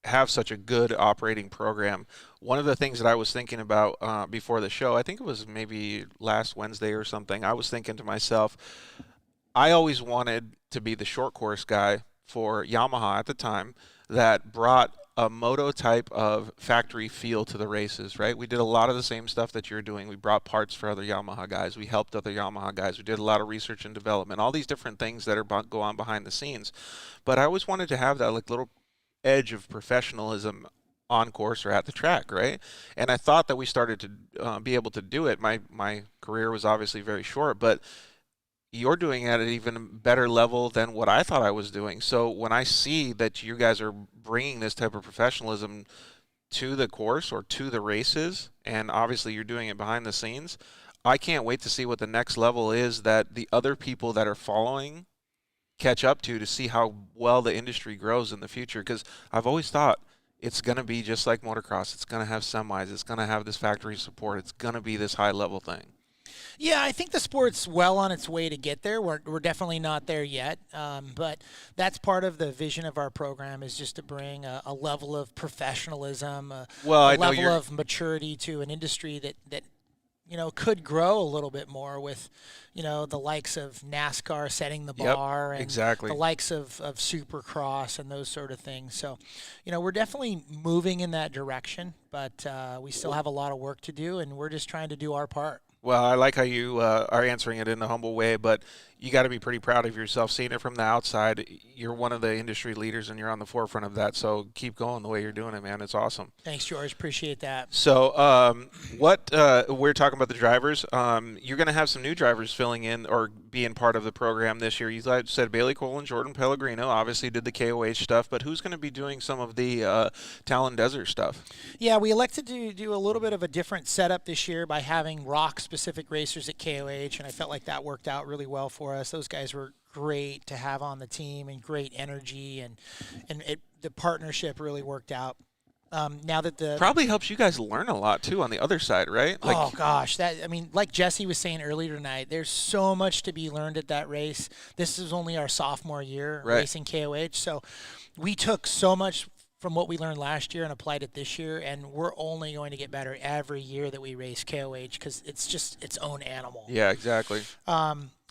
have such a good operating program. One of the things that I was thinking about before the show, I think it was maybe last Wednesday or something, I was thinking to myself, I always wanted to be the short course guy for Yamaha at the time that brought a moto type of factory feel to the races, right? We did a lot of the same stuff that you're doing. We brought parts for other Yamaha guys. We helped other Yamaha guys. We did a lot of research and development, all these different things that go on behind the scenes. But I always wanted to have that little edge of professionalism on course or at the track, right? And I thought that we started to be able to do it. My career was obviously very short, but you're doing it at an even better level than what I thought I was doing. So when I see that you guys are bringing this type of professionalism to the course or to the races, and obviously you're doing it behind the scenes, I can't wait to see what the next level is that the other people that are following catch up to see how well the industry grows in the future. Because I've always thought it's going to be just like motocross. It's going to have semis. It's going to have this factory support. It's going to be this high-level thing. Yeah, I think the sport's well on its way to get there. We're definitely not there yet, but that's part of the vision of our program is just to bring a level of professionalism, a level of maturity to an industry that could grow a little bit more with, the likes of NASCAR setting the bar and exactly. the likes of Supercross and those sort of things. So, we're definitely moving in that direction, but we still have a lot of work to do, and we're just trying to do our part. Well, I like how you are answering it in a humble way, but you got to be pretty proud of yourself. Seeing it from the outside, you're one of the industry leaders, and you're on the forefront of that. So keep going the way you're doing it, man. It's awesome. Thanks, George. Appreciate that. So we're talking about the drivers. You're going to have some new drivers filling in or being part of the program this year. You said Bailey Cole and Jordan Pellegrino obviously did the KOH stuff, but who's going to be doing some of the Talon Desert stuff? Yeah, we elected to do a little bit of a different setup this year by having rock-specific racers at KOH, and I felt like that worked out really well for us. Those guys were great to have on the team and great energy, and the partnership really worked out. Now that probably helps you guys learn a lot too on the other side, right? Oh gosh, like Jessy was saying earlier tonight, there's so much to be learned at that race. This is only our sophomore year racing KOH, so we took so much from what we learned last year and applied it this year, and we're only going to get better every year that we race KOH because it's just its own animal. Yeah, exactly.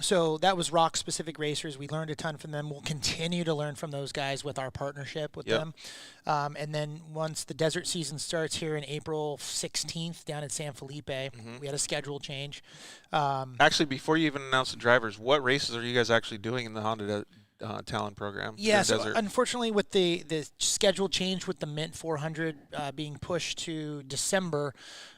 So that was rock-specific racers. We learned a ton from them. We'll continue to learn from those guys with our partnership with them. And then once the desert season starts here in April 16th down in San Felipe, we had a schedule change. Actually, before you even announce the drivers, what races are you guys actually doing in the Honda Talon program? Yeah, so unfortunately with the schedule change with the Mint 400 being pushed to December,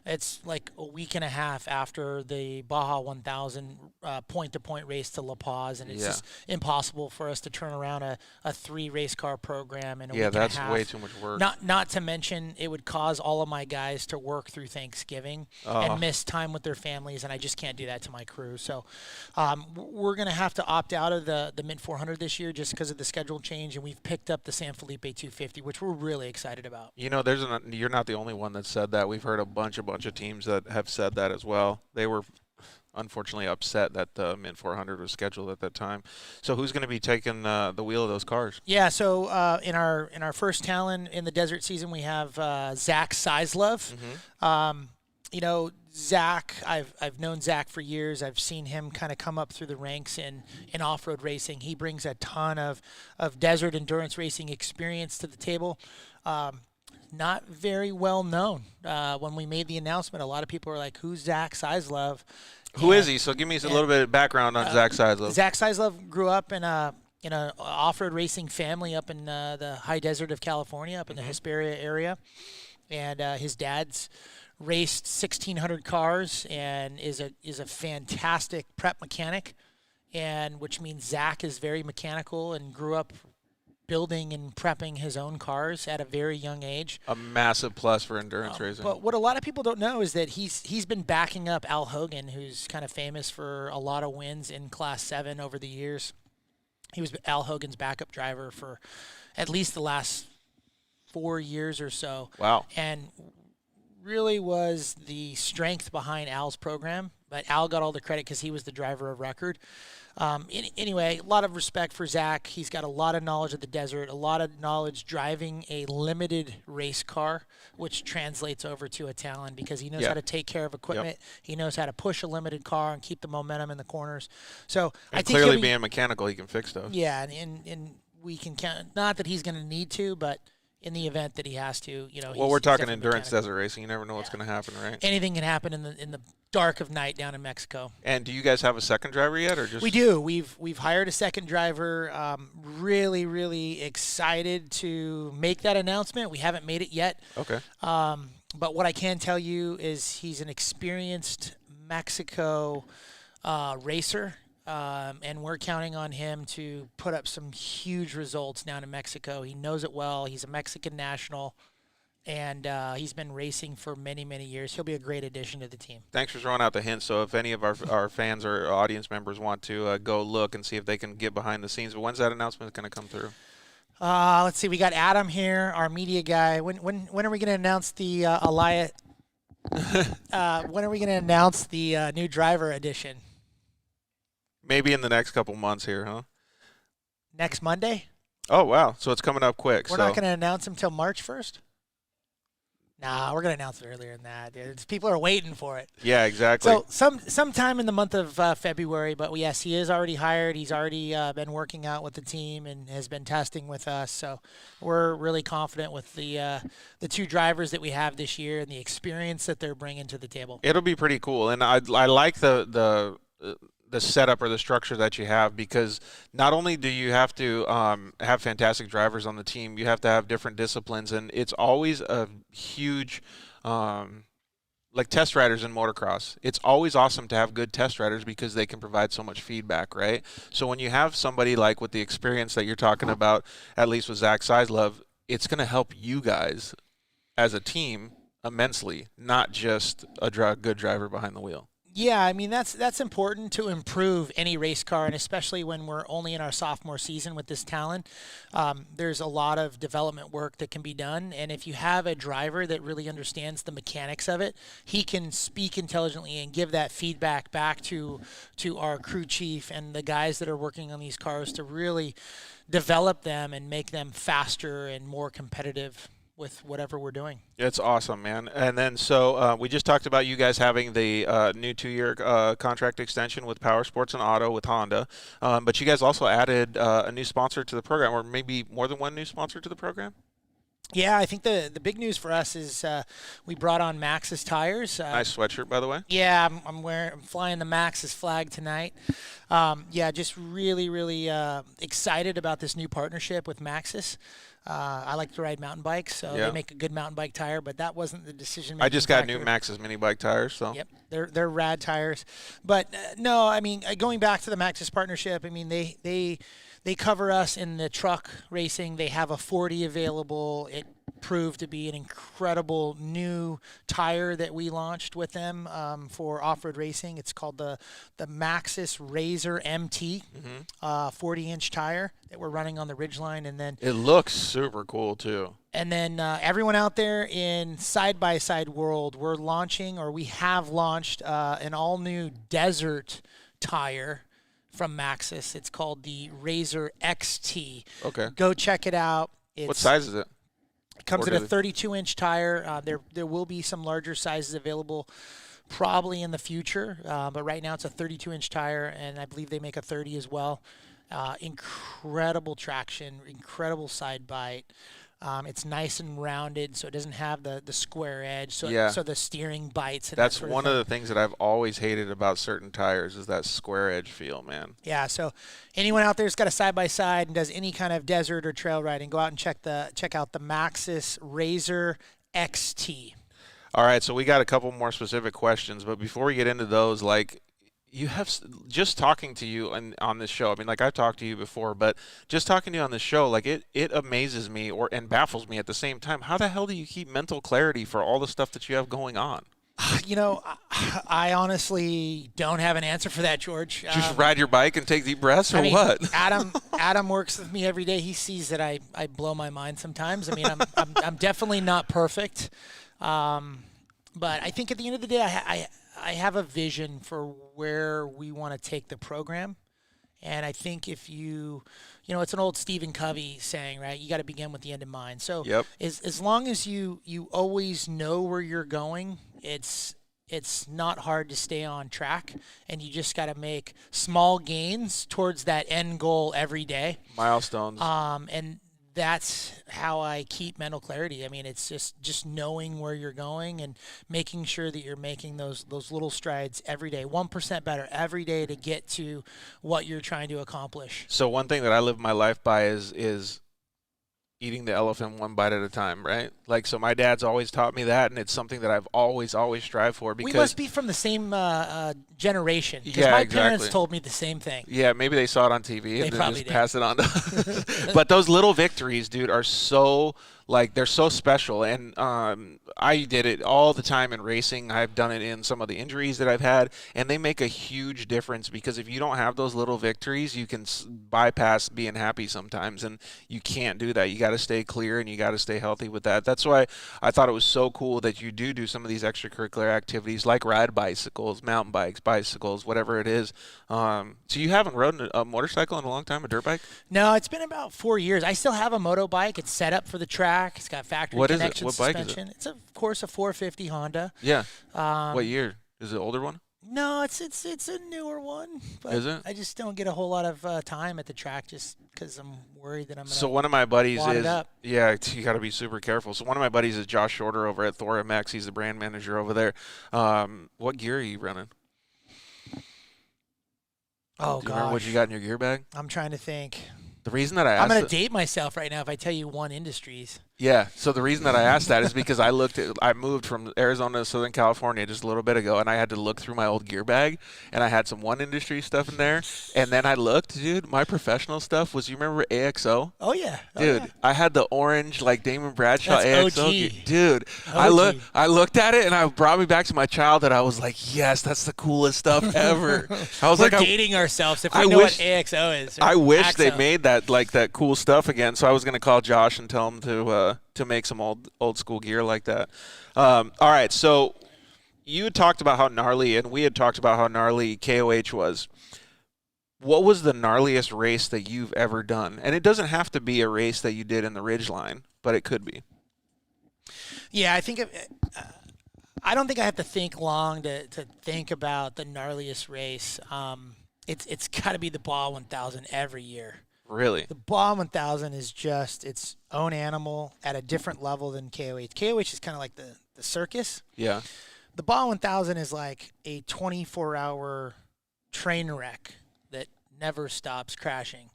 it's like a week and a half after the Baja 1000 point-to-point race to La Paz, and it's just impossible for us to turn around a 3-race car program in a week and a half. Yeah, that's way too much work. Not to mention it would cause all of my guys to work through Thanksgiving and miss time with their families, and I just can't do that to my crew. So we're going to have to opt out of the Mint 400 this year just because of the schedule change, and we've picked up the San Felipe 250, which we're really excited about. You're not the only one that said that. We've heard a bunch of teams that have said that as well. They were unfortunately upset that the Mint 400 was scheduled at that time. So who's going to be taking the wheel of those cars? Yeah, so in our first Talon in the desert season, we have Zach Sizelove. Zach, I've known Zach for years. I've seen him kind of come up through the ranks in off-road racing. He brings a ton of desert endurance racing experience to the table. Not very well known. When we made the announcement, a lot of people were like, who's Zach Sizelove? Who is he? So give me a little bit of background on Zach Sizelove. Zach Sizelove grew up in an off-road racing family up in the high desert of California, up in the Hesperia area. And his dad's raced 1,600 cars and is a fantastic prep mechanic, and which means Zach is very mechanical and grew up building and prepping his own cars at a very young age. A massive plus for endurance racing. But what a lot of people don't know is that he's been backing up Al Hogan, who's kind of famous for a lot of wins in Class 7 over the years. He was Al Hogan's backup driver for at least the last 4 years or so. Wow. And really was the strength behind Al's program, but Al got all the credit because he was the driver of record. Anyway, a lot of respect for Zach. He's got a lot of knowledge of the desert, a lot of knowledge driving a limited race car, which translates over to a Talon because he knows how to take care of equipment. He knows how to push a limited car and keep the momentum in the corners. So I think clearly being mechanical, he can fix stuff. Yeah, and we can count, not that he's going to need to, but in the event that he has to, Well, we're talking endurance desert racing. You never know what's going to happen, right? Anything can happen in the dark of night down in Mexico. And do you guys have a second driver yet, or just? We do. We've hired a second driver. Really, really excited to make that announcement. We haven't made it yet. Okay. But what I can tell you is he's an experienced Mexico racer. And we're counting on him to put up some huge results down in Mexico. He knows it well. He's a Mexican national, and he's been racing for many, many years. He'll be a great addition to the team. Thanks for throwing out the hint. So if any of our fans or audience members want to go look and see if they can get behind the scenes, but when's that announcement going to come through? Let's see. We got Adam here, our media guy. When are we going to announce the Elias? When are we going to announce the new driver edition? Maybe in the next couple months here, huh? Next Monday? Oh, wow. So it's coming up quick. We're not going to announce him till March 1st? Nah, we're going to announce it earlier than that. People are waiting for it. Yeah, exactly. So sometime in the month of February, but yes, he is already hired. He's already been working out with the team and has been testing with us. So we're really confident with the 2 drivers that we have this year and the experience that they're bringing to the table. It'll be pretty cool, and I like the setup or the structure that you have, because not only do you have to have fantastic drivers on the team, you have to have different disciplines, and it's always a huge like test riders in motocross. It's always awesome to have good test riders because they can provide so much feedback, right? So when you have somebody like with the experience that you're talking about, at least with Zach Seislove, it's going to help you guys as a team immensely, not just a good driver behind the wheel. Yeah, I mean, that's important to improve any race car, and especially when we're only in our sophomore season with this talent. There's a lot of development work that can be done, and if you have a driver that really understands the mechanics of it, he can speak intelligently and give that feedback back to our crew chief and the guys that are working on these cars to really develop them and make them faster and more competitive with whatever we're doing. It's awesome, man. And then so we just talked about you guys having the new 2-year contract extension with Power Sports and Auto with Honda, but you guys also added a new sponsor to the program, or maybe more than one new sponsor to the program? Yeah, I think the big news for us is we brought on Maxxis tires. Nice sweatshirt, by the way. Yeah, I'm flying the Maxxis flag tonight. Yeah, just really excited about this new partnership with Maxxis. I like to ride mountain bikes, so they make a good mountain bike tire, but that wasn't the decision. I just got new Maxxis mini bike tires, so. Yep, they're rad tires. But no, I mean, going back to the Maxxis partnership, I mean, they cover us in the truck racing. They have a 40 available. It proved to be an incredible new tire that we launched with them for off-road racing. It's called the Maxxis Razor MT, 40-inch tire that we're running on the Ridgeline. And then it looks super cool too. And then everyone out there in side-by-side world, we have launched an all-new desert tire from Maxxis. It's called the Razor XT. Okay. Go check it out. What size is it? It comes in a 32-inch tire. There will be some larger sizes available probably in the future, but right now it's a 32-inch tire, and I believe they make a 30 as well. Incredible traction, incredible side bite. It's nice and rounded, so it doesn't have the square edge, so the steering bites. And that's that one of the things that I've always hated about certain tires is that square edge feel, man. Yeah, so anyone out there who's got a side-by-side and does any kind of desert or trail riding, go out and check out the Maxxis Razor XT. All right, so we got a couple more specific questions, but before we get into those, like, you have just talking to you on this show. I mean, like, I've talked to you before, but just talking to you on this show, like, it amazes me and baffles me at the same time. How the hell do you keep mental clarity for all the stuff that you have going on? You know, I honestly don't have an answer for that, George. Just ride your bike and take deep breaths, or what? Adam works with me every day. He sees that I blow my mind sometimes. I mean, I'm definitely not perfect, but I think at the end of the day, I have a vision for where we want to take the program. And I think if you it's an old Stephen Covey saying, right? You got to begin with the end in mind. So as long as you always know where you're going, it's not hard to stay on track, and you just got to make small gains towards that end goal every day. Milestones. And that's how I keep mental clarity. I mean, it's just knowing where you're going and making sure that you're making those little strides every day, 1% better every day to get to what you're trying to accomplish. So one thing that I live my life by is eating the elephant one bite at a time, right? Like, so my dad's always taught me that, and it's something that I've always strived for. Because we must be from the same generation, because my parents told me the same thing. Yeah, maybe they saw it on TV and then just pass it on to But those little victories, dude, are so, like, they're so special. And I did it all the time in racing. I've done it in some of the injuries that I've had, and they make a huge difference, because if you don't have those little victories, you can bypass being happy sometimes, and you can't do that. You got to stay clear, and you got to stay healthy with that. That's why I thought it was so cool that you do some of these extracurricular activities like ride bicycles, mountain bikes, bicycles, whatever it is. So you haven't ridden a motorcycle in a long time, a dirt bike? No, it's been about 4 years. I still have a moto bike. It's set up for the track. track. It's got factory What is it? connection What bike is it? suspension. It's, of course, a 450 Honda. Yeah. What year? Is it an older one? No, it's a newer one. But Is it? I just don't get a whole lot of time at the track just because I'm worried that I'm going to. So one of my buddies wad it is up. yeah, you got to be super careful. So one of my buddies is Josh Shorter over at Thor MX. He's the brand manager over there. What gear are you running? Oh, Do you remember what gosh. you got in your gear bag? I'm trying to think. The reason that I asked I'm going to date myself right now if I tell you One Industries. Yeah, so the reason that I asked that is because I moved from Arizona to Southern California just a little bit ago, and I had to look through my old gear bag, and I had some One Industry stuff in there, and then I looked, dude, my professional stuff was, you remember AXO? Oh, yeah. Dude, I had the orange, like, Damon Bradshaw That's AXO OG. gear. Dude, OG. I looked at it, and it brought me back to my childhood. I was like, yes, that's the coolest stuff ever. I was We're like, dating ourselves if we I know wish- what AXO is. or I wish they AXO. made that, like, that cool stuff again, so I was going to call Josh and tell him to make some old school gear like that. All right, so you had talked about how gnarly, and we had talked about how gnarly KOH was. What was the gnarliest race that you've ever done? And it doesn't have to be a race that you did in the Ridgeline, but it could be. Yeah, I don't think I have to think long to think about the gnarliest race. It's got to be the Baja 1000 every year. Really? The Baja 1000 is just its own animal at a different level than KOH. KOH is kind of like the circus. Yeah. The Baja 1000 is like a 24-hour train wreck that never stops crashing.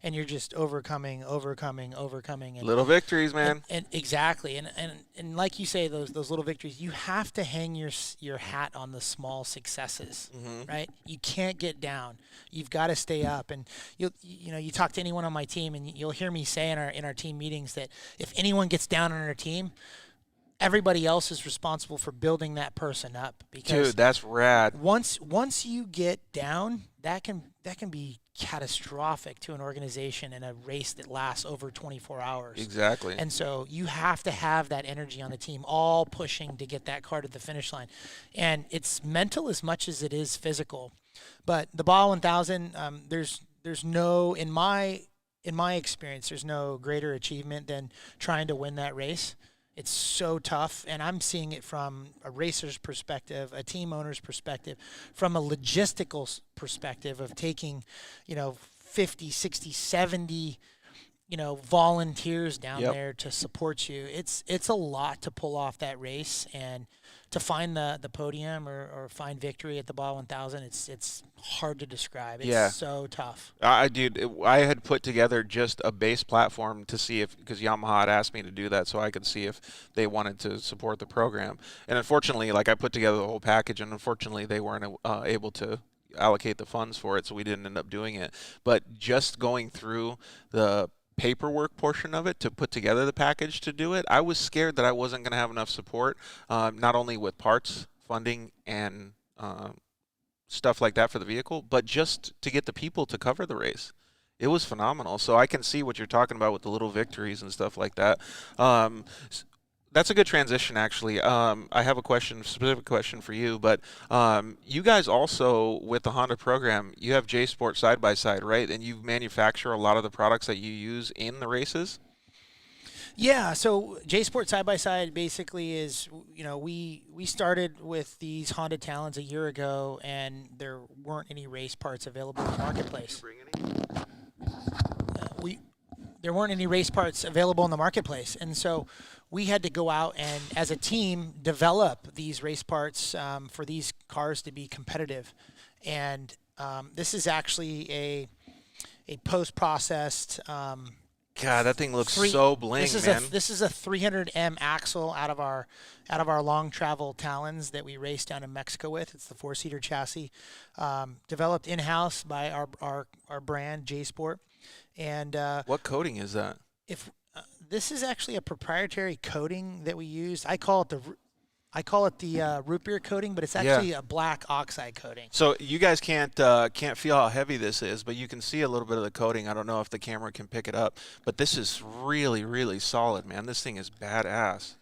And you're just overcoming. And Little victories, man. And exactly. And like you say, those little victories, you have to hang your hat on the small successes, right? You can't get down. You've got to stay up. And you talk to anyone on my team, and you'll hear me say in our team meetings that if anyone gets down on our team, everybody else is responsible for building that person up. Because Dude, that's rad. once you get down, that can be catastrophic to an organization in a race that lasts over 24 hours. Exactly. And so you have to have that energy on the team, all pushing to get that car to the finish line. And it's mental as much as it is physical. But the Baja 1000, there's no, in my experience, there's no greater achievement than trying to win that race. It's so tough, and I'm seeing it from a racer's perspective, a team owner's perspective, from a logistical perspective of taking, 50, 60, 70, volunteers down there to support you. It's a lot to pull off that race, and to find the podium or find victory at the Baja 1000, it's hard to describe. It's so tough. I had put together just a base platform to see because Yamaha had asked me to do that so I could see if they wanted to support the program. And unfortunately, I put together the whole package, and unfortunately they weren't able to allocate the funds for it, so we didn't end up doing it. But just going through the paperwork portion of it to put together the package to do it, I was scared that I wasn't going to have enough support, not only with parts, funding, and stuff like that for the vehicle, but just to get the people to cover the race. It was phenomenal. So I can see what you're talking about with the little victories and stuff like that. That's a good transition, actually. I have a specific question for you, but you guys also, with the Honda program, you have J Sport side-by-side, right? And you manufacture a lot of the products that you use in the races? Yeah, so J Sport side-by-side basically is, we started with these Honda Talons a year ago, and there weren't any race parts available in the marketplace. There weren't any race parts available in the marketplace, and so we had to go out and, as a team, develop these race parts for these cars to be competitive. And this is actually a post-processed. God, that thing looks so bling, man. This is a 300M axle out of our long travel Talons that we raced down in Mexico with. It's the 4-seater chassis, developed in-house by our brand J Sport. And what coating is that? This is actually a proprietary coating that we used. I call it the root beer coating, but it's actually a black oxide coating. So you guys can't feel how heavy this is, but you can see a little bit of the coating. I don't know if the camera can pick it up, but this is really, really solid, man. This thing is badass.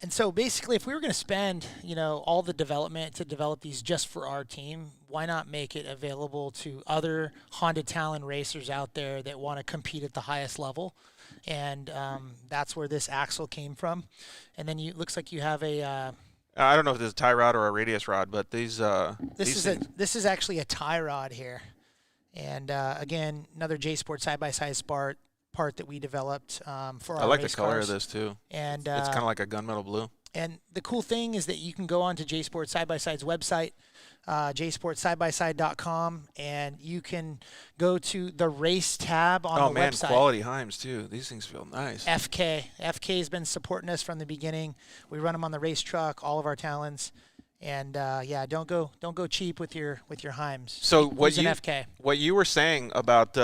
And so basically, if we were going to spend, all the development to develop these just for our team, why not make it available to other Honda Talon racers out there that want to compete at the highest level? And that's where this axle came from. And then looks like you have a. I don't know if this is a tie rod or a radius rod, but these. This is actually a tie rod here, and again, another J Sport side-by-side part that we developed for our I like race the color cars. of this too. And it's kind of like a gunmetal blue. And the cool thing is that you can go on to J Sport Side-by-Side's website, jsportsidebyside.com, and you can go to the race tab on the website. Quality Heims too. These things feel nice. FK has been supporting us from the beginning. We run them on the race truck, all of our Talons. And don't go cheap with your Heims. So what you were saying about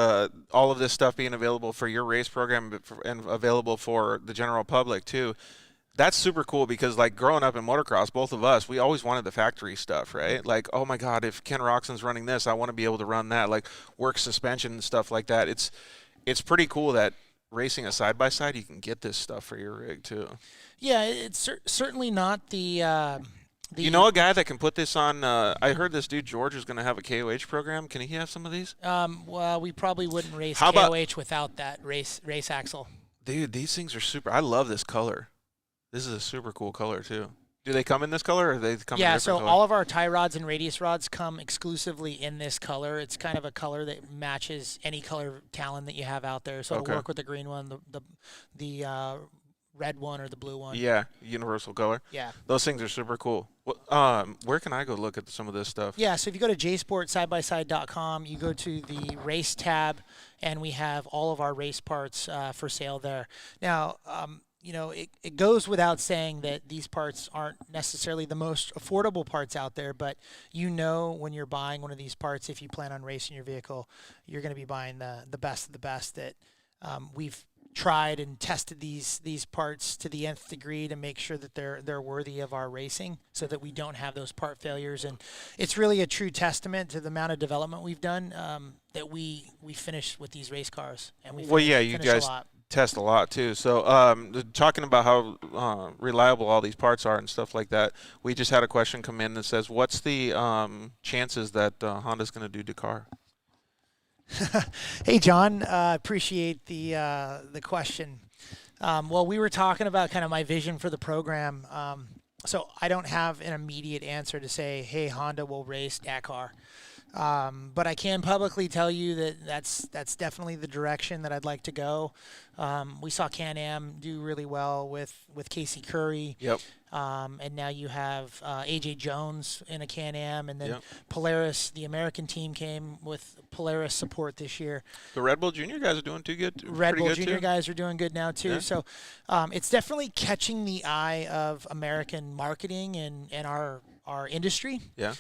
all of this stuff being available for your race program and available for the general public too, that's super cool because like growing up in motocross, both of us, we always wanted the factory stuff, right? Like, oh my God, if Ken Roczen's running this, I want to be able to run that, like work suspension and stuff like that. It's pretty cool that racing a side by side, you can get this stuff for your rig too. Yeah, it's certainly not the. You know a guy that can put this on? I heard this dude George is going to have a KOH program. Can he have some of these? Well, we probably wouldn't race KOH without that race axle. Dude, these things are super. I love this color. This is a super cool color too. Do they come in this color, or do they come in a different color? All of our tie rods and radius rods come exclusively in this color. It's kind of a color that matches any color Talon that you have out there. So it'll work with the green one, the red one, or the blue one. Yeah, universal color. Yeah. Those things are super cool. Where can I go look at some of this stuff? Yeah, so if you go to jsportsidebyside.com, you go to the race tab, and we have all of our race parts for sale there. Now, it goes without saying that these parts aren't necessarily the most affordable parts out there, but when you're buying one of these parts, if you plan on racing your vehicle, you're going to be buying the best of the best that we've tried and tested these parts to the nth degree to make sure that they're worthy of our racing so that we don't have those part failures. And it's really a true testament to the amount of development we've done that we finished with these race cars. And you guys test a lot too. So talking about how reliable all these parts are and stuff like that, we just had a question come in that says, what's the chances that Honda's going to do Dakar? Hey, John, appreciate the question. Well, we were talking about kind of my vision for the program. So I don't have an immediate answer to say, hey, Honda will race Dakar. But I can publicly tell you that that's definitely the direction that I'd like to go. We saw Can-Am do really well with Casey Curry. Yep. And now you have A.J. Jones in a Can-Am, and then Yep. Polaris, the American team, came with Polaris support this year. The Red Bull Junior guys are doing Red Bull Junior too. guys are doing good now too. Yeah. So it's definitely catching the eye of American marketing and our industry. Yeah.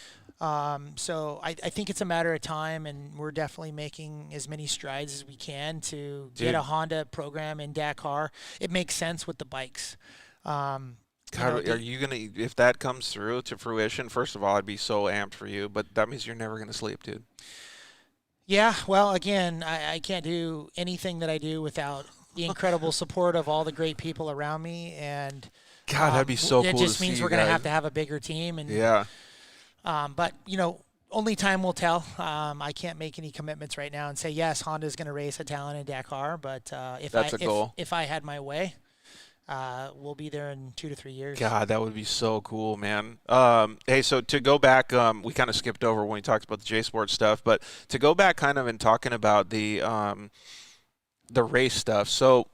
So I think it's a matter of time, and we're definitely making as many strides as we can to get a Honda program in Dakar. It makes sense with the bikes. God, are you gonna? If that comes through to fruition, first of all, I'd be so amped for you. But that means you're never gonna sleep, dude. Yeah. Well, again, I can't do anything that I do without the incredible support of all the great people around me, and God, that'd be so cool. It just means we're gonna guys. have to have a bigger team, and yeah. But only time will tell. I can't make any commitments right now and say yes, Honda's going to race a Talon in Dakar. But if I had my way, we'll be there in 2 to 3 years. God, that would be so cool, man. Hey, so to go back, we kind of skipped over when we talked about the J Sport stuff, but to go back kind of in talking about the race stuff. So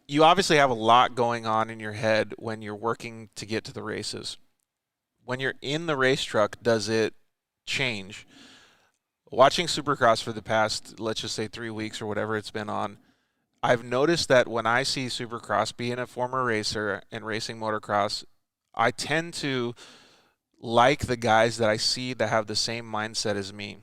you obviously have a lot going on in your head when you're working to get to the races. When you're in the race truck, does it change? Watching Supercross for the past, let's just say 3 weeks or whatever it's been on, I've noticed that when I see Supercross, being a former racer and racing motocross, I tend to like the guys that I see that have the same mindset as me.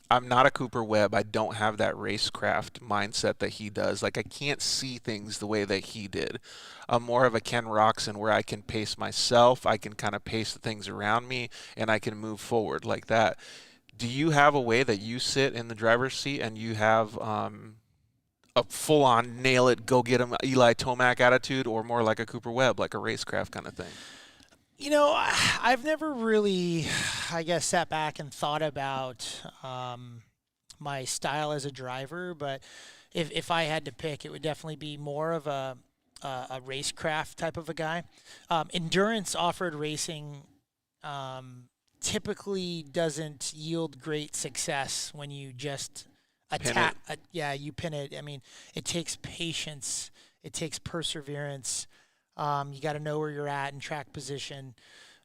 I'm not a Cooper Webb. I don't have that racecraft mindset that he does. Like, I can't see things the way that he did. I'm more of a Ken Roczen where I can pace myself, I can kind of pace the things around me, and I can move forward like that. Do you have a way that you sit in the driver's seat and you have a full-on nail it, go get him Eli Tomac attitude, or more like a Cooper Webb, like a racecraft kind of thing? You know, I've never really, I guess, sat back and thought about my style as a driver, but if I had to pick, it would definitely be more of a racecraft type of a guy. Endurance off-road racing typically doesn't yield great success when you just attack. You pin it. I mean, it takes patience. It takes perseverance. You got to know where you're at in track position,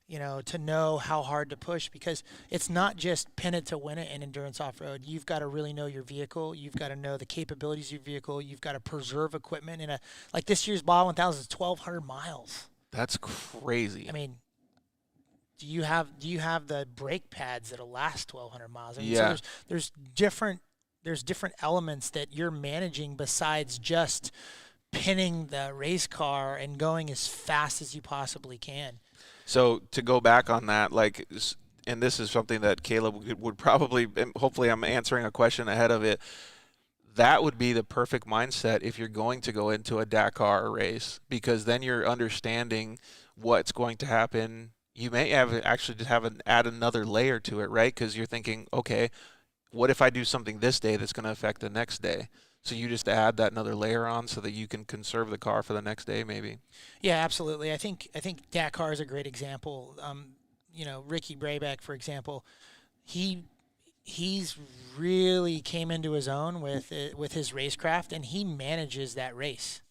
to know how hard to push, because it's not just pin it to win it in endurance off-road. You've got to really know your vehicle. You've got to know the capabilities of your vehicle. You've got to preserve equipment. Like this year's Baja 1000 is 1,200 miles. That's crazy. I mean, do you have the brake pads that'll last 1,200 miles? I mean, yeah. So there's different elements that you're managing besides just pinning the race car and going as fast as you possibly can. So to go back on that, and this is something that Caleb would probably, and hopefully I'm answering a question ahead of it, that would be the perfect mindset if you're going to go into a Dakar race, because then you're understanding what's going to happen. You may have actually just add another layer to it, right? Because you're thinking, okay, what if I do something this day that's going to affect the next day? So you just add that another layer on so that you can conserve the car for the next day, maybe. Yeah, absolutely. I think Dakar is a great example. Ricky Brabeck, for example, he's really came into his own with his racecraft, and he manages that race.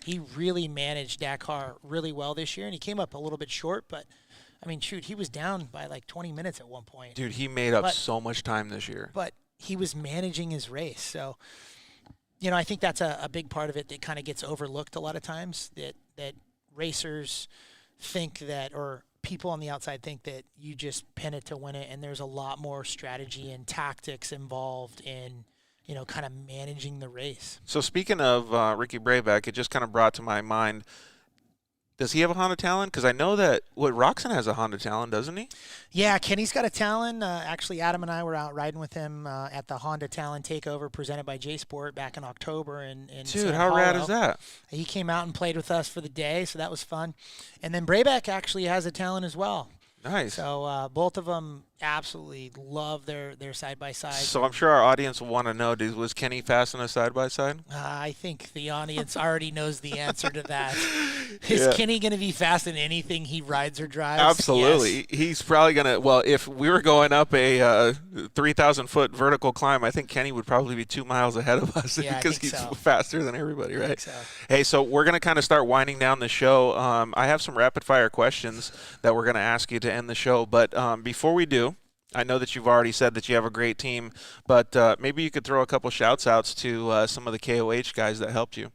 He really managed Dakar really well this year, and he came up a little bit short, but I mean, shoot, he was down by like 20 minutes at one point. Dude, he made up so much time this year. But he was managing his race, so. I think that's a big part of it that kind of gets overlooked a lot of times, that racers think that, or people on the outside think that you just pin it to win it, and there's a lot more strategy and tactics involved in, kind of managing the race. So speaking of Ricky Brabeck, it just kind of brought to my mind, does he have a Honda Talon? Because I know that Roczen has a Honda Talon, doesn't he? Yeah, Kenny's got a Talon. Actually, Adam and I were out riding with him at the Honda Talon Takeover presented by J Sport back in October. In Dude, San how Paulo. rad is that? He came out and played with us for the day, so that was fun. And then Brabeck actually has a Talon as well. Nice. So both of them absolutely love their side-by-side. So I'm sure our audience will want to know, was Kenny fast on a side-by-side? I think the audience already knows the answer to that. Is Kenny going to be fast in anything he rides or drives? Absolutely. Yes. He's probably going to, well, if we were going up a 3,000-foot vertical climb, I think Kenny would probably be 2 miles ahead of us because he's faster than everybody, right? So. Hey, so we're going to kind of start winding down the show. I have some rapid-fire questions that we're going to ask you to end the show, but before we do, I know that you've already said that you have a great team, but maybe you could throw a couple shouts-outs to some of the KOH guys that helped you.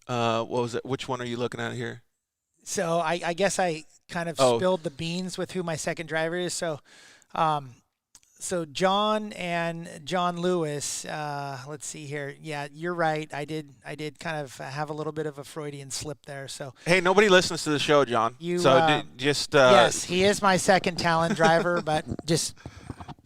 What was it? Which one are you looking at here? So I guess I kind of spilled the beans with who my second driver is. So John and John Lewis, let's see here. Yeah, you're right. I did kind of have a little bit of a Freudian slip there. So hey, nobody listens to the show, John. Yes, he is my second Talon driver, but just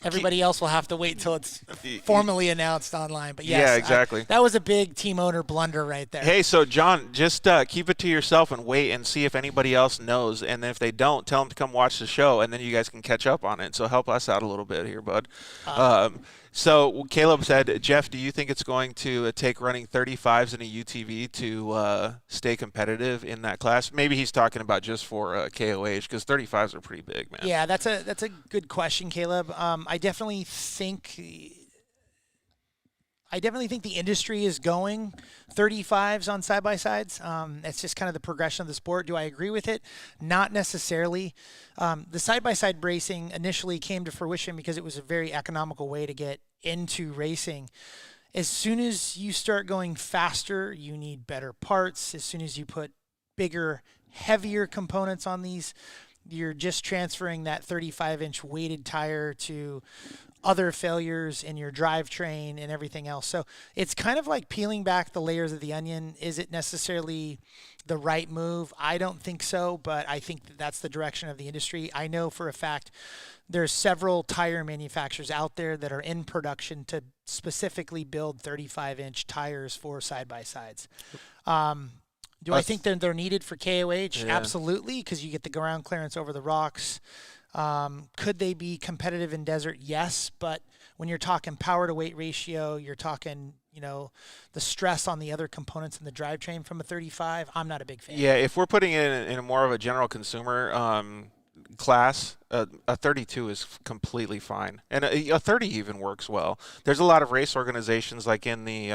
everybody else will have to wait till it's formally announced online. But yes, yeah, exactly. that was a big team owner blunder right there. Hey, so John, just keep it to yourself and wait and see if anybody else knows. And then if they don't, tell them to come watch the show, and then you guys can catch up on it. So help us out a little bit here, bud. So Caleb said, Jeff, do you think it's going to take running 35s in a UTV to stay competitive in that class? Maybe he's talking about just for KOH, because 35s are pretty big, man. Yeah, that's a good question, Caleb. I definitely think the industry is going 35s on side-by-sides. It's just kind of the progression of the sport. Do I agree with it? Not necessarily. The side-by-side racing initially came to fruition because it was a very economical way to get into racing. As soon as you start going faster, you need better parts. As soon as you put bigger, heavier components on these, you're just transferring that 35-inch weighted tire to other failures in your drivetrain and everything else. So it's kind of like peeling back the layers of the onion. Is it necessarily the right move? I don't think so, but I think that's the direction of the industry. I know for a fact there's several tire manufacturers out there that are in production to specifically build 35-inch tires for side-by-sides. Do I think they're needed for KOH? Yeah. Absolutely, because you get the ground clearance over the rocks. Could they be competitive in desert? Yes, but when you're talking power to weight ratio, you're talking, the stress on the other components in the drivetrain from a 35. I'm not a big fan. Yeah, if we're putting it in a more of a general consumer class, a 32 is completely fine, and a 30 even works well. There's a lot of race organizations like in the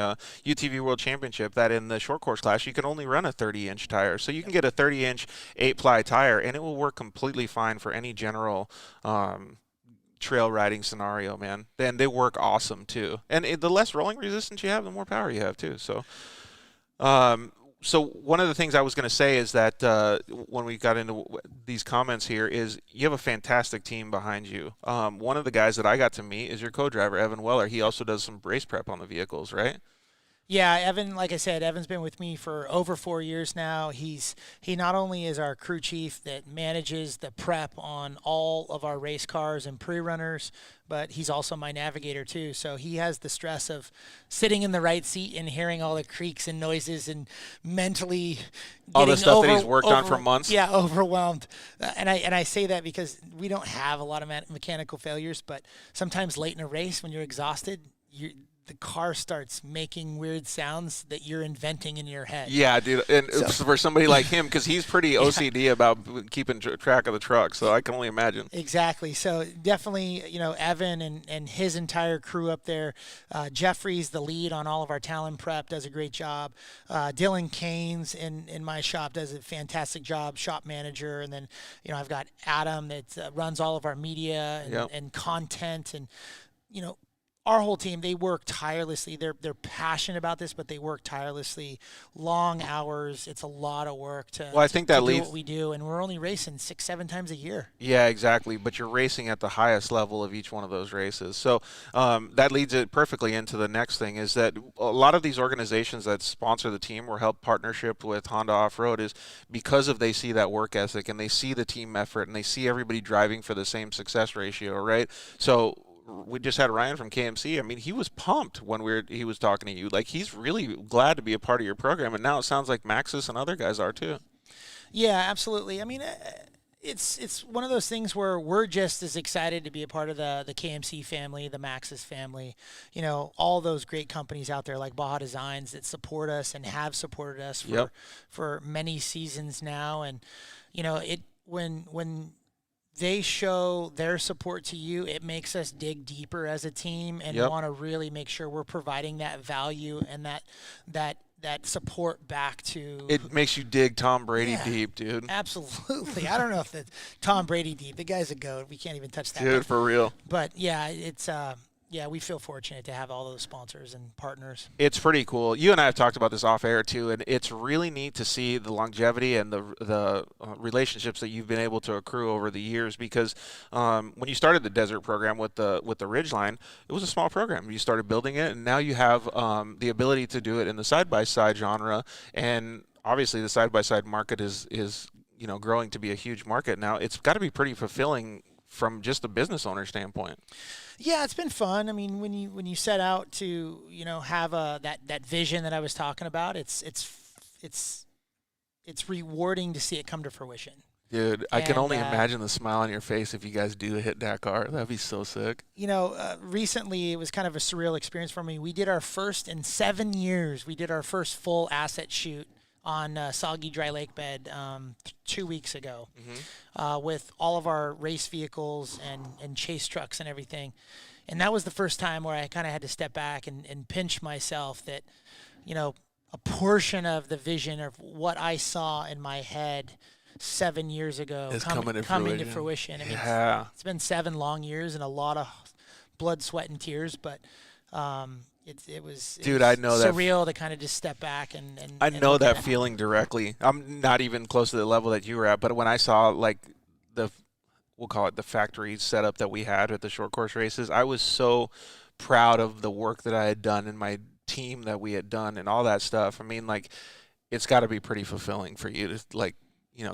UTV World Championship that in the short course class you can only run a 30-inch tire, so you can get a 30-inch 8-ply tire and it will work completely fine for any general trail riding scenario, man. Then they work awesome too, and the less rolling resistance you have, the more power you have too. So one of the things I was going to say is that when we got into these comments here is you have a fantastic team behind you. One of the guys that I got to meet is your co-driver, Evan Weller. He also does some race prep on the vehicles, right? Yeah, Evan, like I said, Evan's been with me for over 4 years now. He not only is our crew chief that manages the prep on all of our race cars and pre-runners, but he's also my navigator too. So he has the stress of sitting in the right seat and hearing all the creaks and noises and mentally all the getting stuff that he's worked on for months. Yeah, overwhelmed. And I say that because we don't have a lot of mechanical failures, but sometimes late in a race when you're exhausted, the car starts making weird sounds that you're inventing in your head. Yeah, dude. And for somebody like him, because he's pretty OCD about keeping track of the truck, so I can only imagine. Exactly. So definitely, Evan and his entire crew up there. Jeffrey's the lead on all of our talent prep, does a great job. Dylan Keynes in my shop does a fantastic job, shop manager. And then, I've got Adam that runs all of our media and content and, our whole team, they work tirelessly. They're passionate about this, but they work tirelessly. Long hours. It's a lot of work to do what we do, and we're only racing 6-7 times a year. Yeah, exactly. But you're racing at the highest level of each one of those races. So that leads it perfectly into the next thing is that a lot of these organizations that sponsor the team or help partnership with Honda Offroad is because they see that work ethic and they see the team effort and they see everybody driving for the same success ratio, right? So we just had Ryan from KMC. I mean, he was pumped when he was talking to you. Like, he's really glad to be a part of your program, and now it sounds like Maxis and other guys are too. Yeah, absolutely. I mean, it's one of those things where we're just as excited to be a part of the KMC family, the Maxis family, all those great companies out there like Baja Designs that support us and have supported us for many seasons now. And, when they show their support to you, it makes us dig deeper as a team and want to really make sure we're providing that value and that support back to. It makes you dig Tom Brady deep, dude. Absolutely. I don't know if it's Tom Brady deep. The guy's a goat. We can't even touch that. Dude, for real. But yeah, it's we feel fortunate to have all those sponsors and partners. It's pretty cool. You and I have talked about this off air too, and it's really neat to see the longevity and the relationships that you've been able to accrue over the years. Because when you started the desert program with the Ridgeline, it was a small program. You started building it, and now you have the ability to do it in the side-by-side genre. And obviously, the side-by-side market is growing to be a huge market now. It's got to be pretty fulfilling from just a business owner standpoint. Yeah, it's been fun. I mean, when you set out to have that vision that I was talking about, it's rewarding to see it come to fruition. Dude, I can only imagine the smile on your face if you guys do hit Dakar. That'd be so sick. Recently it was kind of a surreal experience for me. We did our first in 7 years. We did our first full asset shoot on soggy dry lake bed 2 weeks ago with all of our race vehicles and chase trucks and everything. And that was the first time where I kind of had to step back and pinch myself that, a portion of the vision of what I saw in my head 7 years ago is coming to fruition. I mean, it's been 7 long years and a lot of blood, sweat, and tears, but it was I know surreal to kind of just step back and I know that feeling directly. I'm not even close to the level that you were at, but when I saw we'll call it the factory setup that we had at the short course races, I was so proud of the work that I had done and my team that we had done and all that stuff. I mean, it's got to be pretty fulfilling for you to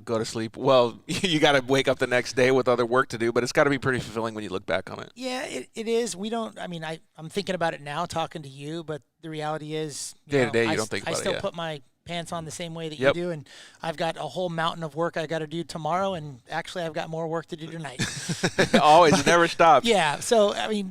go to sleep. Well, you got to wake up the next day with other work to do, but it's got to be pretty fulfilling when you look back on it. Yeah, it is. I'm thinking about it now talking to you, but the reality is, day to day, you don't think about it. I still Yeah. put my pants on the same way that Yep. you do, and I've got a whole mountain of work I got to do tomorrow, and actually I've got more work to do tonight. Always, never stops. Yeah, so we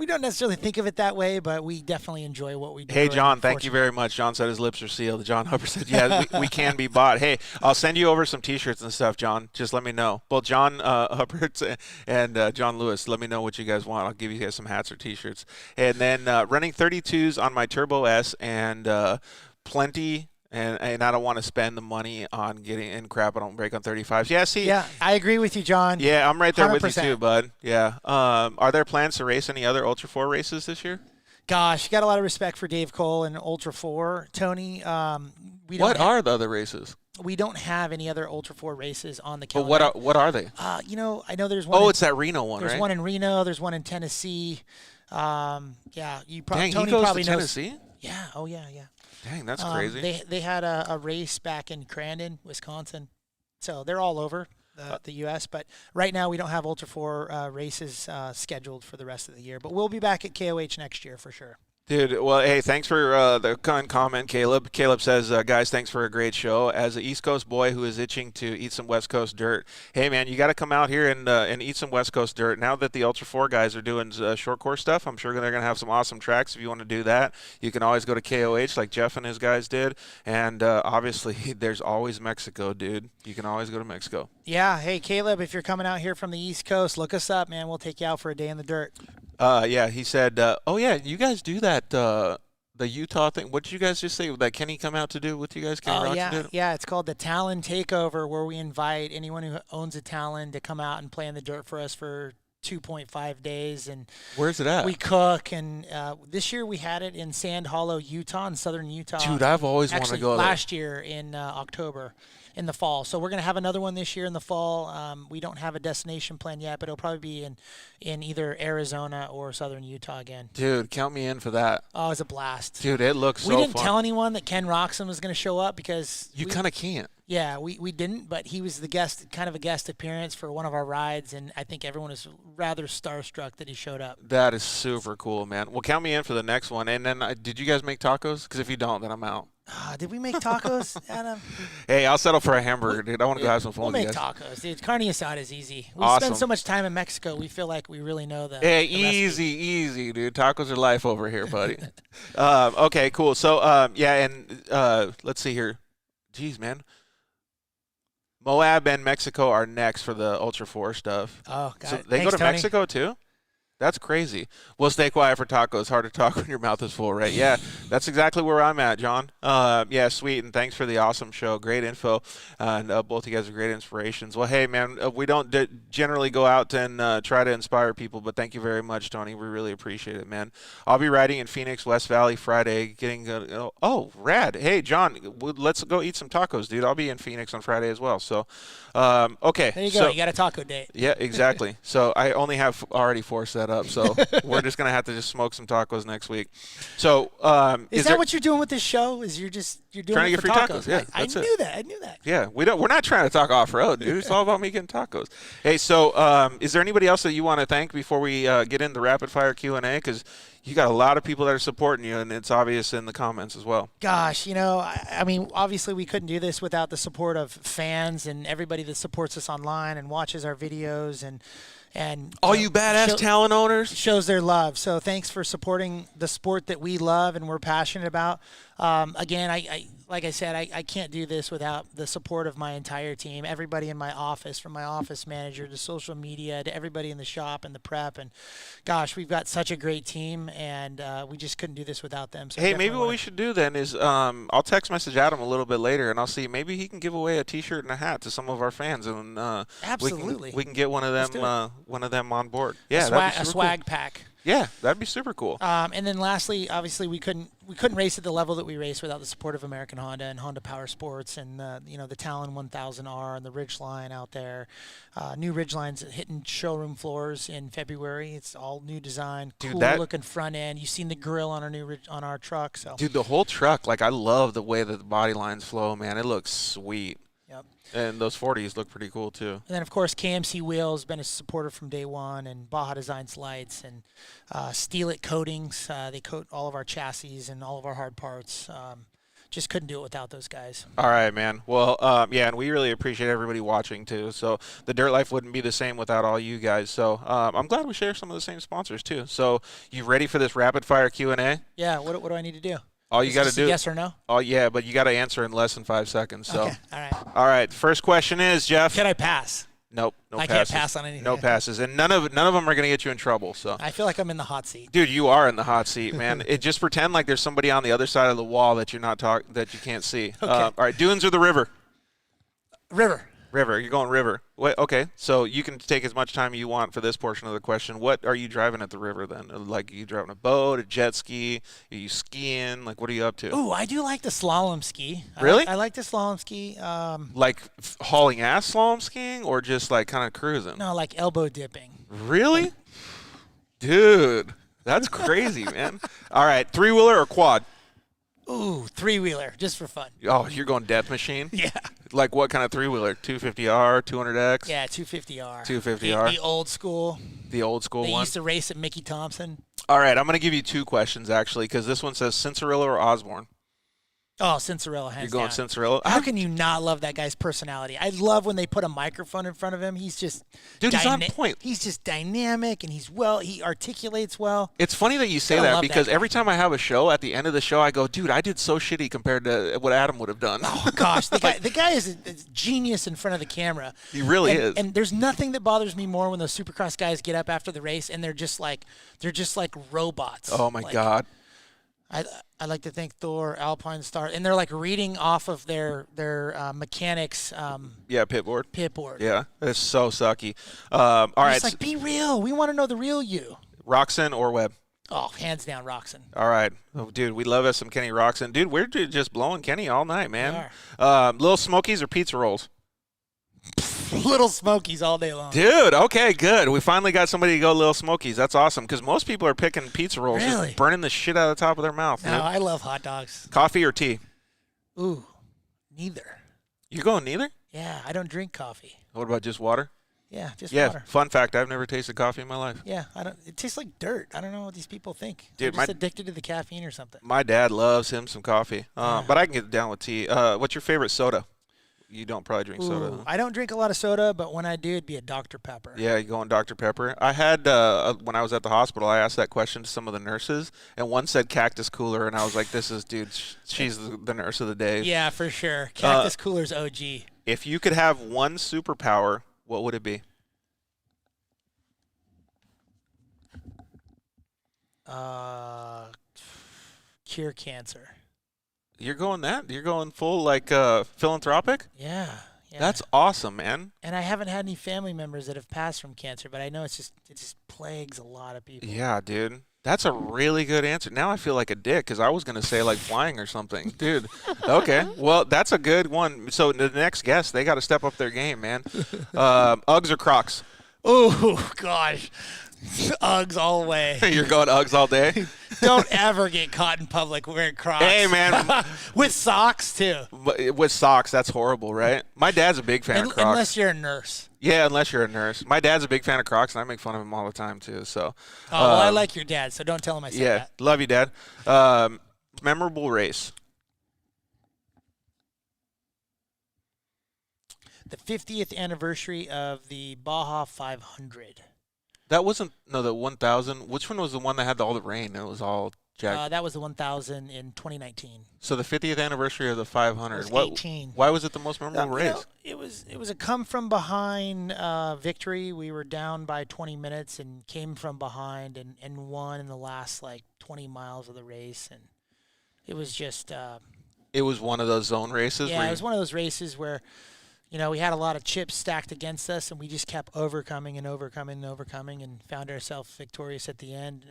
don't necessarily think of it that way, but we definitely enjoy what we do. Hey, John, thank you very much. John said his lips are sealed. John Hubbard said, yeah, we can be bought. Hey, I'll send you over some T-shirts and stuff, John. Just let me know. Both John Hubbard and John Lewis, let me know what you guys want. I'll give you guys some hats or T-shirts. And then running 32s on my Turbo S and plenty. And I don't want to spend the money on getting in crap. I don't break on 35s. Yeah, see. Yeah, I agree with you, John. Yeah, I'm right there with you 100%. too, bud. Yeah. Are there plans to race any other Ultra 4 races this year? Gosh, got a lot of respect for Dave Cole and Ultra 4. Tony, What are the other races? we don't have any other Ultra 4 races on the But calendar. what are they? I know there's one. It's that Reno one, There's right? one in Reno. There's one in Tennessee. Yeah, you Dang, Tony he goes probably to knows. Tennessee? Yeah. Oh yeah. Dang, that's crazy. They had a race back in Crandon, Wisconsin. So they're all over the U.S. But right now we don't have Ultra 4 races scheduled for the rest of the year. But we'll be back at KOH next year for sure. Dude, well, hey, thanks for the kind comment, Caleb. Caleb says, guys, thanks for a great show. As an East Coast boy who is itching to eat some West Coast dirt, hey, man, you got to come out here and eat some West Coast dirt. Now that the Ultra 4 guys are doing short course stuff, I'm sure they're going to have some awesome tracks. If you want to do that, you can always go to KOH like Jeff and his guys did. And obviously, there's always Mexico, dude. You can always go to Mexico. Yeah. Hey, Caleb, if you're coming out here from the East Coast, look us up, man. We'll take you out for a day in the dirt. Yeah, he said, oh, yeah, you guys do that, the Utah thing. What did you guys just say that Kenny come out to do with you guys? Kenny Roczen did? Yeah, it's called the Talon Takeover, where we invite anyone who owns a Talon to come out and play in the dirt for us for 2.5 days. And where's it at? we cook, and this year we had it in Sand Hollow, Utah, in southern Utah. Dude, I've always wanted to go there. Last year in October. In the fall. So we're going to have another one this year in the fall. We don't have a destination plan yet, but it'll probably be in either Arizona or southern Utah again. Dude, count me in for that. Oh, it's a blast. Dude, it looks so fun. We didn't fun. tell anyone that Ken Roczen was going to show up because you kind of can't. Yeah, we didn't, but he was the guest, kind of a guest appearance for one of our rides, and I think everyone is rather starstruck that he showed up. That is super cool, man. Well, count me in for the next one. And then, did you guys make tacos? Because if you don't, then I'm out. Did we make tacos, Adam? Hey, I'll settle for a hamburger, dude. I want to go have some fun We'll with you make guys. tacos, dude. Carne asada is easy. We Awesome. spend so much time in Mexico, we feel like we really know the Hey, the easy, dude. Tacos are life over here, buddy. Okay, cool. So, let's see here. Jeez, man. Moab and Mexico are next for the Ultra 4 stuff. Oh, got so it. they Thanks, go to Tony. Mexico, too? That's crazy. Well, stay quiet for tacos. Hard to talk when your mouth is full, right? Yeah, that's exactly where I'm at, John. Yeah, sweet, and thanks for the awesome show. Great info, and both of you guys are great inspirations. Well, hey, man, we don't generally go out and try to inspire people, but thank you very much, Tony. We really appreciate it, man. I'll be riding in Phoenix, West Valley Friday, rad. Hey, John, let's go eat some tacos, dude. I'll be in Phoenix on Friday as well. So, okay. There you go. So, You got a taco date. yeah, exactly. So I only have already 4 set up, so we're just gonna have to just smoke some tacos next week. So is that what you're doing with this show? Is you're doing trying to it get for free tacos? tacos? Yeah, I that's it. knew that. I knew that. Yeah, we're not trying to talk off-road, dude. It's all about me getting tacos. Hey, so is there anybody else that you want to thank before we get into rapid fire Q&A? Because you got a lot of people that are supporting you, and it's obvious in the comments as well. Gosh, I mean, obviously we couldn't do this without the support of fans and everybody that supports us online and watches our videos and all you badass talent owners shows their love. So thanks for supporting the sport that we love and we're passionate about. Again, I like I said, I can't do this without the support of my entire team, everybody in my office, from my office manager to social media to everybody in the shop and the prep. And gosh, we've got such a great team, and we just couldn't do this without them. So hey, maybe what we should do then is I'll text message Adam a little bit later, and I'll see maybe he can give away a T-shirt and a hat to some of our fans, and absolutely we can get one of them on board. Yeah, a swag pack. Yeah, that'd be super cool. And then lastly, obviously, we couldn't race at the level that we race without the support of American Honda and Honda Power Sports and the Talon 1000R and the Ridgeline out there. New Ridgeline's hitting showroom floors in February. It's all new design, cool looking front end. You've seen the grill on our truck. So dude, the whole truck, like I love the way that the body lines flow, man. It looks sweet. Yep. And those 40s look pretty cool too. And then, of course, KMC Wheels, been a supporter from day one, and Baja Designs Lights, and Steel It Coatings. They coat all of our chassis and all of our hard parts. Just couldn't do it without those guys. All right, man. Well, yeah, and we really appreciate everybody watching too. So the Dirt Life wouldn't be the same without all you guys. So I'm glad we share some of the same sponsors too. So you ready for this rapid fire Q&A? Yeah. What do I need to do? All you got to do. Yes or no? Oh yeah, but you got to answer in less than 5 seconds. So. Okay. All right. All right. First question is, Jeff. Can I pass? Nope. No I passes. can't pass on anything. No passes, and none of them are going to get you in trouble. So. I feel like I'm in the hot seat. Dude, you are in the hot seat, man. Just pretend like there's somebody on the other side of the wall that you're not that you can't see. Okay. All right, dunes or the river? River. River. You're going river. Wait, okay, so you can take as much time you want for this portion of the question. What are you driving at the river then? Like, are you driving a boat, a jet ski? Are you skiing? Like, what are you up to? Ooh, I do like the slalom ski. Really? I like the slalom ski. Like hauling ass slalom skiing, or just like kind of cruising? No, like elbow dipping. Really? Dude, that's crazy, man. All right, 3-wheeler or quad? Ooh, 3-wheeler, just for fun. Oh, you're going death machine? Yeah. Like what kind of 3-wheeler? 250R, 200X? Yeah, 250R. 250R. The old school. The old school They one? used to race at Mickey Thompson. All right, I'm going to give you 2 questions, actually, because this one says Cinderella or Osborne. Oh, Cinderella, hands You're going down. Cinderella? How can you not love that guy's personality? I love when they put a microphone in front of him. He's just Dude, he's on point. He's just dynamic, and he articulates well. It's funny that you say Gotta that love because that guy. every time I have a show, at the end of the show, I go, dude, I did so shitty compared to what Adam would have done. Oh gosh, the guy is a genius in front of the camera. He really and, is. And there's nothing that bothers me more when those Supercross guys get up after the race and they're just like robots. Oh, my Like, God. I like to thank Thor, Alpine Star, and they're like reading off of their mechanics Yeah, pit board. pit board. Yeah, it's so sucky. All right, It's like, be real. We want to know the real you. Roczen or Webb? Oh, hands down, Roczen. All right. Oh, dude, we love us some Kenny Roczen. Dude, we're just blowing Kenny all night, man. We Little Smokies or pizza rolls? Little Smokies all day long. Dude, okay, good. We finally got somebody to go Little Smokies. That's awesome because most people are picking pizza rolls, Really? just burning the shit out of the top of their mouth. No, dude. I love hot dogs. Coffee or tea? Ooh, neither. You going neither? Yeah, I don't drink coffee. What about just water? Yeah, just Yeah, water. fun fact, I've never tasted coffee in my life. Yeah, I don't. It tastes like dirt. I don't know what these people think. Dude, They're just addicted to the caffeine or something. My dad loves him some coffee, but I can get down with tea. What's your favorite soda? You don't probably drink soda. Ooh, huh? I don't drink a lot of soda, but when I do, it'd be a Dr. Pepper. Yeah, you going Dr. Pepper? I had, when I was at the hospital, I asked that question to some of the nurses, and one said Cactus Cooler, and I was like, this is, dude, she's the nurse of the day. Yeah, for sure. Cactus Cooler's OG. If you could have one superpower, what would it be? Cure cancer. You're going that? You're going full, like, philanthropic? Yeah. That's awesome, man. And I haven't had any family members that have passed from cancer, but I know it just plagues a lot of people. Yeah, dude. That's a really good answer. Now I feel like a dick because I was going to say like flying or something. Dude, okay. Well, that's a good one. So the next guest, they got to step up their game, man. Uggs or Crocs? Oh, gosh. Uggs all the way. You're going Uggs all day? Don't ever get caught in public wearing Crocs. Hey, man. With socks, too. With socks, that's horrible, right? My dad's a big fan of Crocs. Unless you're a nurse. Yeah, unless you're a nurse. My dad's a big fan of Crocs, and I make fun of him all the time, too. So. Oh, well, I like your dad, so don't tell him I said that. Yeah, love you, Dad. Memorable race. The 50th anniversary of the Baja 500. That wasn't, no, the 1000. Which one was the one that had all the rain? It was all jacked. That was the 1000 in 2019. So the 50th anniversary of the 500. It was 18. Why was it the most memorable race? It was a come from behind victory. We were down by 20 minutes and came from behind and won in the last like 20 miles of the race. And it was just it was one of those zone races. Yeah, it was one of those races where, you know, we had a lot of chips stacked against us, and we just kept overcoming and overcoming and overcoming, and found ourselves victorious at the end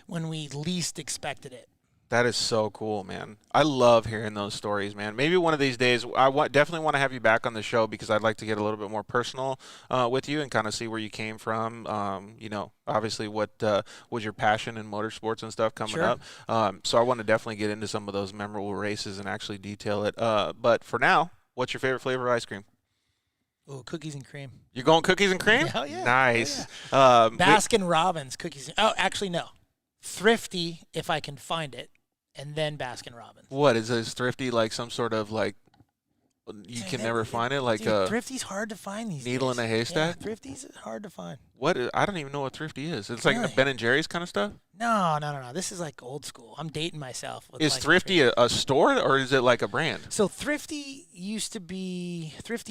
when we least expected it. That is so cool, man. I love hearing those stories, man. Maybe one of these days, definitely want to have you back on the show because I'd like to get a little bit more personal with you and kind of see where you came from. You know, obviously what was your passion in motorsports and stuff coming Sure. up. So I want to definitely get into some of those memorable races and actually detail it. But for now, What's your favorite flavor of ice cream? Oh, cookies and cream. You're going cookies and cream? Oh, yeah. Nice. Oh, yeah. Baskin Robbins cookies. Oh, actually, no. Thrifty, if I can find it, and then Baskin Robbins. What is this? Thrifty like some sort of like you can never find it? Like dude, Thrifty's hard to find these needle days. in a haystack? Yeah, Thrifty's hard to find. What? I don't even know what Thrifty is. It's Really? like Ben and Jerry's kind of stuff? No. This is like old school. I'm dating myself. With Is like Thrifty a store or is it like a brand? So Thrifty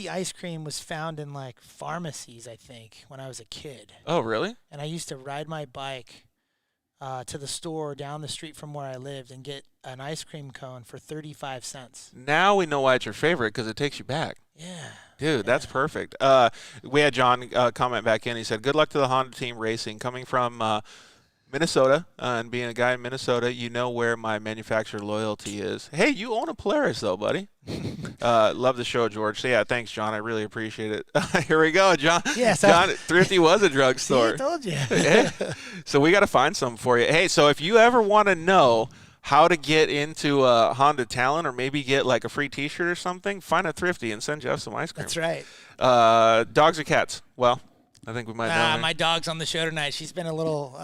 ice cream was found in like pharmacies, I think, when I was a kid. Oh, really? And I used to ride my bike to the store down the street from where I lived and get an ice cream cone for 35 cents. Now we know why it's your favorite because it takes you back. Yeah. Dude, that's perfect. We had John comment back in. He said, good luck to the Honda team racing. Coming from Minnesota and being a guy in Minnesota, you know where my manufacturer loyalty is. Hey, you own a Polaris, though, buddy. Love the show, George. So, yeah, thanks, John. I really appreciate it. Here we go, John. Yes, John, Thrifty was a drugstore. I told you. Yeah. So we got to find some for you. Hey, so if you ever want to know how to get into Honda Talent or maybe get like a free T-shirt or something, find a Thrifty and send Jeff some ice cream. That's right. Dogs or cats? Well, I think we might know. My dog's on the show tonight. She's been a little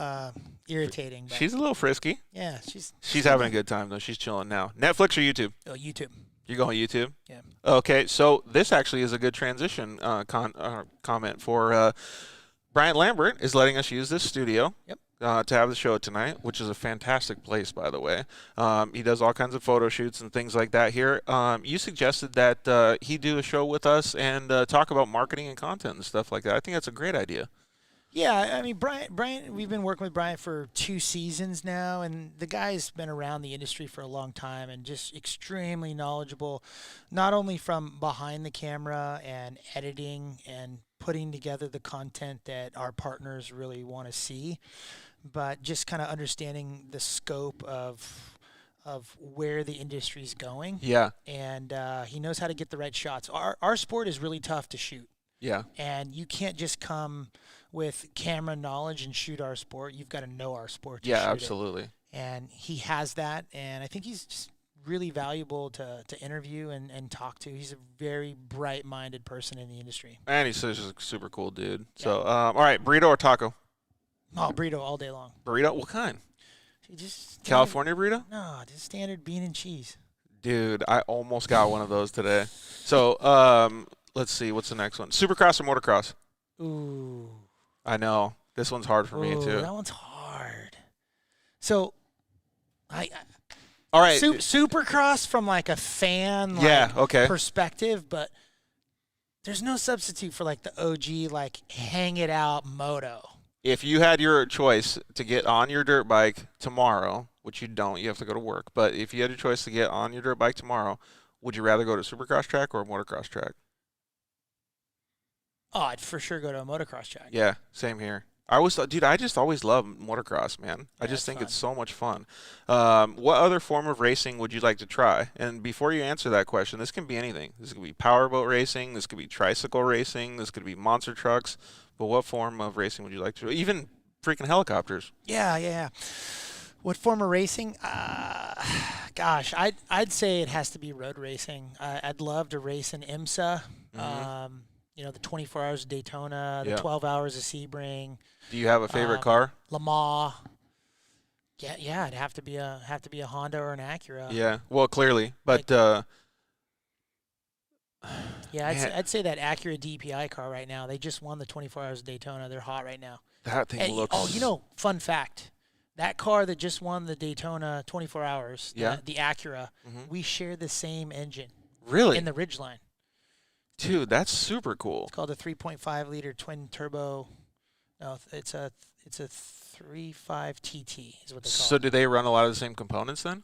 irritating. But She's a little frisky. yeah, She's having a good time, though. She's chilling now. Netflix or YouTube? Oh, YouTube. You're going YouTube? Yeah. Okay, so this actually is a good transition comment for Bryant Lambert is letting us use this studio. Yep. To have the show tonight, which is a fantastic place, by the way. He does all kinds of photo shoots and things like that here. You suggested that he do a show with us and talk about marketing and content and stuff like that. I think that's a great idea. Yeah, I mean, Bryant, we've been working with Bryant for 2 seasons now, and the guy's been around the industry for a long time and just extremely knowledgeable, not only from behind the camera and editing and putting together the content that our partners really want to see, but just kind of understanding the scope of where the industry's going. Yeah. And he knows how to get the right shots. Our sport is really tough to shoot. Yeah. And you can't just come with camera knowledge and shoot our sport. You've got to know our sport to Yeah, shoot absolutely. it. And he has that, and I think he's just really valuable to interview and talk to. He's a very bright-minded person in the industry. And he's such a super cool dude. Yeah. So, all right, burrito or taco? Oh, burrito all day long. Burrito? What kind? Just California burrito? No, just standard bean and cheese. Dude, I almost got one of those today. So, let's see. What's the next one? Supercross or motocross? Ooh. I know. This one's hard for me, too. That one's hard. So, all right. Supercross from like a fan perspective, but there's no substitute for like the OG, like hang it out moto. If you had your choice to get on your dirt bike tomorrow, which you don't, you have to go to work, but if you had your choice to get on your dirt bike tomorrow, would you rather go to a supercross track or a motocross track? Oh, I'd for sure go to a motocross track. Yeah, same here. I just always love motocross, man. Yeah, I just think fun. it's so much fun. What other form of racing would you like to try? And before you answer that question, this can be anything. This could be powerboat racing. This could be tricycle racing. This could be monster trucks. But what form of racing would you like to? Even freaking helicopters. Yeah. What form of racing? Gosh, I'd say it has to be road racing. I'd love to race in IMSA. Mm-hmm. The 24 hours of Daytona, the 12 hours of Sebring. Do you have a favorite car? Le Mans. Yeah, it'd have to be a Honda or an Acura. Yeah, well, clearly, but I'd say that Acura DPI car right now. They just won the 24 hours of Daytona. They're hot right now. That thing looks. Oh, fun fact. That car that just won the Daytona 24 hours, the Acura, we share the same engine. Really? In the Ridgeline. Dude, that's super cool. It's called a 3.5 liter twin turbo. No, it's a 3.5 TT is what they call it. So do they run a lot of the same components then?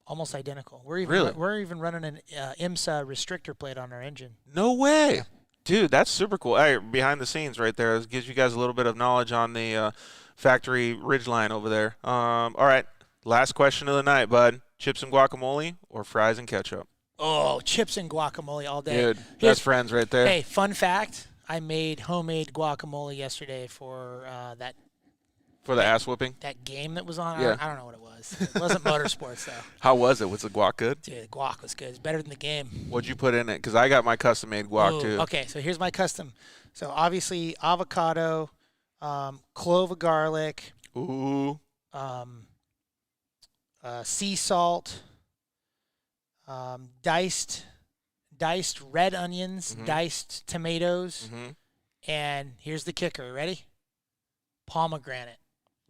Almost identical. We're even running an IMSA restrictor plate on our engine. No way. Yeah. Dude, that's super cool. Hey, behind the scenes right there. It gives you guys a little bit of knowledge on the factory Ridgeline over there. All right, last question of the night, bud. Chips and guacamole or fries and ketchup? Oh, chips and guacamole all day. Dude, best friends right there. Hey, fun fact. I made homemade guacamole yesterday for that For the ass whooping? That game that was on? Yeah. I don't know what it was. It wasn't motorsports, though. How was it? Was the guac good? Dude, the guac was good. It's better than the game. What'd you put in it? Because I got my custom-made guac, too. Okay, so here's my custom. So obviously avocado, clove of garlic, Ooh. sea salt, diced red onions, diced tomatoes, and here's the kicker. Ready? Pomegranate.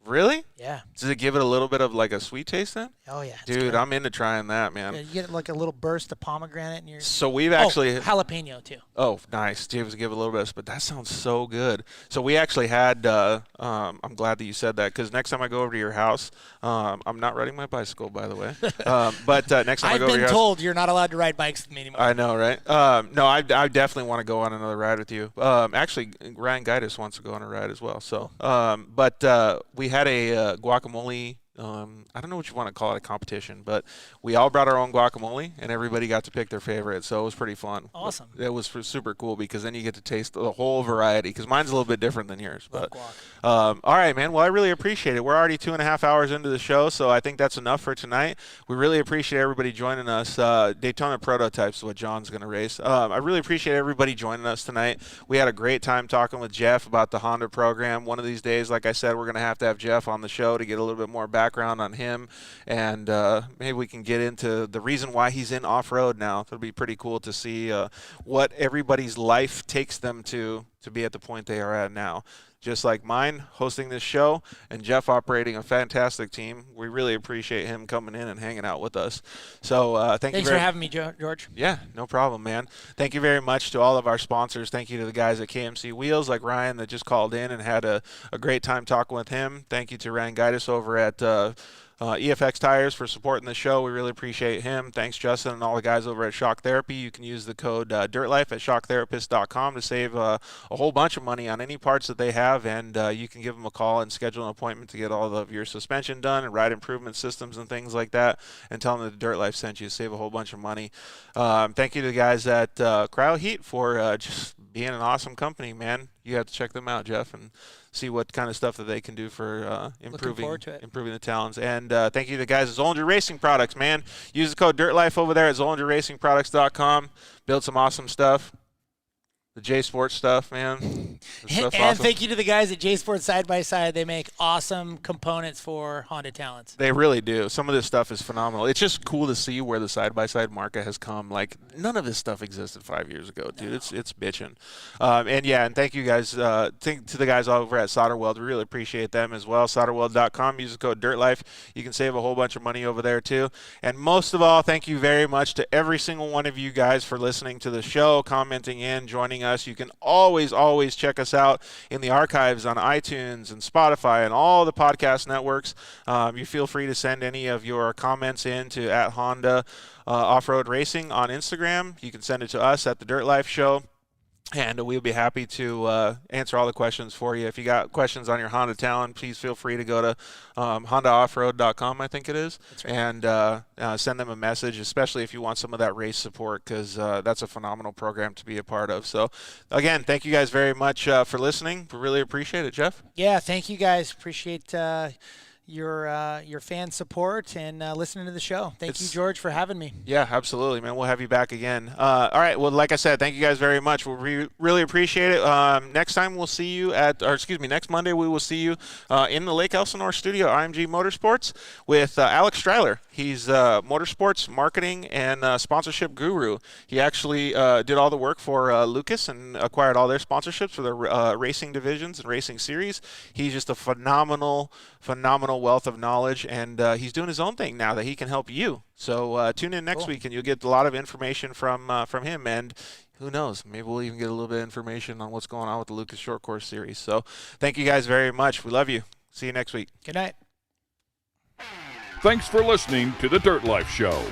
Really? Yeah. Does it give it a little bit of like a sweet taste then? Oh, yeah. Dude, I'm into trying that, man. You get like a little burst of pomegranate in your. So we've actually. Jalapeno, too. Oh, nice. James give a little bit, but that sounds so good. So we actually had. I'm glad that you said that because next time I go over to your house, I'm not riding my bicycle, by the way. But next time I go over to your house, I've been told you're not allowed to ride bikes with me anymore. I know, right? No, I definitely want to go on another ride with you. Actually, Ryan Gaitis wants to go on a ride as well. So, but we had a guacamole. I don't know what you want to call it, a competition, but we all brought our own guacamole, and everybody got to pick their favorite, so it was pretty fun. Awesome. It was super cool because then you get to taste the whole variety, because mine's a little bit different than yours. Love But guac. all right, man. Well, I really appreciate it. We're already 2.5 hours into the show, so I think that's enough for tonight. We really appreciate everybody joining us. Daytona Prototypes is what John's going to race. I really appreciate everybody joining us tonight. We had a great time talking with Jeff about the Honda program. One of these days, like I said, we're going to have Jeff on the show to get a little bit more background on him. And maybe we can get into the reason why he's in off-road now. It'll be pretty cool to see what everybody's life takes them to be at the point they are at now. Just like mine, hosting this show, and Jeff operating a fantastic team. We really appreciate him coming in and hanging out with us. So Thanks for having me, George. Yeah, no problem, man. Thank you very much to all of our sponsors. Thank you to the guys at KMC Wheels, like Ryan, that just called in and had a great time talking with him. Thank you to Ryan Gaitis over at EFX Tires for supporting the show. We really appreciate him. Thanks, Justin, and all the guys over at Shock Therapy. You can use the code DIRTLIFE at shocktherapist.com to save a whole bunch of money on any parts that they have, and you can give them a call and schedule an appointment to get all of your suspension done and ride improvement systems and things like that, and tell them that Dirt Life sent you to save a whole bunch of money. Thank you to the guys at Cryo Heat for just being an awesome company, man. You have to check them out, Jeff, and see what kind of stuff that they can do for improving the talents. And thank you to the guys at Zollinger Racing Products, man. Use the code DIRTLIFE over there at ZollingerRacingProducts.com. Build some awesome stuff. The J Sports stuff, man. And awesome. Thank you to the guys at J Sports Side by Side. They make awesome components for Honda talents. They really do. Some of this stuff is phenomenal. It's just cool to see where the side-by-side market has come. Like, none of this stuff existed 5 years ago, dude. No. It's bitching. And thank you guys to the guys over at Solderweld. We really appreciate them as well. Solderweld.com. Use the code DIRTLIFE. You can save a whole bunch of money over there, too. And most of all, thank you very much to every single one of you guys for listening to the show, commenting in, joining us. You can always check us out in the archives on iTunes and Spotify and all the podcast networks. You feel free to send any of your comments in to @Honda Offroad Racing on Instagram. You can send it to us at the Dirt Life Show, and we'll be happy to answer all the questions for you. If you got questions on your Honda talent, please feel free to go to HondaOffroad.com, I think it is. That's right. And send them a message, especially if you want some of that race support, because that's a phenomenal program to be a part of. So, again, thank you guys very much for listening. We really appreciate it, Jeff. Yeah, thank you guys. Appreciate your fan support and listening to the show. Thank you, George, for having me. Yeah, absolutely, man. We'll have you back again. All right. Well, like I said, thank you guys very much. We really appreciate it. Next time we'll see you next Monday we will see you in the Lake Elsinore studio, IMG Motorsports, with Alex Streiler. He's motorsports marketing and sponsorship guru. He actually did all the work for Lucas and acquired all their sponsorships for their racing divisions and racing series. He's just a phenomenal wealth of knowledge, and he's doing his own thing now that he can help you. So tune in next week, and you'll get a lot of information from him. And who knows, maybe we'll even get a little bit of information on what's going on with the Lucas Short Course Series. So thank you guys very much. We love you. See you next week. Good night. Thanks for listening to The Dirt Life Show.